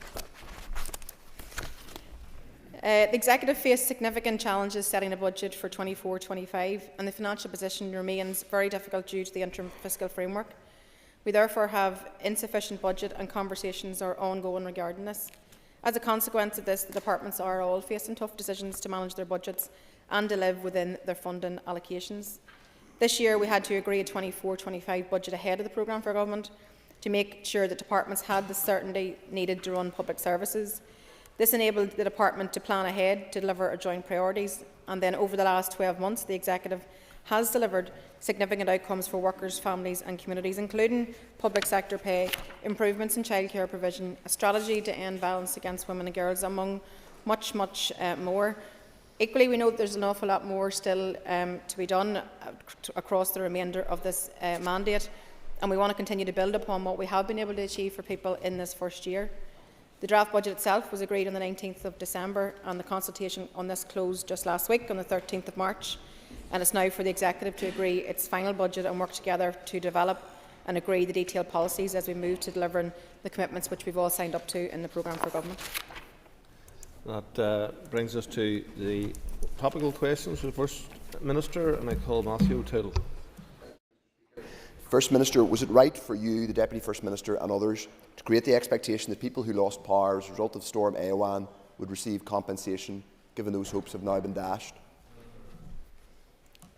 The Executive faced significant challenges setting a budget for 24-25, and the financial position remains very difficult due to the interim fiscal framework. We therefore have insufficient budget, and conversations are ongoing regarding this. As a consequence of this, the departments are all facing tough decisions to manage their budgets and to live within their funding allocations. This year we had to agree a 24-25 budget ahead of the programme for government to make sure that departments had the certainty needed to run public services. This enabled the department to plan ahead to deliver our joint priorities, and then over the last 12 months the Executive has delivered significant outcomes for workers, families and communities, including public sector pay, improvements in childcare provision, a strategy to end violence against women and girls, among much more. Equally, we know that there's an awful lot more still to be done across the remainder of this mandate, and we want to continue to build upon what we have been able to achieve for people in this first year. The draft budget itself was agreed on the 19th of December, and the consultation on this closed just last week on the 13th of March, and it's now for the Executive to agree its final budget and work together to develop and agree the detailed policies as we move to delivering the commitments which we've all signed up to in the programme for government. That brings us to the topical questions for the First Minister, and I call Matthew O'Toole. First Minister, was it right for you, the Deputy First Minister and others to create the expectation that people who lost power as a result of Storm Eowyn would receive compensation, given those hopes have now been dashed?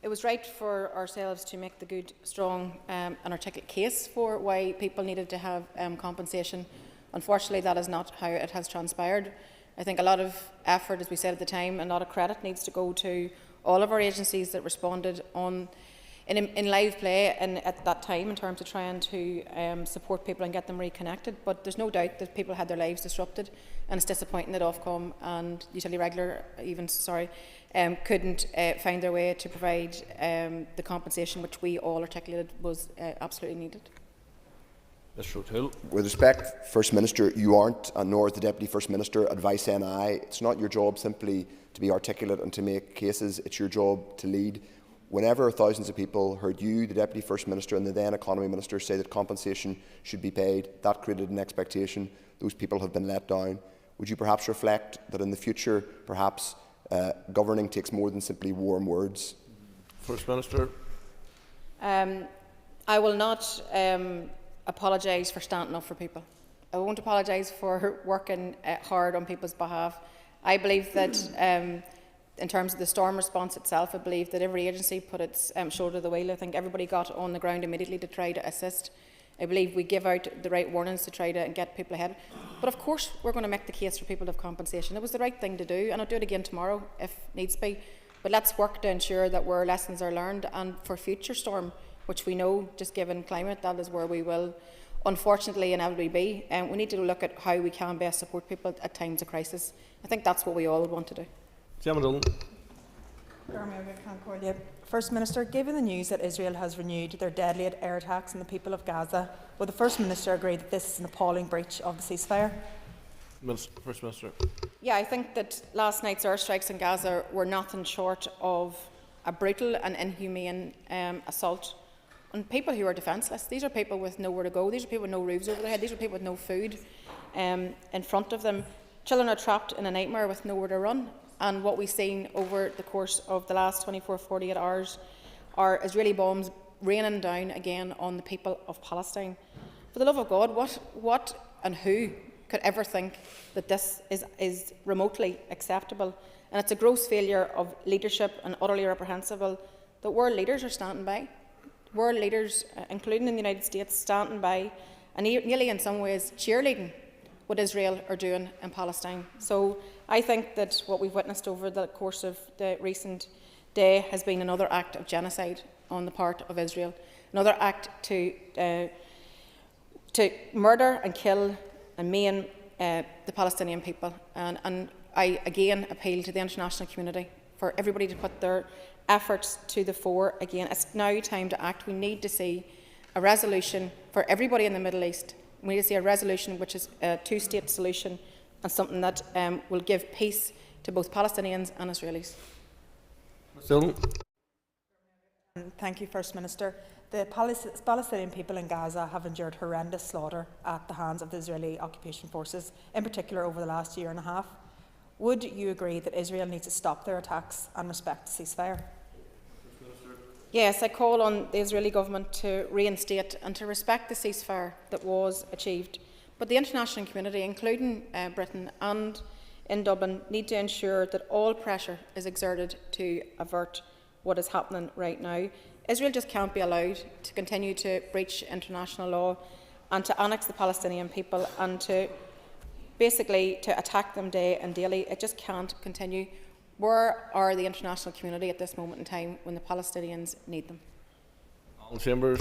It was right for ourselves to make the good, strong and articulate case for why people needed to have compensation. Unfortunately, that is not how it has transpired. I think a lot of effort, as we said at the time, and a lot of credit needs to go to all of our agencies that responded on in live play and at that time in terms of trying to support people and get them reconnected. But there's no doubt that people had their lives disrupted, and it's disappointing that Ofcom and Utility Regulator couldn't find their way to provide the compensation which we all articulated was absolutely needed. Mr. O'Toole. With respect, First Minister, you aren't, and nor is the Deputy First Minister, advice NI. It's not your job simply to be articulate and to make cases. It's your job to lead. Whenever thousands of people heard you, the Deputy First Minister and the then Economy Minister say that compensation should be paid, that created an expectation. Those people have been let down. Would you perhaps reflect that in the future, perhaps, governing takes more than simply warm words? First Minister. I will not apologise for standing up for people. I won't apologise for working hard on people's behalf. I believe that in terms of the storm response itself, I believe that every agency put its shoulder to the wheel. I think everybody got on the ground immediately to try to assist. I believe we give out the right warnings to try to get people ahead. But of course, we're going to make the case for people to have compensation. It was the right thing to do, and I'll do it again tomorrow if needs be. But let's work to ensure that where lessons are learned, and for future storm, which we know, just given climate, that is where we will unfortunately inevitably be. And we need to look at how we can best support people at times of crisis. I think that's what we all want to do. First Minister, given the news that Israel has renewed their deadly air attacks on the people of Gaza, will the First Minister agree that this is an appalling breach of the ceasefire? First Minister. Yeah, I think that last night's airstrikes in Gaza were nothing short of a brutal and inhumane assault on people who are defenceless. These are people with nowhere to go. These are people with no roofs over their head. These are people with no food in front of them. Children are trapped in a nightmare with nowhere to run. And what we've seen over the course of the last 24, 48 hours are Israeli bombs raining down again on the people of Palestine. For the love of God, what and who could ever think that this is remotely acceptable? And it's a gross failure of leadership and utterly reprehensible that world leaders are standing by. World leaders, including in the United States, standing by and nearly in some ways cheerleading what Israel are doing in Palestine. So I think that what we've witnessed over the course of the recent day has been another act of genocide on the part of Israel, another act to murder and kill and maim the Palestinian people. And I again appeal to the international community for everybody to put their efforts to the fore again. It's now time to act. We need to see a resolution for everybody in the Middle East. We need to see a resolution which is a two-state solution and something that will give peace to both Palestinians and Israelis. Thank you, First Minister. The Palestinian people in Gaza have endured horrendous slaughter at the hands of the Israeli occupation forces, in particular over the last year and a half. Would you agree that Israel needs to stop their attacks and respect the ceasefire? Yes, I call on the Israeli government to reinstate and to respect the ceasefire that was achieved. But the international community, including Britain and in Dublin, need to ensure that all pressure is exerted to avert what is happening right now. Israel just can't be allowed to continue to breach international law and to annex the Palestinian people and to basically to attack them day and daily. It just can't continue. Where are the international community at this moment in time when the Palestinians need them? Chambers.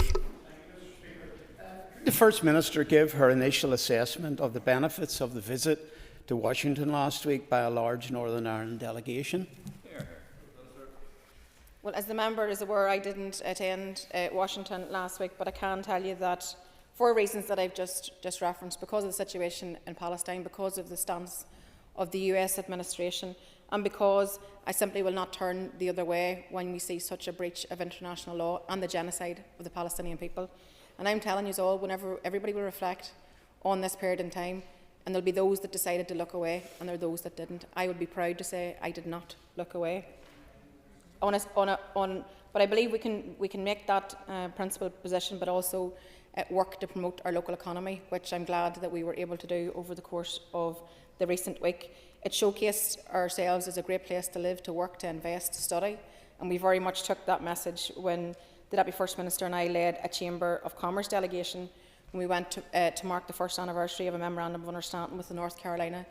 The First Minister gave her initial assessment of the benefits of the visit to Washington last week by a large Northern Ireland delegation. Well, as the member is aware, I didn't attend Washington last week, but I can tell you that for reasons that I've just referenced, because of the situation in Palestine, because of the stance of the US administration, and because I simply will not turn the other way when we see such a breach of international law and the genocide of the Palestinian people. And I'm telling you all, whenever everybody will reflect on this period in time, and there'll be those that decided to look away, and there are those that didn't, I would be proud to say I did not look away. But I believe we can make that principled position, but also work to promote our local economy, which I'm glad that we were able to do over the course of the recent week. It showcased ourselves as a great place to live, to work, to invest, to study, and we very much took that message when the Deputy First Minister and I led a Chamber of Commerce delegation when we went to mark the first anniversary of a Memorandum of Understanding with the North Carolina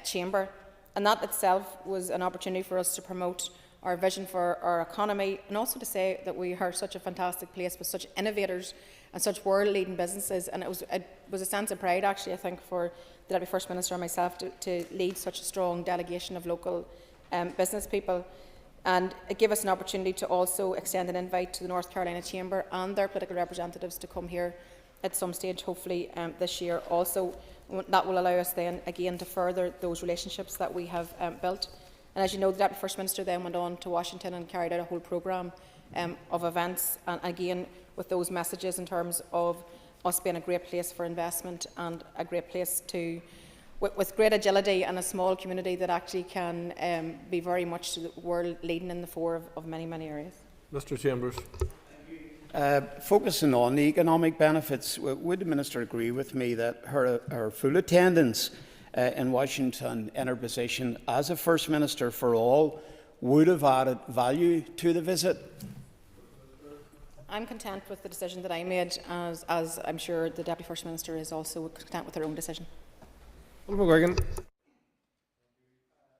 Chamber. And that itself was an opportunity for us to promote our vision for our economy, and also to say that we are such a fantastic place with such innovators and such world-leading businesses. And it was a sense of pride, actually, I think, for the Deputy First Minister and myself to lead such a strong delegation of local business people. And it gave us an opportunity to also extend an invite to the North Carolina Chamber and their political representatives to come here at some stage, hopefully this year also. That will allow us then again to further those relationships that we have built. And as you know, the Deputy First Minister then went on to Washington and carried out a whole programme of events, and again with those messages in terms of us being a great place for investment and a great place to, with great agility and a small community that actually can be very much the world leading in the fore of many, many areas. Mr. Chambers. Focusing on the economic benefits, would the Minister agree with me that her full attendance in Washington in her position as a First Minister for all would have added value to the visit? I'm content with the decision that I made, as I'm sure the Deputy First Minister is also content with her own decision.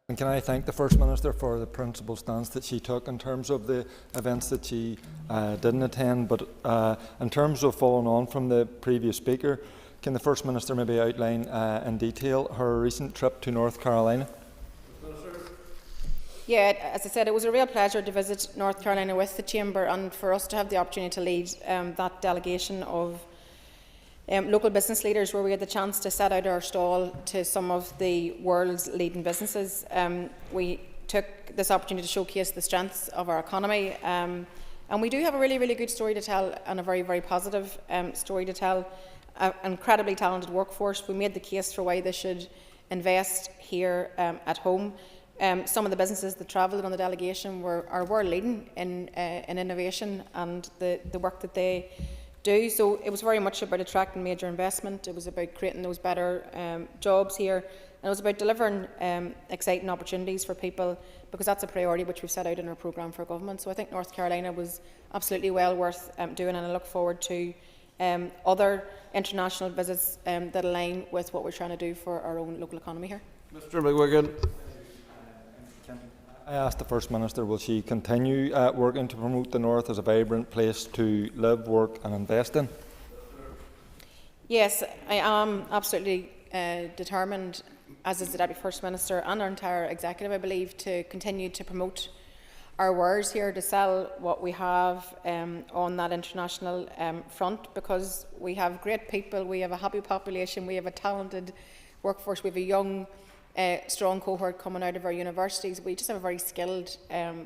And can I thank the First Minister for the principled stance that she took in terms of the events that she didn't attend, but in terms of following on from the previous speaker, can the First Minister maybe outline in detail her recent trip to North Carolina? Yeah, as I said, it was a real pleasure to visit North Carolina with the Chamber, and for us to have the opportunity to lead that delegation of local business leaders, where we had the chance to set out our stall to some of the world's leading businesses. We took this opportunity to showcase the strengths of our economy, and we do have a really, really good story to tell, and a very, very positive story to tell. An incredibly talented workforce. We made the case for why they should invest here at home. Some of the businesses that travelled on the delegation are world leading in innovation and the work that they do. So it was very much about attracting major investment. It was about creating those better jobs here. And it was about delivering exciting opportunities for people, because that's a priority which we've set out in our programme for government. So I think North Carolina was absolutely well worth doing, and I look forward to other international visits that align with what we're trying to do for our own local economy here. Mr. McGuigan. I asked the First Minister, will she continue working to promote the North as a vibrant place to live, work and invest in? Yes, I am absolutely determined, as is the Deputy First Minister and our entire executive, I believe, to continue to promote our wares here, to sell what we have on that international front, because we have great people, we have a happy population, we have a talented workforce, we have a young, strong cohort coming out of our universities. We just have a very skilled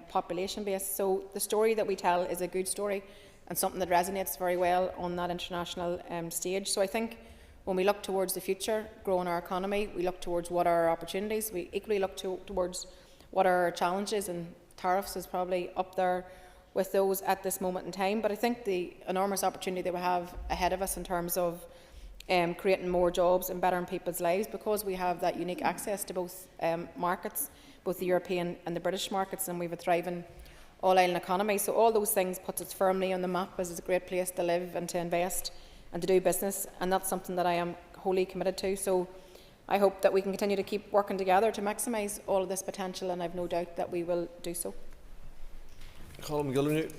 population base. So the story that we tell is a good story and something that resonates very well on that international stage. So I think when we look towards the future, growing our economy, we look towards what are our opportunities. We equally look towards what are our challenges, and tariffs is probably up there with those at this moment in time. But I think the enormous opportunity that we have ahead of us in terms of creating more jobs and bettering people's lives, because we have that unique access to both markets, both the European and the British markets, and we have a thriving all-island economy. So all those things puts us firmly on the map as a great place to live and to invest and to do business, and that's something that I am wholly committed to. So I hope that we can continue to keep working together to maximise all of this potential, and I've no doubt that we will do so. Colin McGillivray.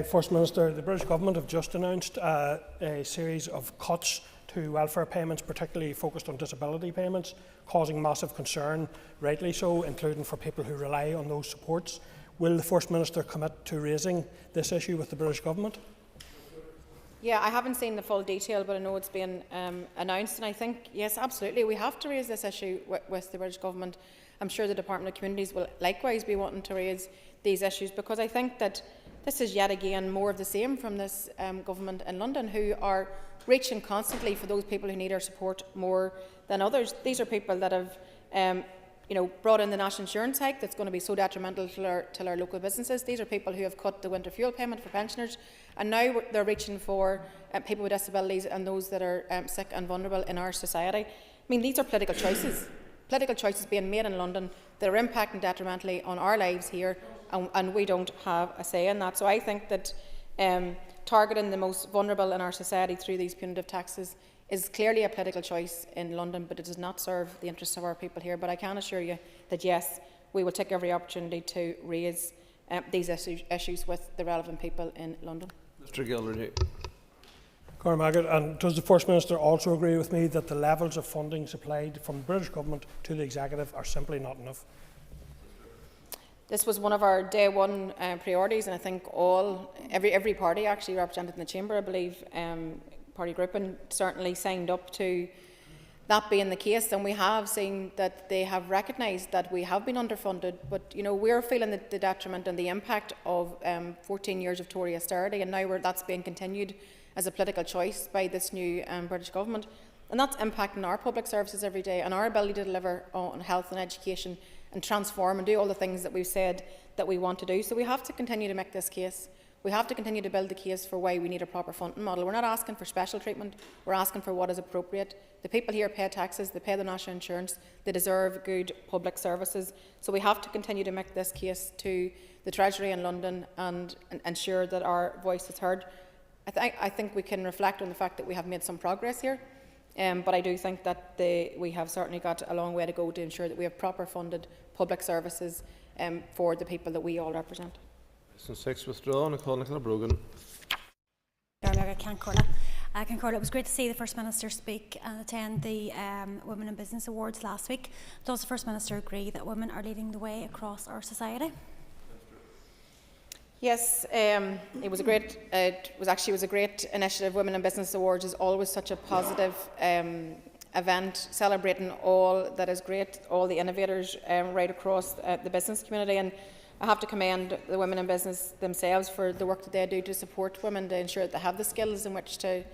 First Minister, the British Government have just announced a series of cuts to welfare payments, particularly focused on disability payments, causing massive concern, rightly so, including for people who rely on those supports. Will the First Minister commit to raising this issue with the British Government? Yeah, I haven't seen the full detail, but I know it's been announced, and I think, yes, absolutely, we have to raise this issue with the British Government. I'm sure the Department of Communities will likewise be wanting to raise these issues, because I think that this is yet again more of the same from this government in London, who are reaching constantly for those people who need our support more than others. These are people that have brought in the national insurance hike that's going to be so detrimental to our local businesses. These are people who have cut the winter fuel payment for pensioners, and now they're reaching for people with disabilities and those that are sick and vulnerable in our society. I mean, these are political choices being made in London that are impacting detrimentally on our lives here, and we don't have a say in that. So I think that targeting the most vulnerable in our society through these punitive taxes is clearly a political choice in London, but it does not serve the interests of our people here. But I can assure you that yes, we will take every opportunity to raise these issues with the relevant people in London. Mr Gildernew. Cormac, and does the First Minister also agree with me that the levels of funding supplied from the British Government to the Executive are simply not enough? This was one of our day one priorities, and I think every party actually represented in the Chamber, I believe, party grouping certainly signed up to that being the case, and we have seen that they have recognised that we have been underfunded, but we're feeling the detriment and the impact of 14 years of Tory austerity, and now that's being continued as a political choice by this new British Government, and that's impacting our public services every day and our ability to deliver on health and education and transform and do all the things that we've said that we want to do. So we have to continue to make this case. We have to continue to build the case for why we need a proper funding model. We're not asking for special treatment, we're asking for what is appropriate. The people here pay taxes, they pay their national insurance, they deserve good public services. So we have to continue to make this case to the Treasury in London and ensure that our voice is heard. I think we can reflect on the fact that we have made some progress here, but I do think that we have certainly got a long way to go to ensure that we have proper funded public services for the people that we all represent. Question 6 withdrawn. I call Nicola Brogan. Concordia, it was great to see the First Minister speak and attend the Women in Business Awards last week. Does the First Minister agree that women are leading the way across our society? Yes, it was a great. It was a great initiative. Women in Business Awards is always such a positive event, celebrating all that is great, all the innovators right across the business community. And I have to commend the women in business themselves for the work that they do to support women, to ensure that they have the skills in which to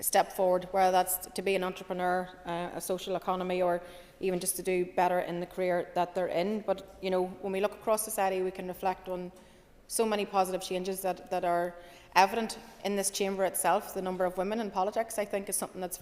step forward, whether that's to be an entrepreneur, a social economy, or even just to do better in the career that they're in. But when we look across society, we can reflect on so many positive changes that are evident in this chamber itself. The number of women in politics, I think, is something that's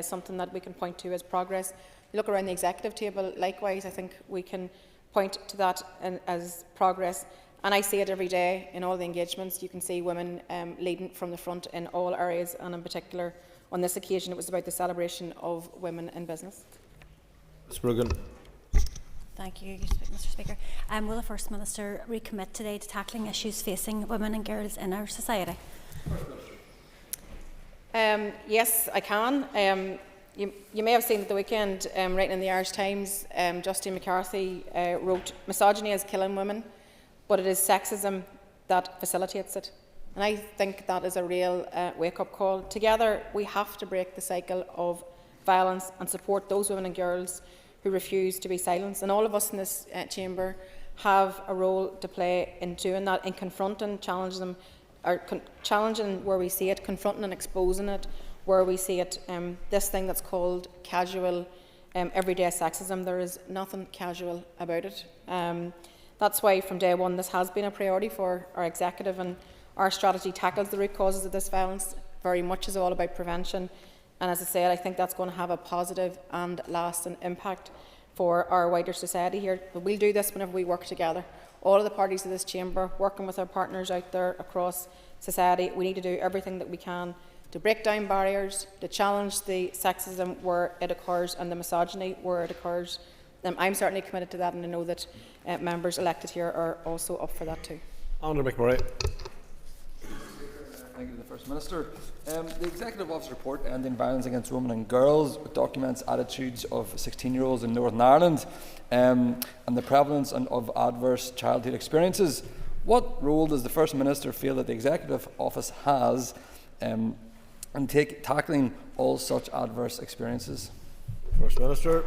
something that we can point to as progress. You look around the executive table, likewise, I think we can point to that as progress. And I see it every day in all the engagements. You can see women leading from the front in all areas, and in particular on this occasion it was about the celebration of women in business. Ms Brogan. Thank you, Mr Speaker. Will the First Minister recommit today to tackling issues facing women and girls in our society? Yes, I can. You may have seen at the weekend, writing in the Irish Times, Justine McCarthy wrote, "Misogyny is killing women, but it is sexism that facilitates it." And I think that is a real wake-up call. Together, we have to break the cycle of violence and support those women and girls who refuse to be silenced. And all of us in this chamber have a role to play in doing that, in confronting, challenging them, or challenging where we see it, confronting and exposing it where we see it. This thing that's called casual, everyday sexism, there is nothing casual about it. That's why from day one this has been a priority for our executive, and our strategy tackles the root causes of this violence. Very much is all about prevention. And as I said, I think that's going to have a positive and lasting impact for our wider society here. But we'll do this whenever we work together. All of the parties of this chamber, working with our partners out there across society, we need to do everything that we can to break down barriers, to challenge the sexism where it occurs and the misogyny where it occurs. I'm certainly committed to that, and I know that members elected here are also up for that too. Honourable McMurray. Thank you to the First Minister. The Executive Office report Ending Violence Against Women and Girls documents attitudes of 16-year-olds in Northern Ireland and the prevalence of adverse childhood experiences. What role does the First Minister feel that the Executive Office has in tackling all such adverse experiences? First Minister.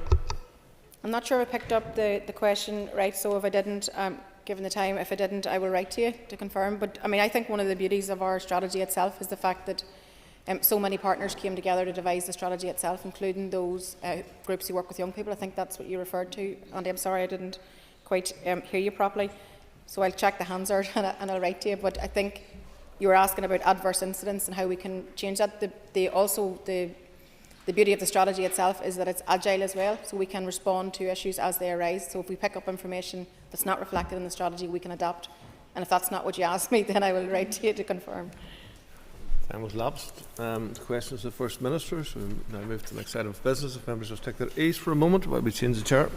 I'm not sure if I picked up the question right, so if I didn't, given the time, if I didn't, I will write to you to confirm. But I think one of the beauties of our strategy itself is the fact that so many partners came together to devise the strategy itself, including those groups who work with young people. I think that's what you referred to, Andy. I'm sorry I didn't quite hear you properly. So I'll check the Hansard and I'll write to you. But I think you were asking about adverse incidents and how we can change that. The beauty of the strategy itself is that it's agile as well, so we can respond to issues as they arise. So if we pick up information that's not reflected in the strategy, we can adapt. And if that's not what you asked me, then I will write to you to confirm. Time was lapsed. Questions to the First Minister. So we now move to the next item of business. If members just take their ease for a moment while we change the chair.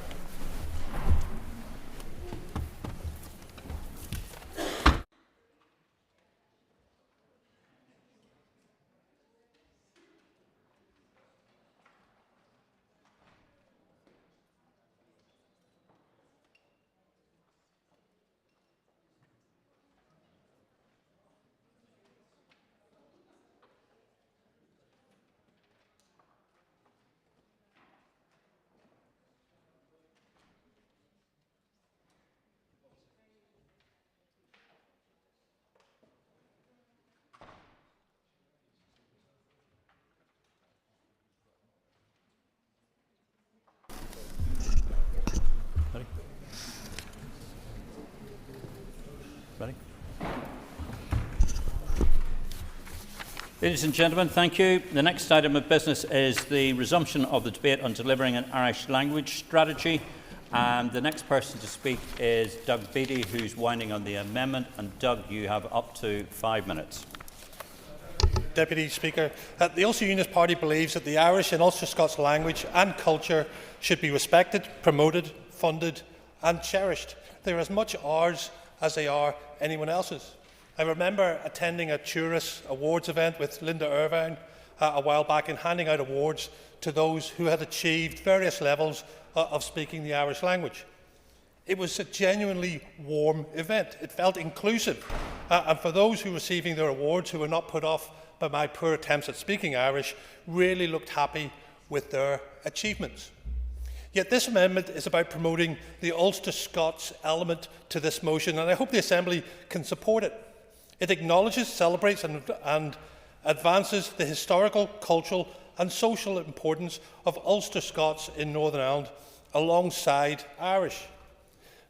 Ladies and gentlemen, thank you. The next item of business is the resumption of the debate on delivering an Irish language strategy. And the next person to speak is Doug Beattie, who's winding on the amendment. And Doug, you have up to 5 minutes. Deputy Speaker, the Ulster Unionist Party believes that the Irish and Ulster Scots language and culture should be respected, promoted, funded and cherished. They are as much ours as they are anyone else's. I remember attending a Tourist Awards event with Linda Irvine a while back and handing out awards to those who had achieved various levels of speaking the Irish language. It was a genuinely warm event. It felt inclusive. And for those who were receiving their awards who were not put off by my poor attempts at speaking Irish, really looked happy with their achievements. Yet this amendment is about promoting the Ulster Scots element to this motion, and I hope the Assembly can support it. It acknowledges, celebrates and advances the historical, cultural and social importance of Ulster Scots in Northern Ireland alongside Irish.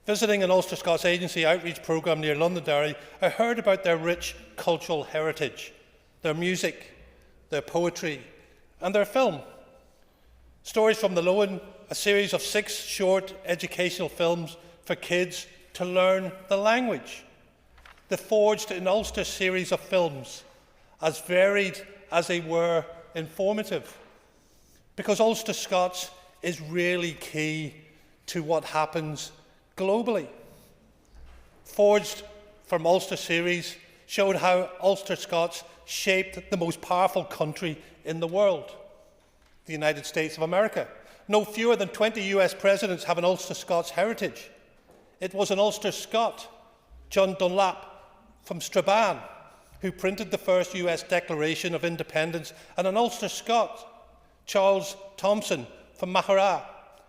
Visiting an Ulster Scots agency outreach programme near Londonderry, I heard about their rich cultural heritage, their music, their poetry and their film. Stories from the Loan, a series of 6 short educational films for kids to learn the language. The Forged in Ulster series of films, as varied as they were informative. Because Ulster Scots is really key to what happens globally. Forged from Ulster series showed how Ulster Scots shaped the most powerful country in the world, the United States of America. No fewer than 20 US presidents have an Ulster Scots heritage. It was an Ulster Scot, John Dunlap from Strabane, who printed the first US Declaration of Independence, and an Ulster Scot, Charles Thompson from Maghera,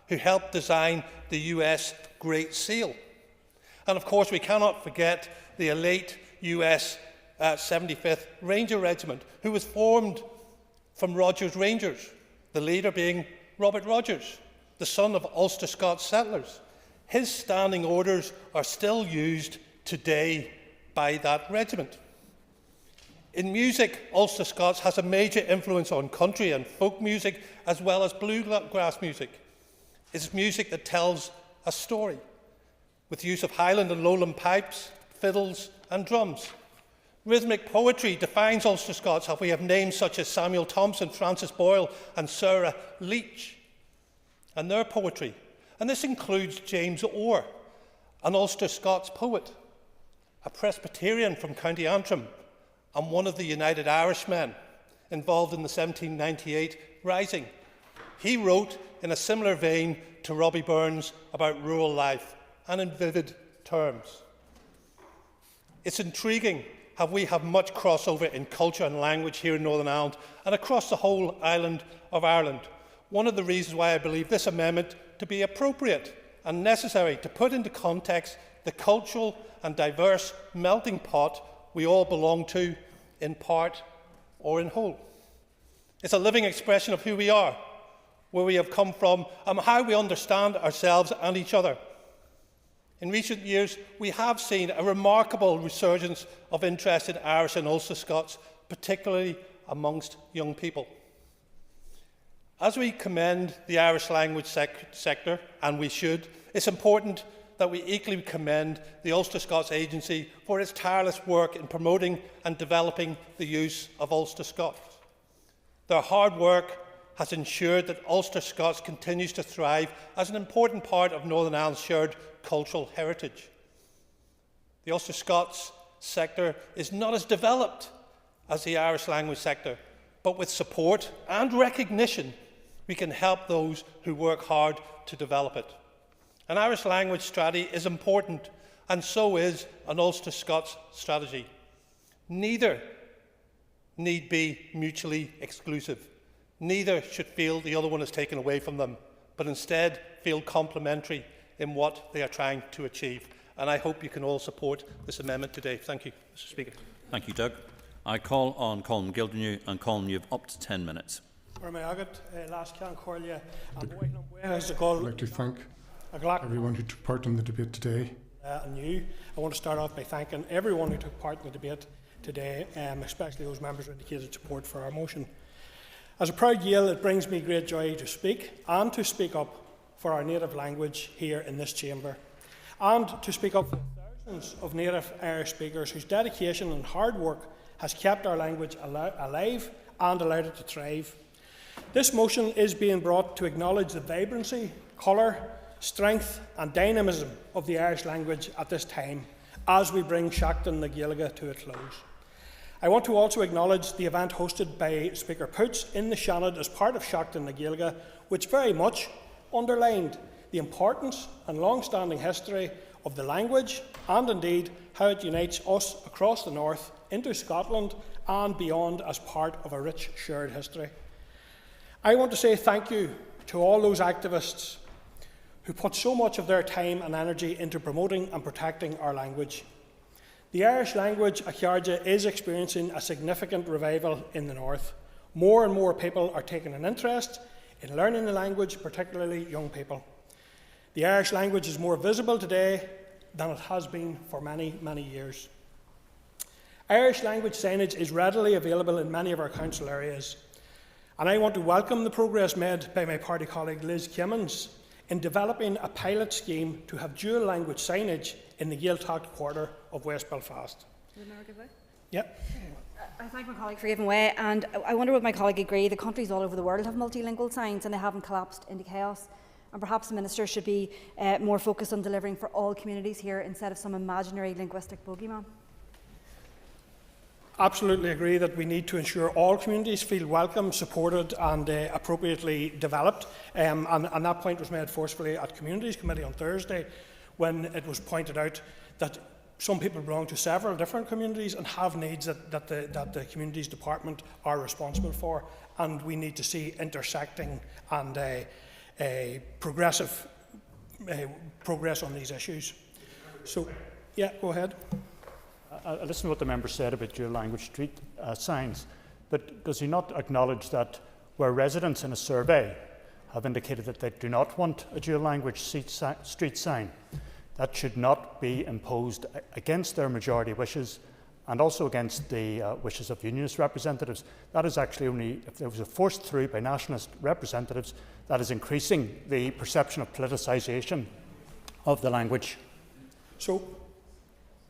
who helped design the US Great Seal. And of course, we cannot forget the elite US 75th Ranger Regiment, who was formed from Rogers Rangers, the leader being Robert Rogers, the son of Ulster Scots settlers. His standing orders are still used today by that regiment. In music, Ulster Scots has a major influence on country and folk music, as well as bluegrass music. It's music that tells a story, with use of Highland and Lowland pipes, fiddles and drums. Rhythmic poetry defines Ulster Scots, as we have names such as Samuel Thompson, Francis Boyle and Sarah Leach, and their poetry. And this includes James Orr, an Ulster Scots poet, a Presbyterian from County Antrim, and one of the United Irishmen involved in the 1798 Rising. He wrote in a similar vein to Robbie Burns about rural life, and in vivid terms. It's intriguing how we have much crossover in culture and language here in Northern Ireland and across the whole island of Ireland. One of the reasons why I believe this amendment to be appropriate and necessary to put into context the cultural and diverse melting pot we all belong to, in part or in whole. It's a living expression of who we are, where we have come from, and how we understand ourselves and each other. In recent years, we have seen a remarkable resurgence of interest in Irish and Ulster Scots, particularly amongst young people. As we commend the Irish language sector, and we should, it's important that we equally commend the Ulster Scots Agency for its tireless work in promoting and developing the use of Ulster Scots. Their hard work has ensured that Ulster Scots continues to thrive as an important part of Northern Ireland's shared cultural heritage. The Ulster Scots sector is not as developed as the Irish language sector, but with support and recognition, we can help those who work hard to develop it. An Irish language strategy is important, and so is an Ulster Scots strategy. Neither need be mutually exclusive. Neither should feel the other one is taken away from them, but instead feel complementary in what they are trying to achieve. And I hope you can all support this amendment today. Thank you, Mr. Speaker. Thank you, Doug. I call on Colin Gildernew, and Colin, you have up to 10 minutes. I'd like to thank everyone who took part in the debate today. anew. I want to start off by thanking everyone who took part in the debate today, especially those members who indicated support for our motion. As a proud Gael, it brings me great joy to speak and to speak up for our native language here in this chamber, and to speak up for thousands of native Irish speakers whose dedication and hard work has kept our language alive and allowed it to thrive. This motion is being brought to acknowledge the vibrancy, colour, strength and dynamism of the Irish language at this time as we bring Seachtain na Gaeilge to a close. I want to also acknowledge the event hosted by Speaker Poots in the Seanad as part of Seachtain na Gaeilge, which very much underlined the importance and long-standing history of the language and indeed how it unites us across the north into Scotland and beyond as part of a rich shared history. I want to say thank you to all those activists who put so much of their time and energy into promoting and protecting our language. The Irish language, Acharja, is experiencing a significant revival in the north. More and more people are taking an interest in learning the language, particularly young people. The Irish language is more visible today than it has been for many, many years. Irish language signage is readily available in many of our council areas, and I want to welcome the progress made by my party colleague Liz Kimmins in developing a pilot scheme to have dual language signage in the Gaeltacht quarter of West Belfast. Yep. I thank my colleague for giving way, and I wonder would my colleague agree that countries all over the world have multilingual signs and they haven't collapsed into chaos, and perhaps the Minister should be more focused on delivering for all communities here instead of some imaginary linguistic bogeyman. Absolutely agree that we need to ensure all communities feel welcome, supported and appropriately developed, and that point was made forcefully at Communities Committee on Thursday when it was pointed out that some people belong to several different communities and have needs that the Communities Department are responsible for, and we need to see intersecting and progressive progress on these issues. So, yeah, go ahead. I listened to what the member said about dual language street signs, but does he not acknowledge that where residents in a survey have indicated that they do not want a dual language street sign, that should not be imposed against their majority wishes and also against the wishes of unionist representatives? That is actually only, if it was forced through by nationalist representatives, that is increasing the perception of politicisation of the language. So,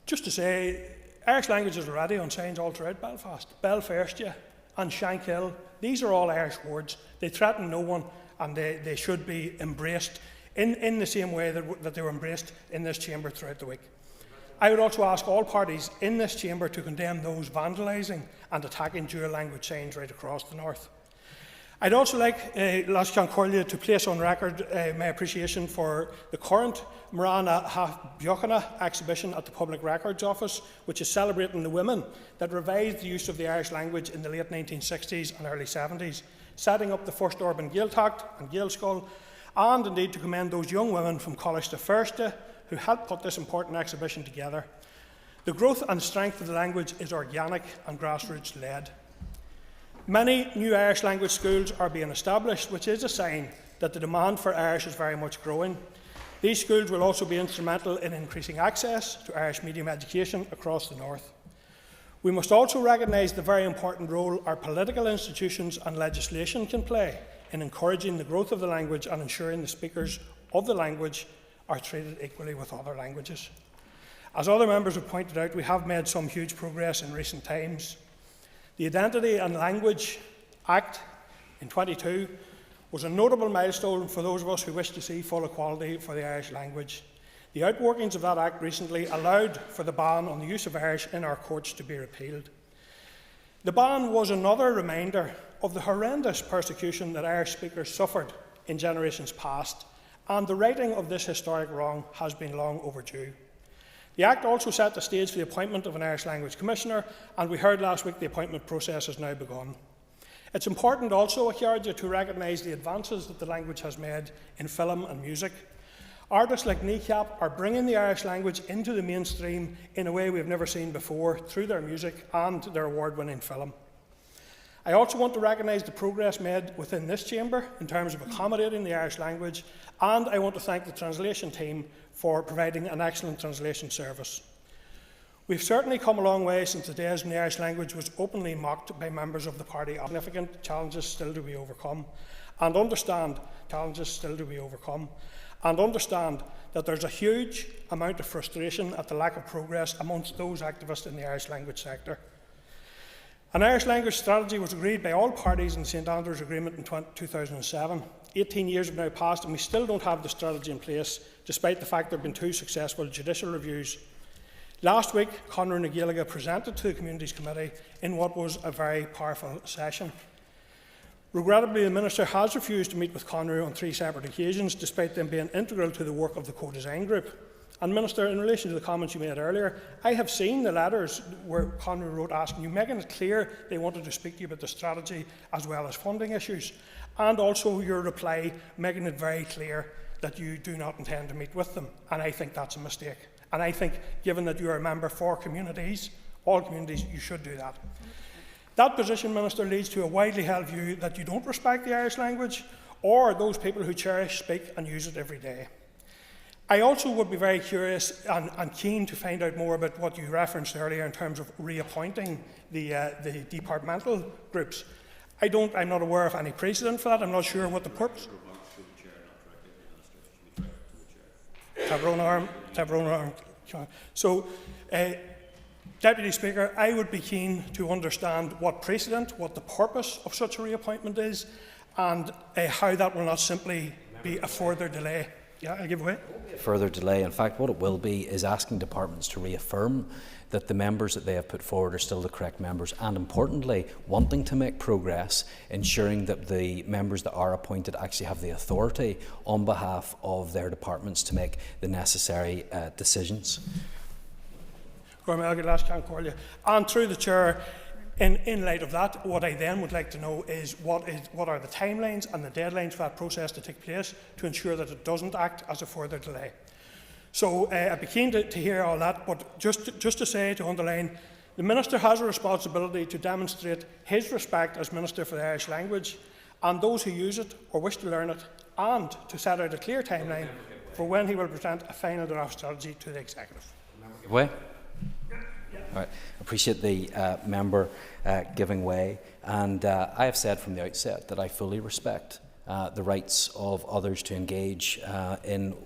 just to say, Irish language is already on signs all throughout Belfast. Belfairstya and Shankill, these are all Irish words. They threaten no one and they should be embraced in the same way that they were embraced in this chamber throughout the week. I would also ask all parties in this chamber to condemn those vandalising and attacking dual language signs right across the north. I'd also like Lashkan Corlia to place on record my appreciation for the current Marana Half Biochana exhibition at the Public Records Office, which is celebrating the women that revived the use of the Irish language in the late 1960s and early 70s, setting up the first urban Gaeltacht and Gaelscoil, and indeed to commend those young women from College to Firsta who helped put this important exhibition together. The growth and strength of the language is organic and grassroots led. Many new Irish language schools are being established, which is a sign that the demand for Irish is very much growing. These schools will also be instrumental in increasing access to Irish medium education across the north. We must also recognise the very important role our political institutions and legislation can play in encouraging the growth of the language and ensuring the speakers of the language are treated equally with other languages. As other members have pointed out, we have made some huge progress in recent times. The Identity and Language Act in 22 was a notable milestone for those of us who wish to see full equality for the Irish language. The outworkings of that Act recently allowed for the ban on the use of Irish in our courts to be repealed. The ban was another reminder of the horrendous persecution that Irish speakers suffered in generations past, and the righting of this historic wrong has been long overdue. The Act also set the stage for the appointment of an Irish Language Commissioner, and we heard last week the appointment process has now begun. It's important also, Acharja, to recognise the advances that the language has made in film and music. Artists like Kneecap are bringing the Irish language into the mainstream in a way we've never seen before through their music and their award-winning film. I also want to recognise the progress made within this chamber in terms of accommodating the Irish language, and I want to thank the translation team for providing an excellent translation service. We've certainly come a long way since the days when the Irish language was openly mocked by members of the party. Significant challenges still to be overcome, and understand that there's a huge amount of frustration at the lack of progress amongst those activists in the Irish language sector. An Irish language strategy was agreed by all parties in the St Andrews Agreement in 2007. 18 years have now passed and we still don't have the strategy in place, despite the fact there have been 2 successful judicial reviews. Last week, Conor na Gaeilge presented to the Communities Committee in what was a very powerful session. Regrettably, the Minister has refused to meet with Conor on 3 separate occasions, despite them being integral to the work of the co-design group. And Minister, in relation to the comments you made earlier, I have seen the letters where Conor wrote asking you, making it clear they wanted to speak to you about the strategy as well as funding issues, and also your reply making it very clear that you do not intend to meet with them. And I think that's a mistake. And I think, given that you are a member for communities, all communities, you should do that. That position, Minister, leads to a widely held view that you don't respect the Irish language or those people who cherish, speak and use it every day. I also would be very curious and keen to find out more about what you referenced earlier in terms of reappointing the departmental groups. I'm not aware of any precedent for that. I'm not sure what the purpose. Tyrone arm. So, Deputy Speaker, I would be keen to understand what precedent, what the purpose of such a reappointment is, and how that will not simply be a further delay. Yeah, I'll give way. Further delay. In fact, what it will be is asking departments to reaffirm that the members that they have put forward are still the correct members, and importantly, wanting to make progress, ensuring that the members that are appointed actually have the authority on behalf of their departments to make the necessary decisions. And through the Chair, in light of that, what I then would like to know is what are the timelines and the deadlines for that process to take place to ensure that it doesn't act as a further delay. So I'd be keen to hear all that, but just to underline, the Minister has a responsibility to demonstrate his respect as Minister for the Irish language and those who use it or wish to learn it, and to set out a clear timeline for when he will present a final draft strategy to the Executive. All right. Appreciate the member giving way, and I have said from the outset that I fully respect the rights of others to engage in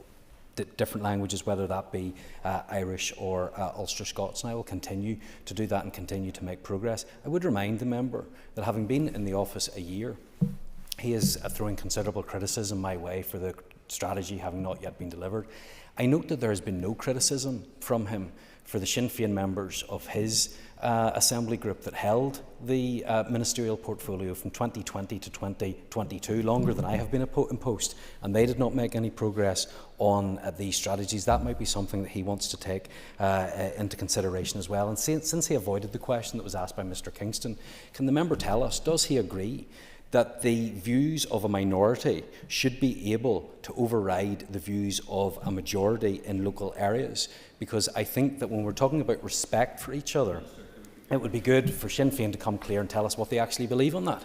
different languages, whether that be Irish or Ulster Scots, and I will continue to do that and continue to make progress. I would remind the member that having been in the office a year, he is throwing considerable criticism my way for the strategy having not yet been delivered. I note that there has been no criticism from him for the Sinn Féin members of his assembly group that held the ministerial portfolio from 2020 to 2022, longer than I have been in post, and they did not make any progress on these strategies. That might be something that he wants to take into consideration as well. And since he avoided the question that was asked by Mr Kingston, can the member tell us, does he agree that the views of a minority should be able to override the views of a majority in local areas? Because I think that when we're talking about respect for each other, it would be good for Sinn Féin to come clear and tell us what they actually believe on that.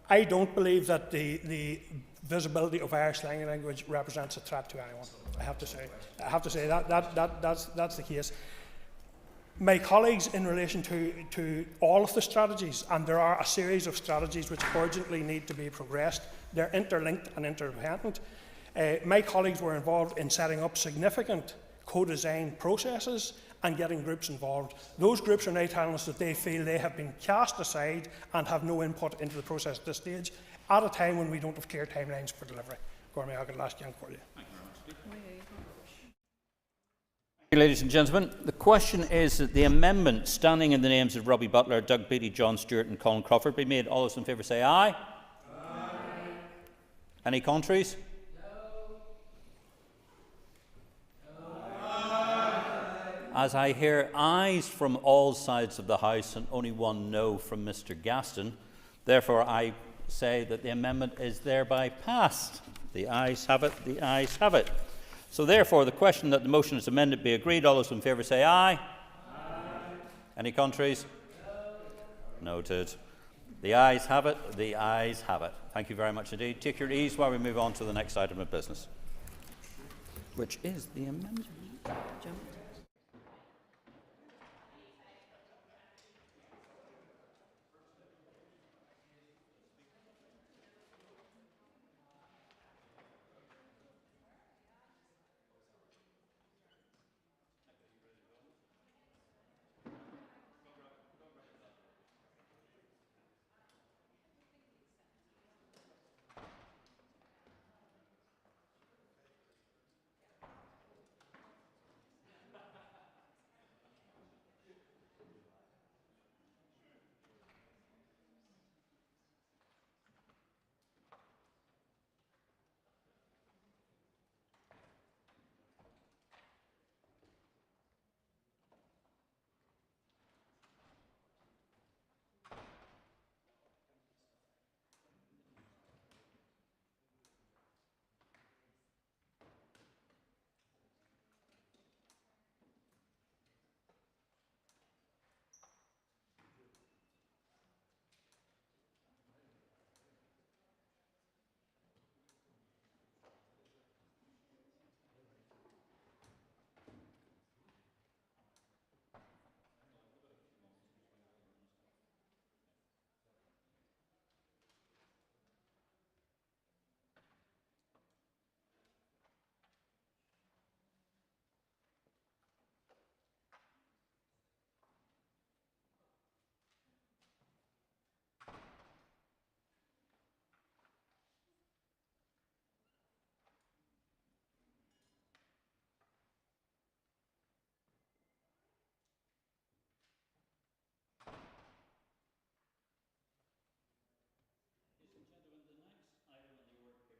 I don't believe that the visibility of Irish language represents a threat to anyone. I have to say that's the case. My colleagues, in relation to all of the strategies, and there are a series of strategies which urgently need to be progressed, they're interlinked and interdependent. My colleagues were involved in setting up significant co-design processes and getting groups involved. Those groups are now telling us that they feel they have been cast aside and have no input into the process at this stage, at a time when we don't have clear timelines for delivery. Ladies and gentlemen, the question is that the amendment standing in the names of Robbie Butler, Doug Beattie, John Stewart and Colin Crawford be made. All those in favour say aye. Aye. Any contraries? No. As I hear ayes from all sides of the House and only one no from Mr Gaston, therefore I say that the amendment is thereby passed. The ayes have it, the ayes have it. So therefore, the question that the motion is amended be agreed. All those in favour say aye. Aye. Any contraries? No. Noted. The ayes have it. The ayes have it. Thank you very much indeed. Take your ease while we move on to the next item of business, which is the amendment.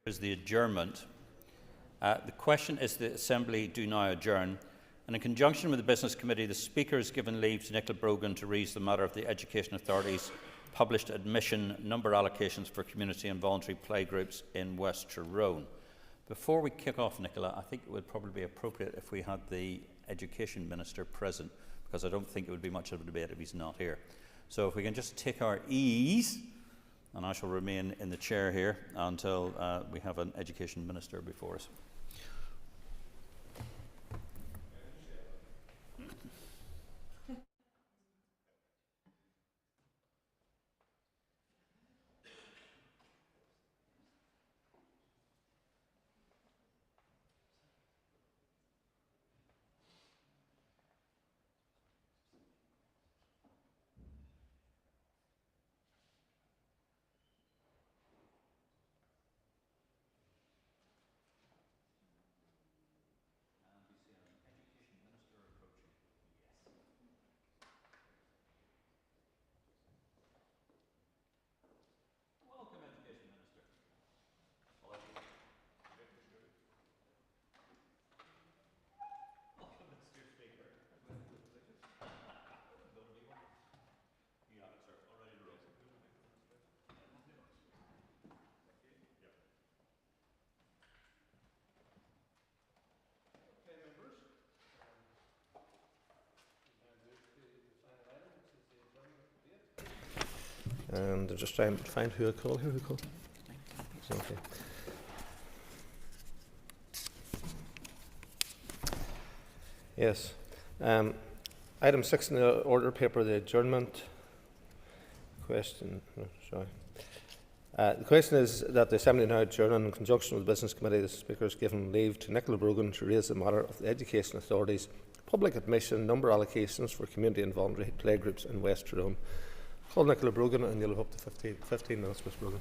Is the adjournment. The question is the Assembly do now adjourn, and in conjunction with the Business Committee, the Speaker has given leave to Nicola Brogan to raise the matter of the Education Authority's published admission number allocations for community and voluntary playgroups in West Tyrone. Before we kick off, Nicola, I think it would probably be appropriate if we had the Education Minister present, because I don't think it would be much of a debate if he's not here. So if we can just take our ease, and I shall remain in the chair here until we have an Education Minister before us. And I'm just trying to find who I call here. Who called? Okay. Yes. Item 6 in the order paper, the adjournment question. Oh, sorry. The question is that the Assembly now adjourn, and in conjunction with the Business Committee, the Speaker has given leave to Nicola Brogan to raise the matter of the Education Authority's public admission number allocations for community and voluntary playgroups in West Tyrone. Call Nicola Brogan, and you'll have up to 15 minutes, Ms. Brogan.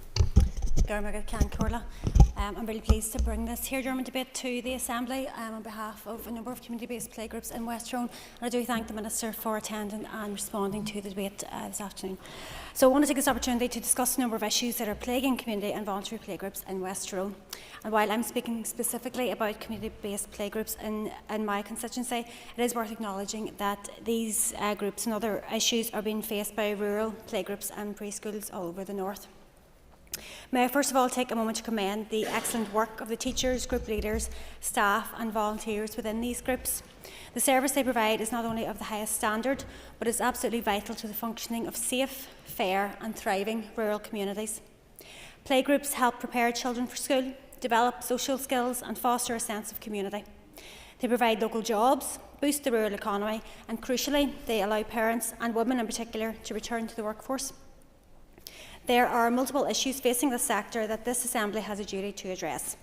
I'm really pleased to bring this adjournment debate to the Assembly on behalf of a number of community-based playgroups in West Tyrone, and I do thank the Minister for attending and responding to the debate this afternoon. So I want to take this opportunity to discuss a number of issues that are plaguing community and voluntary playgroups in West Tyrone. And while I'm speaking specifically about community-based playgroups in my constituency, it is worth acknowledging that these groups and other issues are being faced by rural playgroups and preschools all over the north. May I first of all take a moment to commend the excellent work of the teachers, group leaders, staff and volunteers within these groups. The service they provide is not only of the highest standard, but is absolutely vital to the functioning of safe, fair and thriving rural communities. Playgroups help prepare children for school, develop social skills and foster a sense of community. They provide local jobs, boost the rural economy and, crucially, they allow parents and women in particular to return to the workforce. There are multiple issues facing the sector that this Assembly has a duty to address: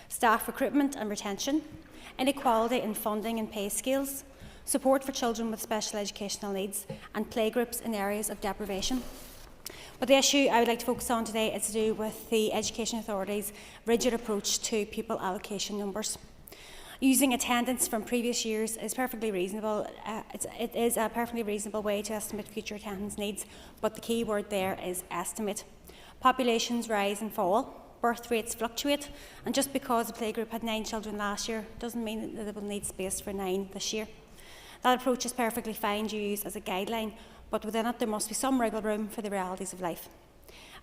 staff recruitment and retention, inequality in funding and pay scales, support for children with special educational needs, and playgroups in areas of deprivation. But the issue I would like to focus on today is to do with the Education Authority's rigid approach to pupil allocation numbers. Using attendance from previous years is perfectly reasonable. It is a perfectly reasonable way to estimate future attendance needs, but the key word there is estimate. Populations rise and fall, birth rates fluctuate, and just because a playgroup had 9 children last year doesn't mean that they will need space for 9 this year. That approach is perfectly fine to use as a guideline, but within it there must be some wriggle room for the realities of life.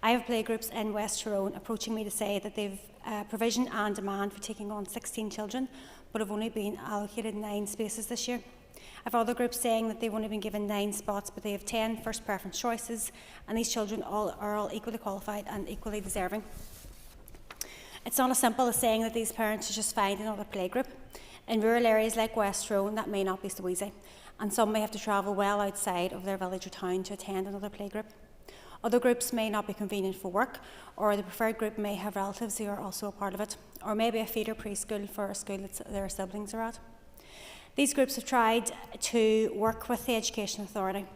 I have playgroups in West Tyrone approaching me to say that they've provision and demand for taking on 16 children, but have only been allocated 9 spaces this year. I have other groups saying that they've only been given 9 spots, but they have 10 first preference choices, and these children are all equally qualified and equally deserving. It's not as simple as saying that these parents should just find another playgroup. In rural areas like West Tyrone, that may not be so easy, and some may have to travel well outside of their village or town to attend another playgroup. Other groups may not be convenient for work, or the preferred group may have relatives who are also a part of it, or maybe a feeder preschool for a school that their siblings are at. These groups have tried to work with the Education Authority.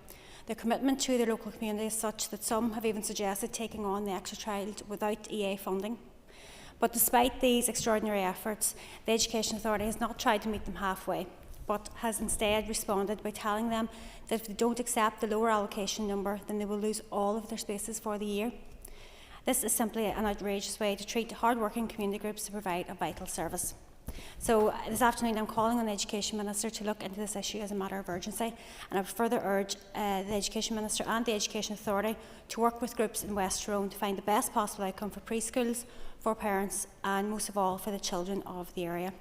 Their commitment to their local community is such that some have even suggested taking on the extra child without EA funding. But despite these extraordinary efforts, the Education Authority has not tried to meet them halfway, but has instead responded by telling them that if they don't accept the lower allocation number, then they will lose all of their spaces for the year. This is simply an outrageous way to treat hard-working community groups to provide a vital service. So this afternoon I'm calling on the Education Minister to look into this issue as a matter of urgency, and I would further urge the Education Minister and the Education Authority to work with groups in West Tyrone to find the best possible outcome for preschools, for parents and most of all for the children of the area.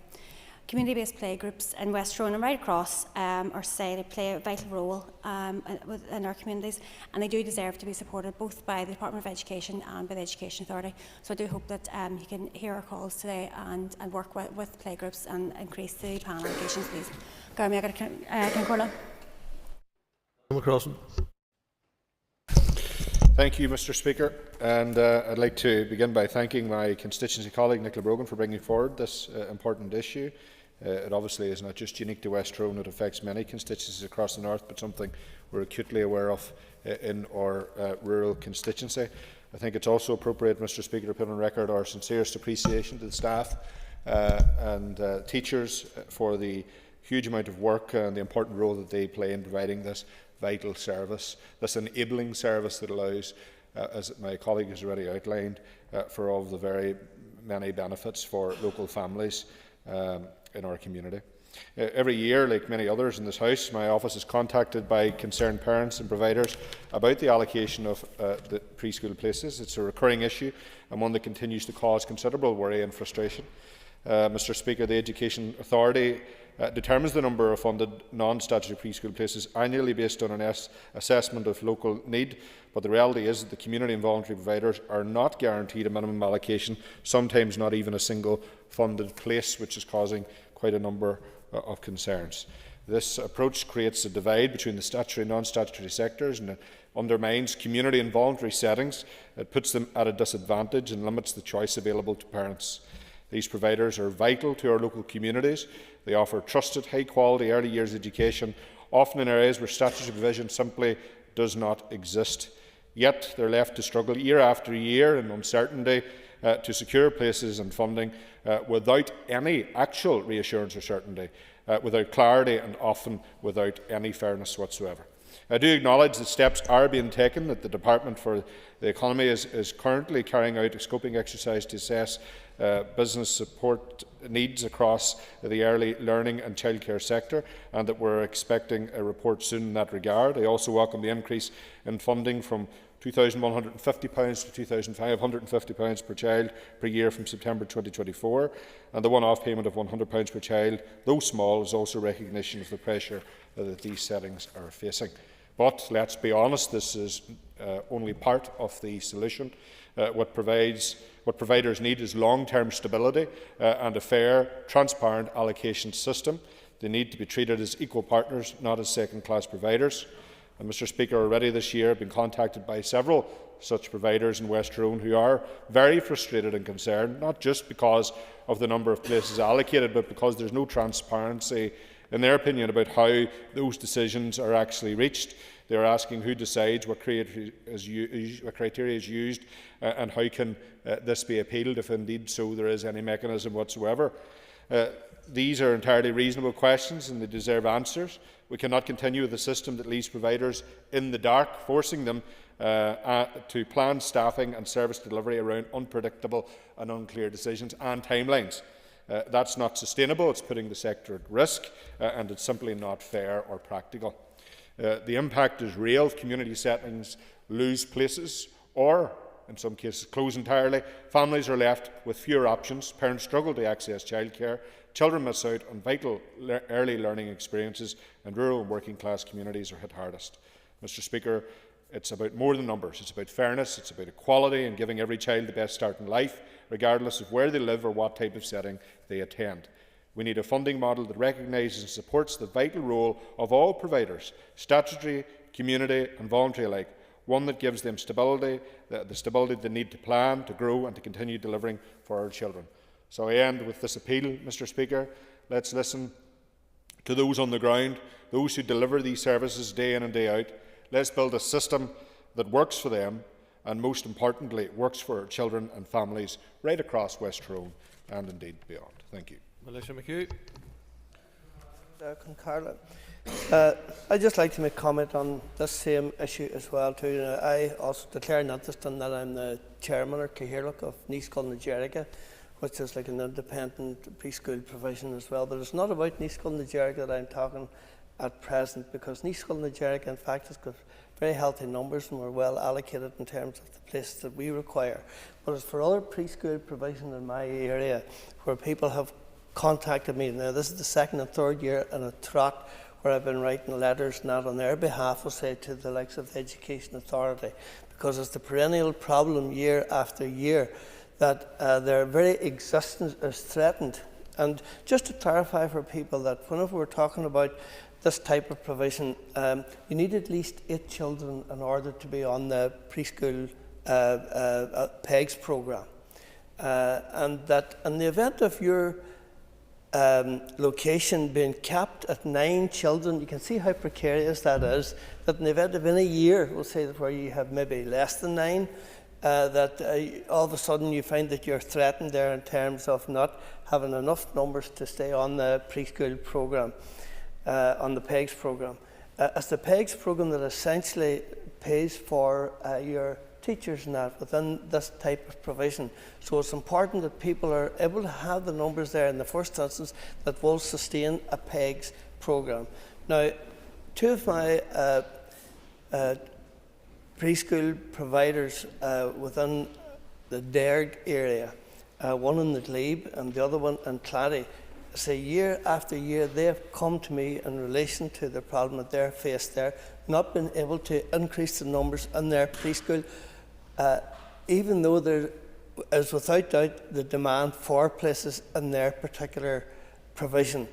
Community-based playgroups in West Tyrone and right across our society play a vital role in our communities, and they do deserve to be supported both by the Department of Education and by the Education Authority. So I do hope that you can hear our calls today and work with playgroups and increase the PAN allocations, please. Thank you, Mr. Speaker, and I'd like to begin by thanking my constituency colleague Nicola Brogan for bringing forward this important issue. It obviously is not just unique to West Tyrone, it affects many constituencies across the north, but something we're acutely aware of in our rural constituency. I think it's also appropriate, Mr. Speaker, to put on record our sincerest appreciation to the staff and teachers for the huge amount of work and the important role that they play in providing this vital service, this enabling service that allows, as my colleague has already outlined, for all of the very many benefits for local families in our community. Every year, like many others in this House, my office is contacted by concerned parents and providers about the allocation of the preschool places. It's a recurring issue and one that continues to cause considerable worry and frustration. Mr. Speaker, the Education Authority determines the number of funded non-statutory preschool places annually based on an assessment of local need, but the reality is that the community and voluntary providers are not guaranteed a minimum allocation, sometimes not even a single funded place, which is causing quite a number of concerns. This approach creates a divide between the statutory and non-statutory sectors and it undermines community and voluntary settings. It puts them at a disadvantage and limits the choice available to parents. These providers are vital to our local communities. They offer trusted, high-quality early years education, often in areas where statutory provision simply does not exist. Yet they are left to struggle year after year in uncertainty to secure places and funding without any actual reassurance or certainty, without clarity and often without any fairness whatsoever. I do acknowledge that steps are being taken, that the Department for the Economy is currently carrying out a scoping exercise to assess business support needs across the early learning and childcare sector, and that we're expecting a report soon in that regard. I also welcome the increase in funding from £2,150 to £2,550 per child per year from September 2024, and the one-off payment of £100 per child, though small, is also recognition of the pressure that these settings are facing. But let's be honest, this is only part of the solution. What providers need is long-term stability and a fair, transparent allocation system. They need to be treated as equal partners, not as second-class providers. And Mr. Speaker, already this year I have been contacted by several such providers in West Tyrone who are very frustrated and concerned, not just because of the number of places allocated, but because there is no transparency, in their opinion, about how those decisions are actually reached. They are asking who decides, what criteria is used, and how can this be appealed, if indeed so there is any mechanism whatsoever. These are entirely reasonable questions and they deserve answers. We cannot continue with a system that leaves providers in the dark, forcing them to plan staffing and service delivery around unpredictable and unclear decisions and timelines. That's not sustainable, it's putting the sector at risk, and it's simply not fair or practical. The impact is real. If community settings lose places or, in some cases, close entirely, families are left with fewer options, parents struggle to access childcare, children miss out on vital early learning experiences, and rural and working class communities are hit hardest. Mr. Speaker, it's about more than numbers. It's about fairness, it's about equality and giving every child the best start in life, regardless of where they live or what type of setting they attend. We need a funding model that recognises and supports the vital role of all providers, statutory, community and voluntary alike, one that gives them stability, the stability they need to plan, to grow and to continue delivering for our children. So I end with this appeal, Mr. Speaker. Let's listen to those on the ground, those who deliver these services day in and day out. Let's build a system that works for them and, most importantly, works for our children and families right across West Tyrone and indeed beyond. Thank you. Melissa McHugh. Carla. I'd just like to make comment on this same issue as well too. I also declare an interest in that. I'm the chairman or Cahirlock of Niscol na Jerica, which is like an independent preschool provision as well. But it's not about Niscol na Jerica that I'm talking at present, because Niscol na Jerica in fact has got very healthy numbers and we're well allocated in terms of the places that we require. But it's for other preschool provision in my area where people have contacted me. Now this is the second and third year in a trot where I've been writing letters, not on their behalf, will say, to the likes of the Education Authority, because it's the perennial problem year after year that their very existence is threatened. And just to clarify for people that whenever we're talking about this type of provision, you need at least 8 children in order to be on the preschool PEGS programme. And that in the event of your location being capped at 9 children, you can see how precarious that is, that in the event of any year, we'll say that where you have maybe less than 9, that all of a sudden you find that you're threatened there in terms of not having enough numbers to stay on the preschool programme, on the PEGS programme. It's the PEGS programme that essentially pays for your teachers and that within this type of provision. So it's important that people are able to have the numbers there in the first instance that will sustain a PEGS programme. Now, 2 of my preschool providers within the Derg area, one in the Glebe and the other one in Claddy, say year after year they have come to me in relation to the problem that they're faced there, not been able to increase the numbers in their preschool, even though there is without doubt the demand for places in their particular provision.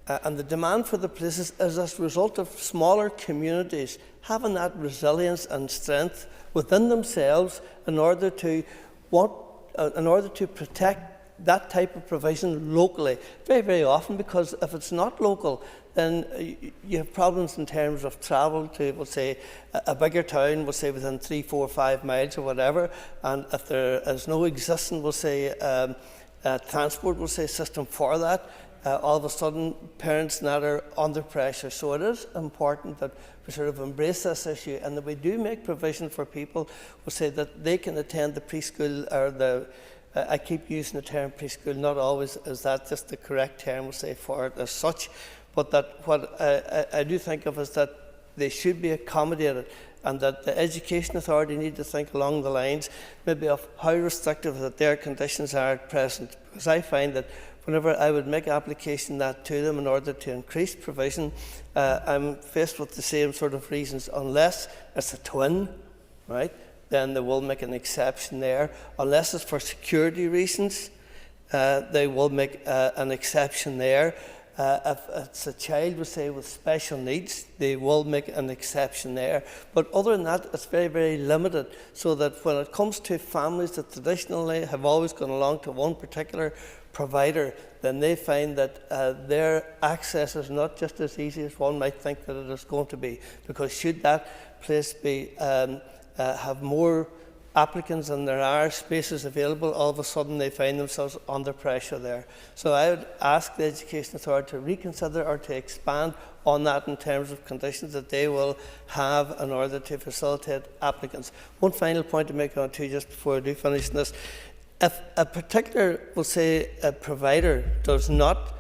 And the demand for the places is as a result of smaller communities having that resilience and strength within themselves in order to protect that type of provision locally. Very, very often, because if it's not local, then you have problems in terms of travel to, we'll say, a bigger town, we'll say within 3, 4, 5 miles or whatever, and if there is no existing, we'll say, transport, we'll say, system for that, all of a sudden parents now are under pressure. So it is important that we sort of embrace this issue and that we do make provision for people, we'll say, that they can attend the preschool or the I keep using the term preschool, not always is that just the correct term, we'll say, for it as such, but that what I do think of is that they should be accommodated and that the Education Authority need to think along the lines maybe of how restrictive that their conditions are at present. Because I find that whenever I would make application that to them in order to increase provision, I'm faced with the same sort of reasons. Unless it's a twin, right, then they will make an exception there. Unless it's for security reasons, they will make an exception there. If it's a child, we say, with special needs, they will make an exception there. But other than that, it's very, very limited, so that when it comes to families that traditionally have always gone along to one particular provider, then they find that their access is not just as easy as one might think that it is going to be. Because should that place be have more applicants than there are spaces available, all of a sudden they find themselves under pressure there. So I would ask the Education Authority to reconsider or to expand on that in terms of conditions that they will have in order to facilitate applicants. One final point to make on to just before I do finish this. If a particular, we'll say, a provider does not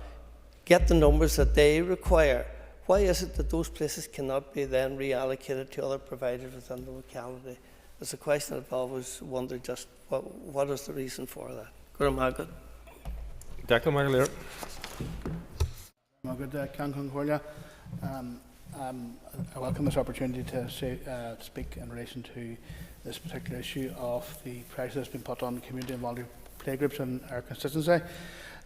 get the numbers that they require, why is it that those places cannot be then reallocated to other providers within the locality? It's a question I've always wondered, just what is the reason for that? Gura Magad. Declan McAleer. Magad Concordia. I welcome this opportunity to speak in relation to this particular issue of the pressure that's been put on community and voluntary playgroups in our constituency.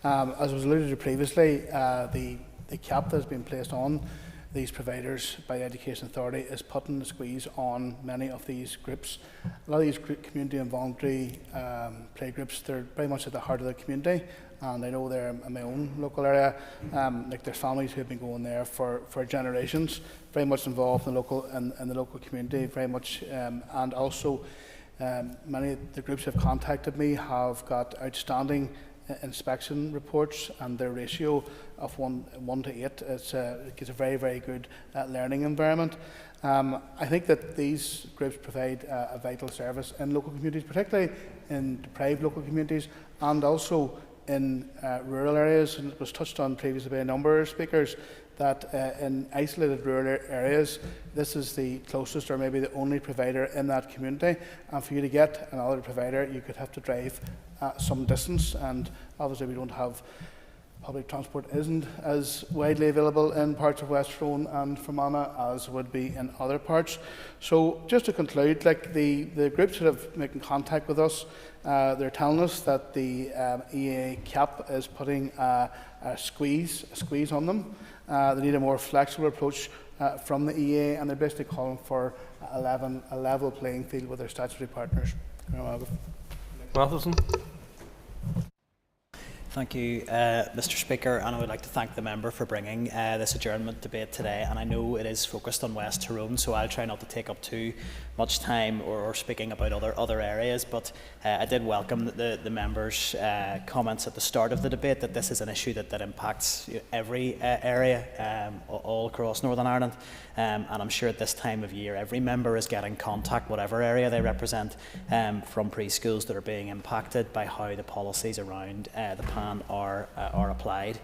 As was alluded to previously, the cap that has been placed on these providers by the Education Authority is putting the squeeze on many of these groups. A lot of these community and voluntary playgroups, they're very much at the heart of the community, and I know they're in my own local area. Like there's families who have been going there for generations, very much involved in the local community, very much, and also many of the groups have contacted me have got outstanding inspection reports, and their ratio of 1 to 8 gives a very, very good learning environment. I think that these groups provide a vital service in local communities, particularly in deprived local communities, and also in rural areas. And it was touched on previously by a number of speakers that in isolated rural areas, this is the closest or maybe the only provider in that community. And for you to get another provider, you could have to drive some distance, and obviously we don't have public transport isn't as widely available in parts of West Tyrone and Fermanagh as would be in other parts. So just to conclude, like the groups that have making contact with us, they're telling us that the EA cap is putting a squeeze on them. They need a more flexible approach from the EA, and they're basically calling for a level playing field with their statutory partners. Matheson. Thank you, Mr Speaker, and I would like to thank the member for bringing this adjournment debate today. And I know it is focused on West Tyrone, so I'll try not to take up too much time or speaking about other areas, but I did welcome the members' comments at the start of the debate that this is an issue that impacts every area all across Northern Ireland. And I'm sure at this time of year every member is getting contact, whatever area they represent, from preschools that are being impacted by how the policies around the plan are applied.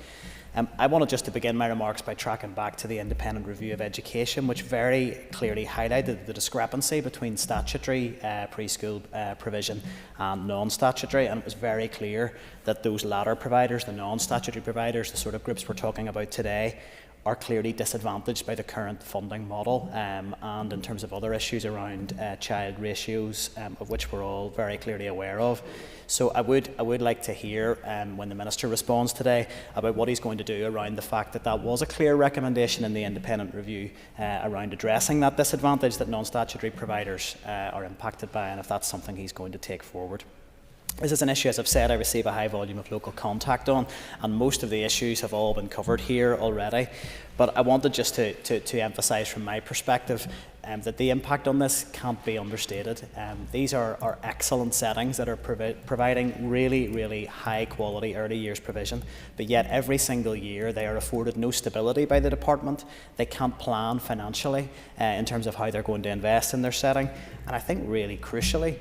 I wanted just to begin my remarks by tracking back to the Independent Review of Education, which very clearly highlighted the discrepancy between statutory preschool provision and non-statutory, and it was very clear that those latter providers, the non-statutory providers, the sort of groups we're talking about today, are clearly disadvantaged by the current funding model, and in terms of other issues around child ratios, of which we're all very clearly aware of. So I would like to hear when the Minister responds today about what he's going to do around the fact that was a clear recommendation in the independent review around addressing that disadvantage that non-statutory providers are impacted by, and if that's something he's going to take forward. This is an issue, as I've said, I receive a high volume of local contact on, and most of the issues have all been covered here already. But I wanted just to emphasise from my perspective that the impact on this can't be understated. These are excellent settings that are providing really, really high quality early years provision, but yet every single year they are afforded no stability by the department. They can't plan financially in terms of how they're going to invest in their setting, and I think really crucially,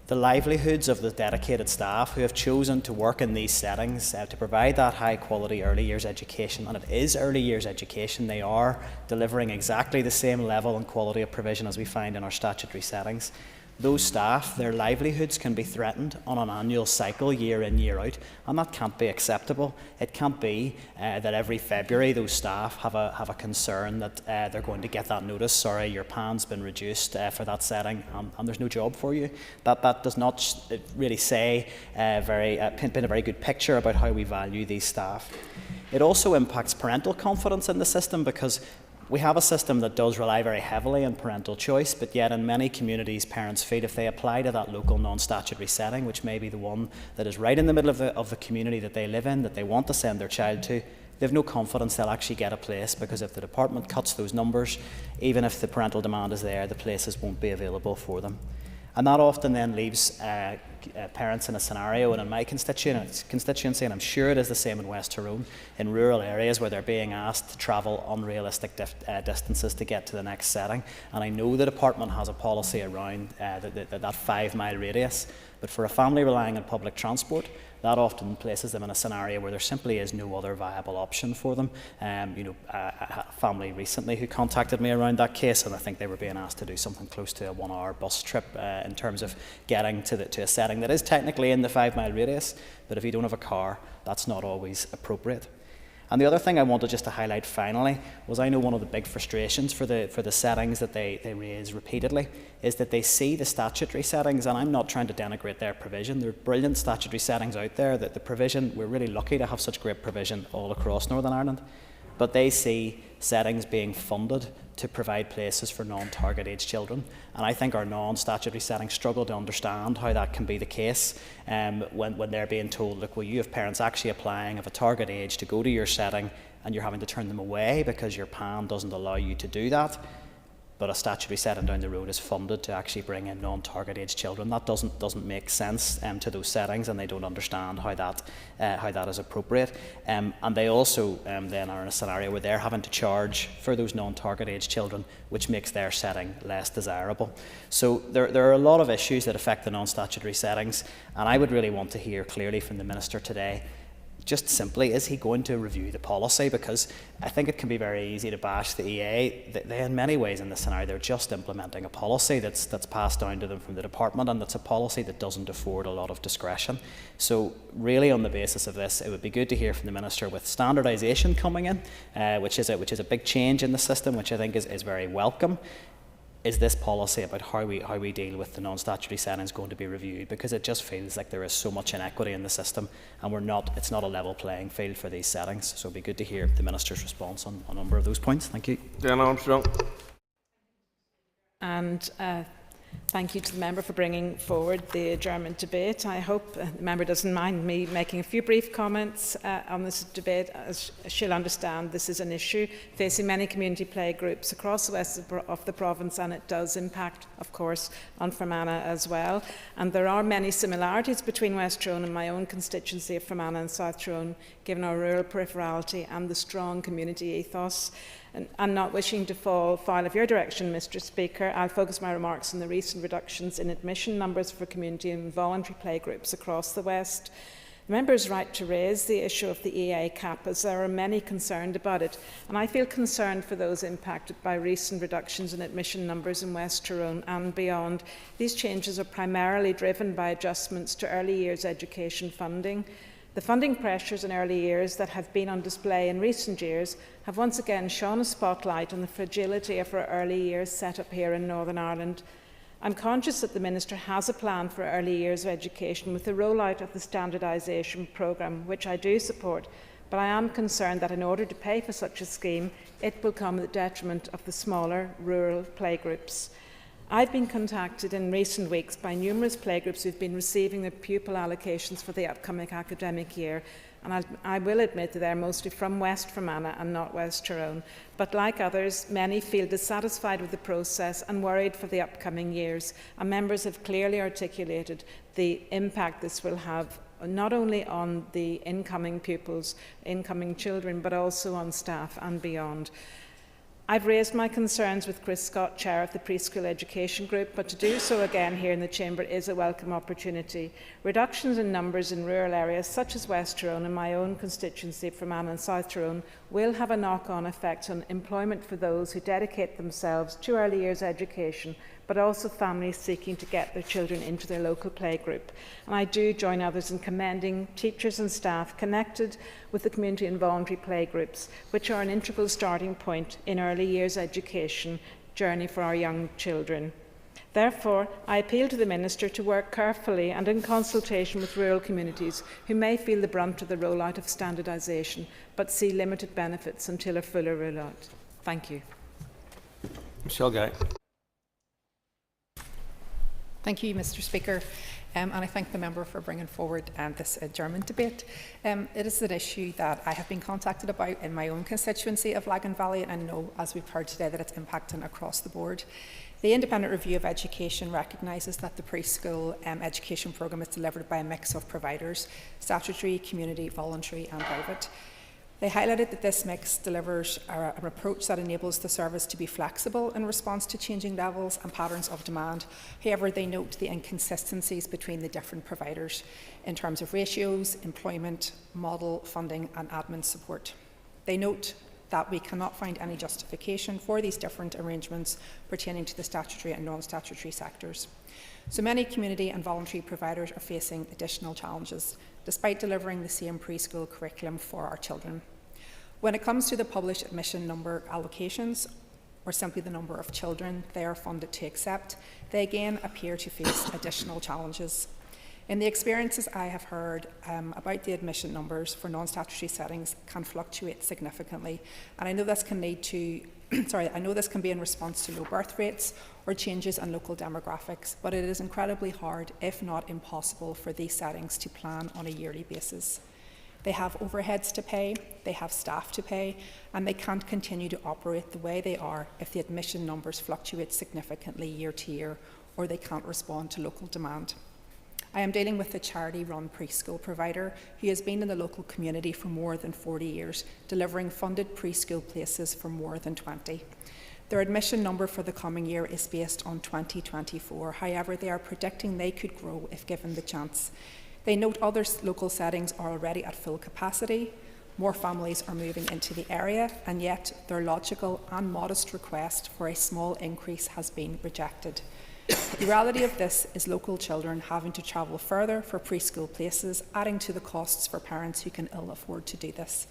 the livelihoods of the dedicated staff who have chosen to work in these settings to provide that high quality early years education, and it is early years education. They are delivering exactly the same level and quality of provision as we find in our statutory settings. Those staff, their livelihoods can be threatened on an annual cycle, year in, year out, and that can't be acceptable. It can't be that every February those staff have a concern that they're going to get that notice, sorry, your PAN's been reduced for that setting and there's no job for you. That does not really say paint a very good picture about how we value these staff. It also impacts parental confidence in the system, because we have a system that does rely very heavily on parental choice, but yet in many communities parents feel if they apply to that local non-statutory setting, which may be the one that is right in the middle of the community that they live in, that they want to send their child to, they have no confidence they'll actually get a place, because if the department cuts those numbers, even if the parental demand is there, the places won't be available for them. And that often then leaves parents in a scenario, and in my constituency, and I'm sure it is the same in West Tyrone, in rural areas where they're being asked to travel unrealistic distances to get to the next setting. And I know the department has a policy around that 5 mile radius, but for a family relying on public transport, that often places them in a scenario where there simply is no other viable option for them. A family recently who contacted me around that case, and I think they were being asked to do something close to a 1 hour bus trip in terms of getting to a setting that is technically in the 5 mile radius, but if you don't have a car, that's not always appropriate. And the other thing I wanted just to highlight finally was, I know one of the big frustrations for the settings that they raise repeatedly is that they see the statutory settings, and I'm not trying to denigrate their provision. There are brilliant statutory settings out there, that the provision, we're really lucky to have such great provision all across Northern Ireland, but they see settings being funded to provide places for non-target age children. And I think our non-statutory settings struggle to understand how that can be the case when they're being told, look, well, you have parents actually applying of a target age to go to your setting, and you're having to turn them away because your PAN doesn't allow you to do that. But a statutory setting down the road is funded to actually bring in non-target age children. That doesn't make sense to those settings, and they don't understand how that is appropriate. And they also then are in a scenario where they're having to charge for those non-target age children, which makes their setting less desirable. So there are a lot of issues that affect the non-statutory settings, and I would really want to hear clearly from the Minister today, just simply, is he going to review the policy? Because I think it can be very easy to bash the EA. They in many ways in this scenario, they're just implementing a policy that's passed down to them from the department, and that's a policy that doesn't afford a lot of discretion. So really, on the basis of this, it would be good to hear from the Minister with standardisation coming in, which is a big change in the system, which I think is very welcome. Is this policy about how we deal with the non-statutory settings going to be reviewed? Because it just feels like there is so much inequity in the system, and it's not a level playing field for these settings. So it'd be good to hear the Minister's response on a number of those points. Thank you. Dan Armstrong. And thank you to the member for bringing forward the adjournment debate. I hope the member doesn't mind me making a few brief comments on this debate. As she'll understand, this is an issue facing many community play groups across the west of the province, and it does impact, of course, on Fermanagh as well. And there are many similarities between West Tyrone and my own constituency of Fermanagh and South Tyrone, given our rural peripherality and the strong community ethos. And not wishing to fall foul of your direction, Mr. Speaker, I'll focus my remarks on the recent reductions in admission numbers for community and voluntary playgroups across the West. The member is right to raise the issue of the EA cap, as there are many concerned about it, and I feel concerned for those impacted by recent reductions in admission numbers in West Tyrone and beyond. These changes are primarily driven by adjustments to early years education funding. The funding pressures in early years that have been on display in recent years have once again shone a spotlight on the fragility of our early years set up here in Northern Ireland. I'm conscious that the Minister has a plan for early years education with the rollout of the standardisation programme, which I do support, but I am concerned that in order to pay for such a scheme, it will come at the detriment of the smaller rural playgroups. I've been contacted in recent weeks by numerous playgroups who have been receiving their pupil allocations for the upcoming academic year, and I will admit that they're mostly from West Fermanagh and not West Tyrone. But like others, many feel dissatisfied with the process and worried for the upcoming years, and members have clearly articulated the impact this will have not only on the incoming pupils, incoming children, but also on staff and beyond. I've raised my concerns with Chris Scott, Chair of the Preschool Education Group, but to do so again here in the Chamber is a welcome opportunity. Reductions in numbers in rural areas such as West Tyrone and my own constituency, Fermanagh and South Tyrone, will have a knock-on effect on employment for those who dedicate themselves to early years education, but also families seeking to get their children into their local playgroup. And I do join others in commending teachers and staff connected with the community and voluntary playgroups, which are an integral starting point in early years education journey for our young children. Therefore, I appeal to the Minister to work carefully and in consultation with rural communities who may feel the brunt of the rollout of standardisation, but see limited benefits until a fuller rollout. Thank you. Michelle Guy. Thank you, Mr. Speaker, and I thank the member for bringing forward this adjournment debate. It is an issue that I have been contacted about in my own constituency of Lagan Valley, and I know, as we've heard today, that it's impacting across the board. The Independent Review of Education recognises that the preschool education programme is delivered by a mix of providers: statutory, community, voluntary and private. They highlighted that this mix delivers an approach that enables the service to be flexible in response to changing levels and patterns of demand. However, they note the inconsistencies between the different providers in terms of ratios, employment, model, funding and admin support. They note that we cannot find any justification for these different arrangements pertaining to the statutory and non-statutory sectors. So many community and voluntary providers are facing additional challenges, despite delivering the same preschool curriculum for our children. When it comes to the published admission number allocations, or simply the number of children they are funded to accept, they again appear to face additional challenges. In the experiences I have heard about the admission numbers for non-statutory settings can fluctuate significantly, and I know this can lead to I know this can be in response to low birth rates or changes in local demographics, but it is incredibly hard, if not impossible, for these settings to plan on a yearly basis. They have overheads to pay, they have staff to pay, and they can't continue to operate the way they are if the admission numbers fluctuate significantly year to year, or they can't respond to local demand. I am dealing with a charity-run preschool provider who has been in the local community for more than 40 years, delivering funded preschool places for more than 20. Their admission number for the coming year is based on 2024. However, they are predicting they could grow if given the chance. They note other local settings are already at full capacity, more families are moving into the area, and yet their logical and modest request for a small increase has been rejected. The reality of this is local children having to travel further for preschool places, adding to the costs for parents who can ill afford to do this.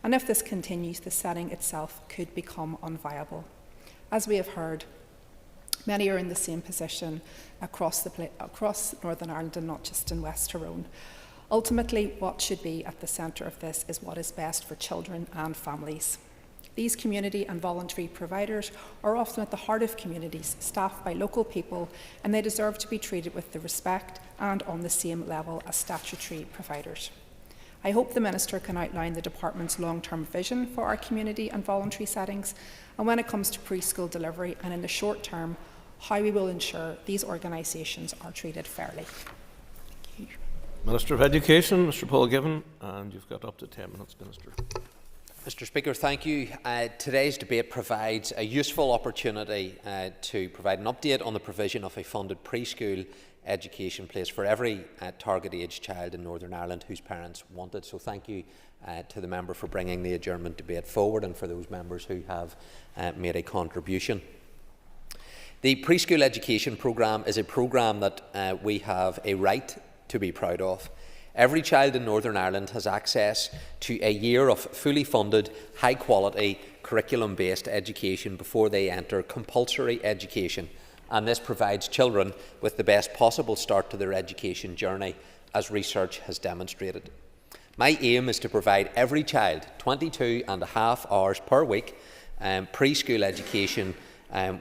And if this continues, the setting itself could become unviable. As we have heard, many are in the same position across Northern Ireland and not just in West Tyrone. Ultimately, what should be at the centre of this is what is best for children and families. These community and voluntary providers are often at the heart of communities, staffed by local people, and they deserve to be treated with the respect and on the same level as statutory providers. I hope the Minister can outline the Department's long-term vision for our community and voluntary settings, and when it comes to preschool delivery, and in the short term, how we will ensure these organisations are treated fairly. Thank you. Minister of Education, Mr. Paul Given, and you've got up to 10 minutes, Minister. Mr. Speaker, thank you. Today's debate provides a useful opportunity to provide an update on the provision of a funded preschool education place for every target age child in Northern Ireland whose parents want it. So thank you to the member for bringing the adjournment debate forward, and for those members who have made a contribution. The preschool education programme is a programme that we have a right to be proud of. Every child in Northern Ireland has access to a year of fully funded, high-quality, curriculum-based education before they enter compulsory education, and this provides children with the best possible start to their education journey, as research has demonstrated. My aim is to provide every child 22.5 hours per week preschool education,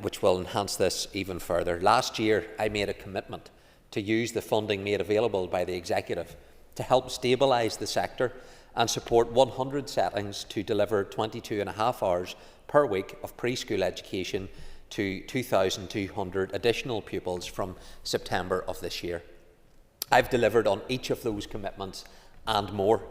which will enhance this even further. Last year, I made a commitment to use the funding made available by the Executive to help stabilise the sector and support 100 settings to deliver 22.5 hours per week of preschool education to 2,200 additional pupils from September of this year. I've delivered on each of those commitments and more.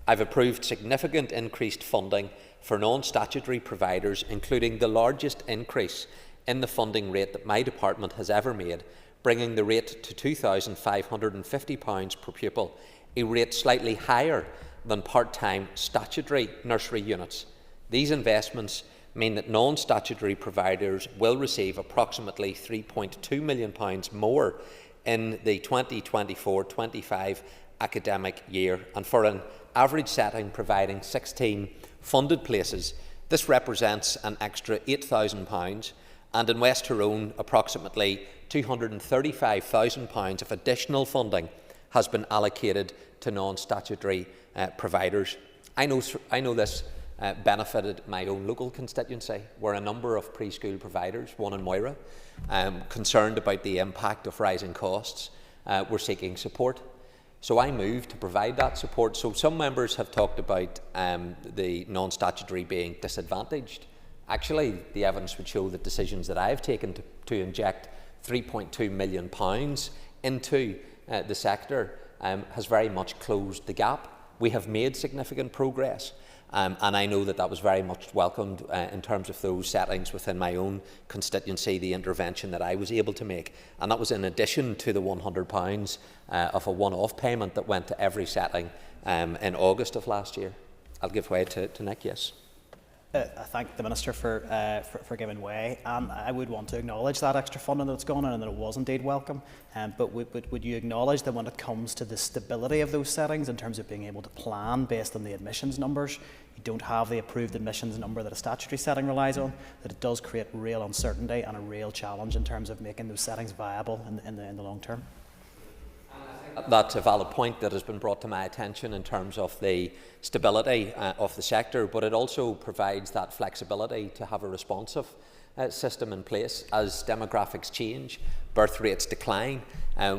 I've approved significant increased funding for non-statutory providers, including the largest increase in the funding rate that my department has ever made, bringing the rate to £2,550 per pupil, a rate slightly higher than part-time statutory nursery units. These investments mean that non-statutory providers will receive approximately £3.2 million more in the 2024-25 academic year, and for an average setting providing 16 funded places, this represents an extra £8,000, and in West Tyrone approximately £235,000 of additional funding has been allocated to non-statutory providers. I know this benefited my own local constituency, where a number of preschool providers, one in Moira, concerned about the impact of rising costs, were seeking support. So I moved to provide that support. So some members have talked about the non-statutory being disadvantaged. Actually, the evidence would show that decisions that I've taken to inject £3.2 million into the sector has very much closed the gap. We have made significant progress. And I know that that was very much welcomed in terms of those settings within my own constituency, the intervention that I was able to make. And that was in addition to the £100 of a one-off payment that went to every setting in August of last year. I'll give way to Nick, yes. I thank the Minister for giving way, and I would want to acknowledge that extra funding that's gone in and that it was indeed welcome. But would you acknowledge that when it comes to the stability of those settings in terms of being able to plan based on the admissions numbers, you don't have the approved admissions number that a statutory setting relies on, that it does create real uncertainty and a real challenge in terms of making those settings viable in the long term? That's a valid point that has been brought to my attention in terms of the stability of the sector, but it also provides that flexibility to have a responsive system in place as demographics change, birth rates decline.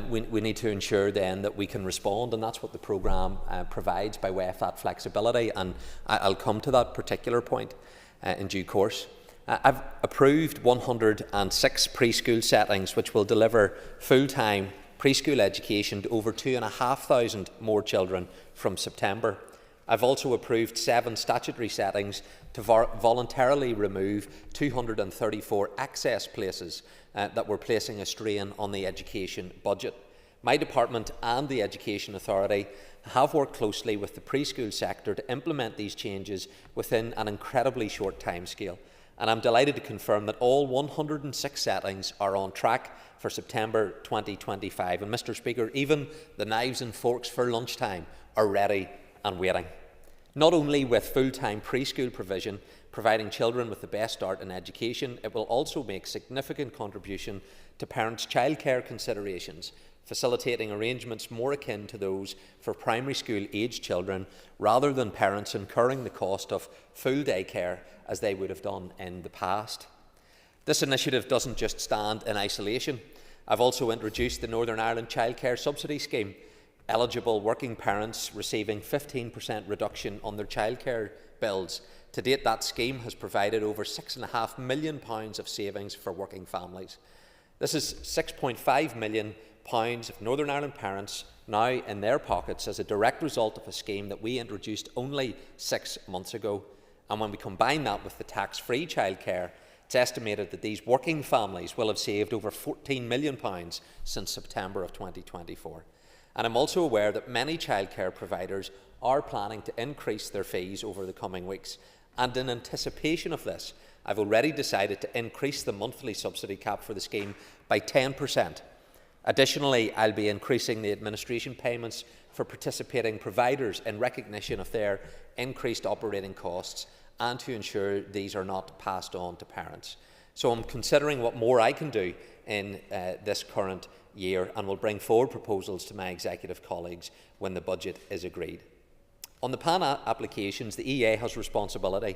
We need to ensure then that we can respond, and that's what the programme provides by way of that flexibility, and I'll come to that particular point in due course. I've approved 106 preschool settings which will deliver full-time preschool education to over 2,500 more children from September. I've also approved 7 statutory settings to voluntarily remove 234 access places that were placing a strain on the education budget. My department and the Education Authority have worked closely with the preschool sector to implement these changes within an incredibly short timescale. And I'm delighted to confirm that all 106 settings are on track for September 2025. And Mr. Speaker, even the knives and forks for lunchtime are ready and waiting. Not only with full-time preschool provision, providing children with the best start in education, it will also make significant contribution to parents' childcare considerations, facilitating arrangements more akin to those for primary school-aged children, rather than parents incurring the cost of full day care as they would have done in the past. This initiative doesn't just stand in isolation. I've also introduced the Northern Ireland Childcare Subsidy Scheme, eligible working parents receiving 15% reduction on their childcare bills. To date, that scheme has provided over £6.5 million of savings for working families. This is £6.5 million of Northern Ireland parents now in their pockets as a direct result of a scheme that we introduced only 6 months ago. And when we combine that with the tax-free childcare, it's estimated that these working families will have saved over £14 million since September of 2024. And I'm also aware that many childcare providers are planning to increase their fees over the coming weeks. And in anticipation of this, I've already decided to increase the monthly subsidy cap for the scheme by 10%. Additionally, I'll be increasing the administration payments for participating providers in recognition of their increased operating costs and to ensure these are not passed on to parents. So I'm considering what more I can do in this current year and will bring forward proposals to my executive colleagues when the budget is agreed. On the PAN applications, the EA has responsibility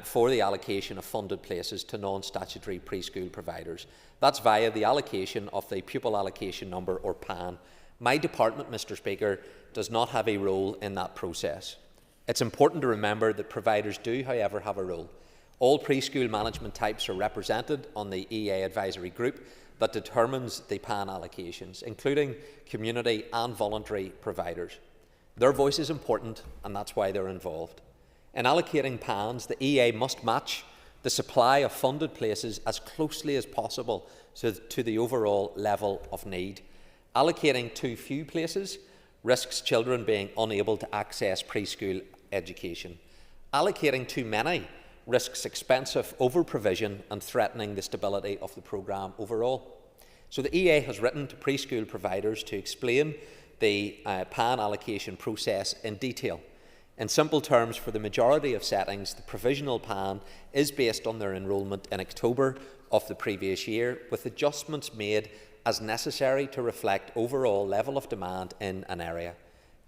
for the allocation of funded places to non-statutory preschool providers. That's via the allocation of the Pupil Allocation Number, or PAN. My department, Mr. Speaker, does not have a role in that process. It's important to remember that providers do, however, have a role. All preschool management types are represented on the EA advisory group that determines the PAN allocations, including community and voluntary providers. Their voice is important, and that's why they're involved. In allocating PANs, the EA must match the supply of funded places as closely as possible to the overall level of need. Allocating too few places risks children being unable to access preschool education. Allocating too many risks expensive over-provision and threatening the stability of the programme overall. So the EA has written to preschool providers to explain the PAN allocation process in detail. In simple terms, for the majority of settings, the provisional PAN is based on their enrolment in October of the previous year, with adjustments made as necessary to reflect overall level of demand in an area.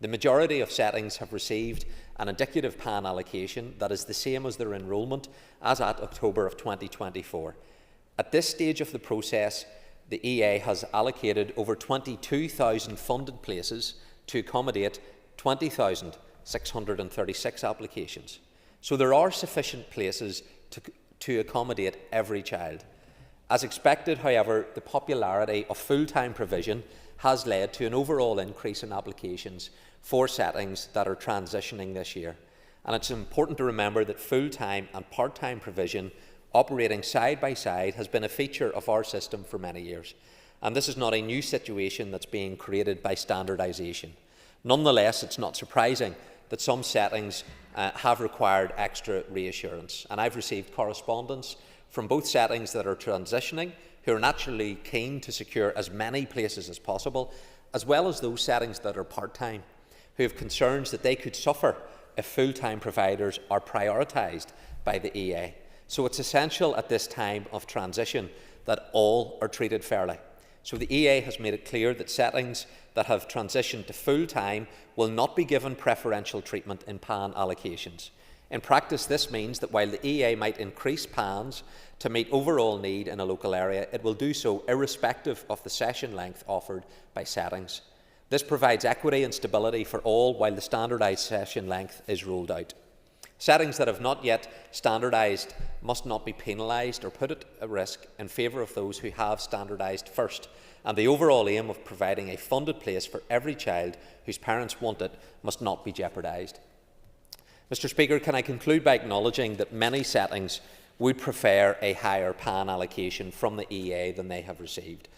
The majority of settings have received an indicative PAN allocation that is the same as their enrolment as at October of 2024. At this stage of the process, the EA has allocated over 22,000 funded places to accommodate 20,636 applications. So there are sufficient places to accommodate every child. As expected, however, the popularity of full-time provision has led to an overall increase in applications for settings that are transitioning this year. And it's important to remember that full-time and part-time provision operating side by side has been a feature of our system for many years. And this is not a new situation that's being created by standardisation. Nonetheless, it's not surprising that some settings have required extra reassurance. And I've received correspondence from both settings that are transitioning, who are naturally keen to secure as many places as possible, as well as those settings that are part-time, who have concerns that they could suffer if full-time providers are prioritised by the EA. So it's essential at this time of transition that all are treated fairly. So the EA has made it clear that settings that have transitioned to full-time will not be given preferential treatment in PAN allocations. In practice, this means that while the EA might increase PANs to meet overall need in a local area, it will do so irrespective of the session length offered by settings. This provides equity and stability for all while the standardised session length is rolled out. Settings that have not yet standardised must not be penalised or put at risk in favour of those who have standardised first, and the overall aim of providing a funded place for every child whose parents want it must not be jeopardised. Mr Speaker, can I conclude by acknowledging that many settings would prefer a higher PAN allocation from the EA than they have received.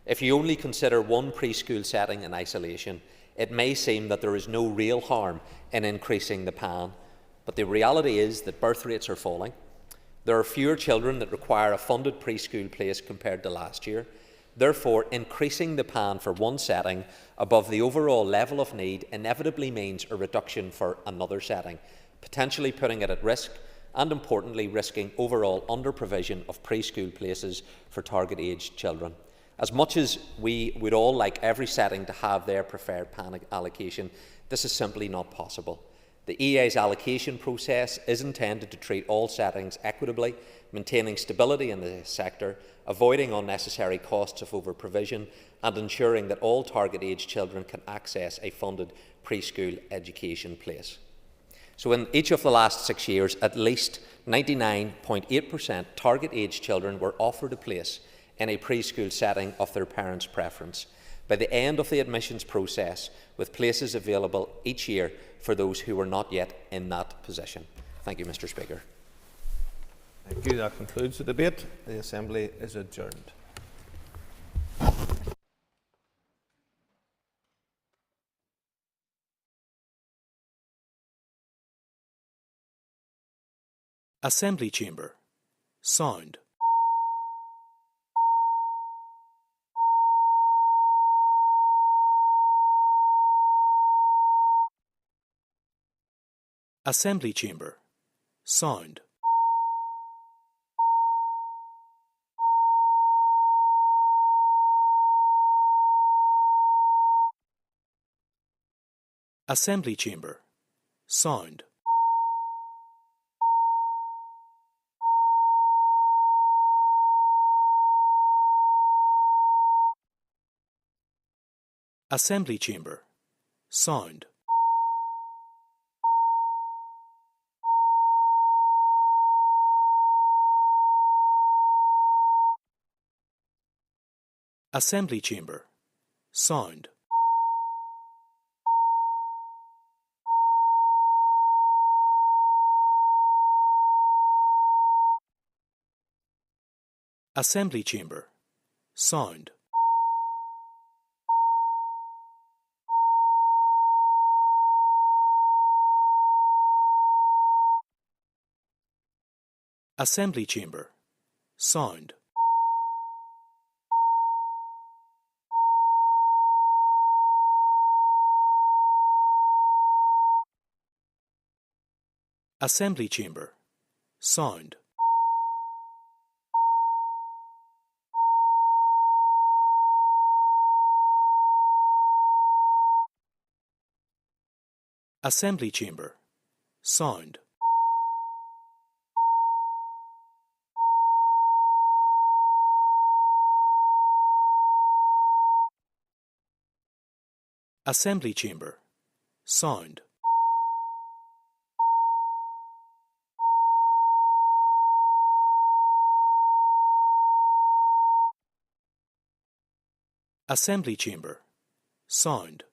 If you only consider one preschool setting in isolation, it may seem that there is no real harm in increasing the PAN, but the reality is that birth rates are falling. There are fewer children that require a funded preschool place compared to last year. Therefore, increasing the PAN for one setting above the overall level of need inevitably means a reduction for another setting, potentially putting it at risk and, importantly, risking overall under-provision of preschool places for target-aged children. As much as we would all like every setting to have their preferred PAN allocation, this is simply not possible. The EA's allocation process is intended to treat all settings equitably, maintaining stability in the sector, avoiding unnecessary costs of over-provision, and ensuring that all target-aged children can access a funded preschool education place. So in each of the last 6 years, at least 99.8% target-aged children were offered a place in a preschool setting of their parents' preference. By the end of the admissions process, with places available each year for those who were not yet in that position. Thank you, Mr Speaker. Thank you. That concludes the debate. The Assembly is adjourned. Assembly Chamber. Sound. Assembly Chamber. Sound. Assembly Chamber. Sound. Assembly Chamber. Sound. Assembly Chamber. Sound. Assembly Chamber. Sound. Assembly Chamber. Sound. Assembly Chamber. Sound. Assembly Chamber. Sound. Assembly Chamber. Sound. Assembly Chamber. Sound.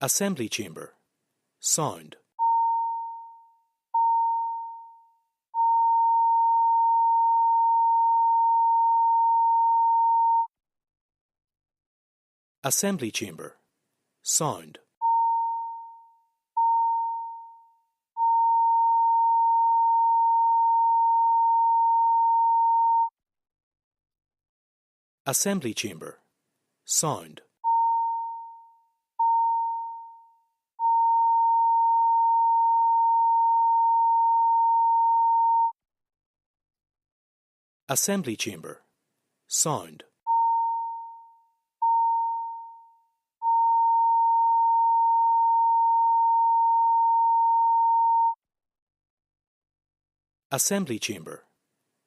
Assembly Chamber. Sound. Assembly Chamber. Sound. Assembly Chamber. Sound. Assembly Chamber. Sound. Assembly Chamber.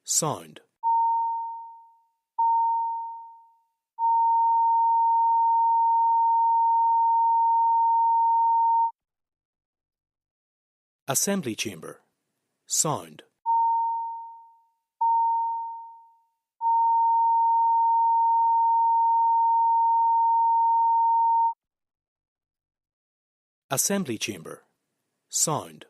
Sound. Assembly Chamber. Sound. Assembly Chamber. Sound.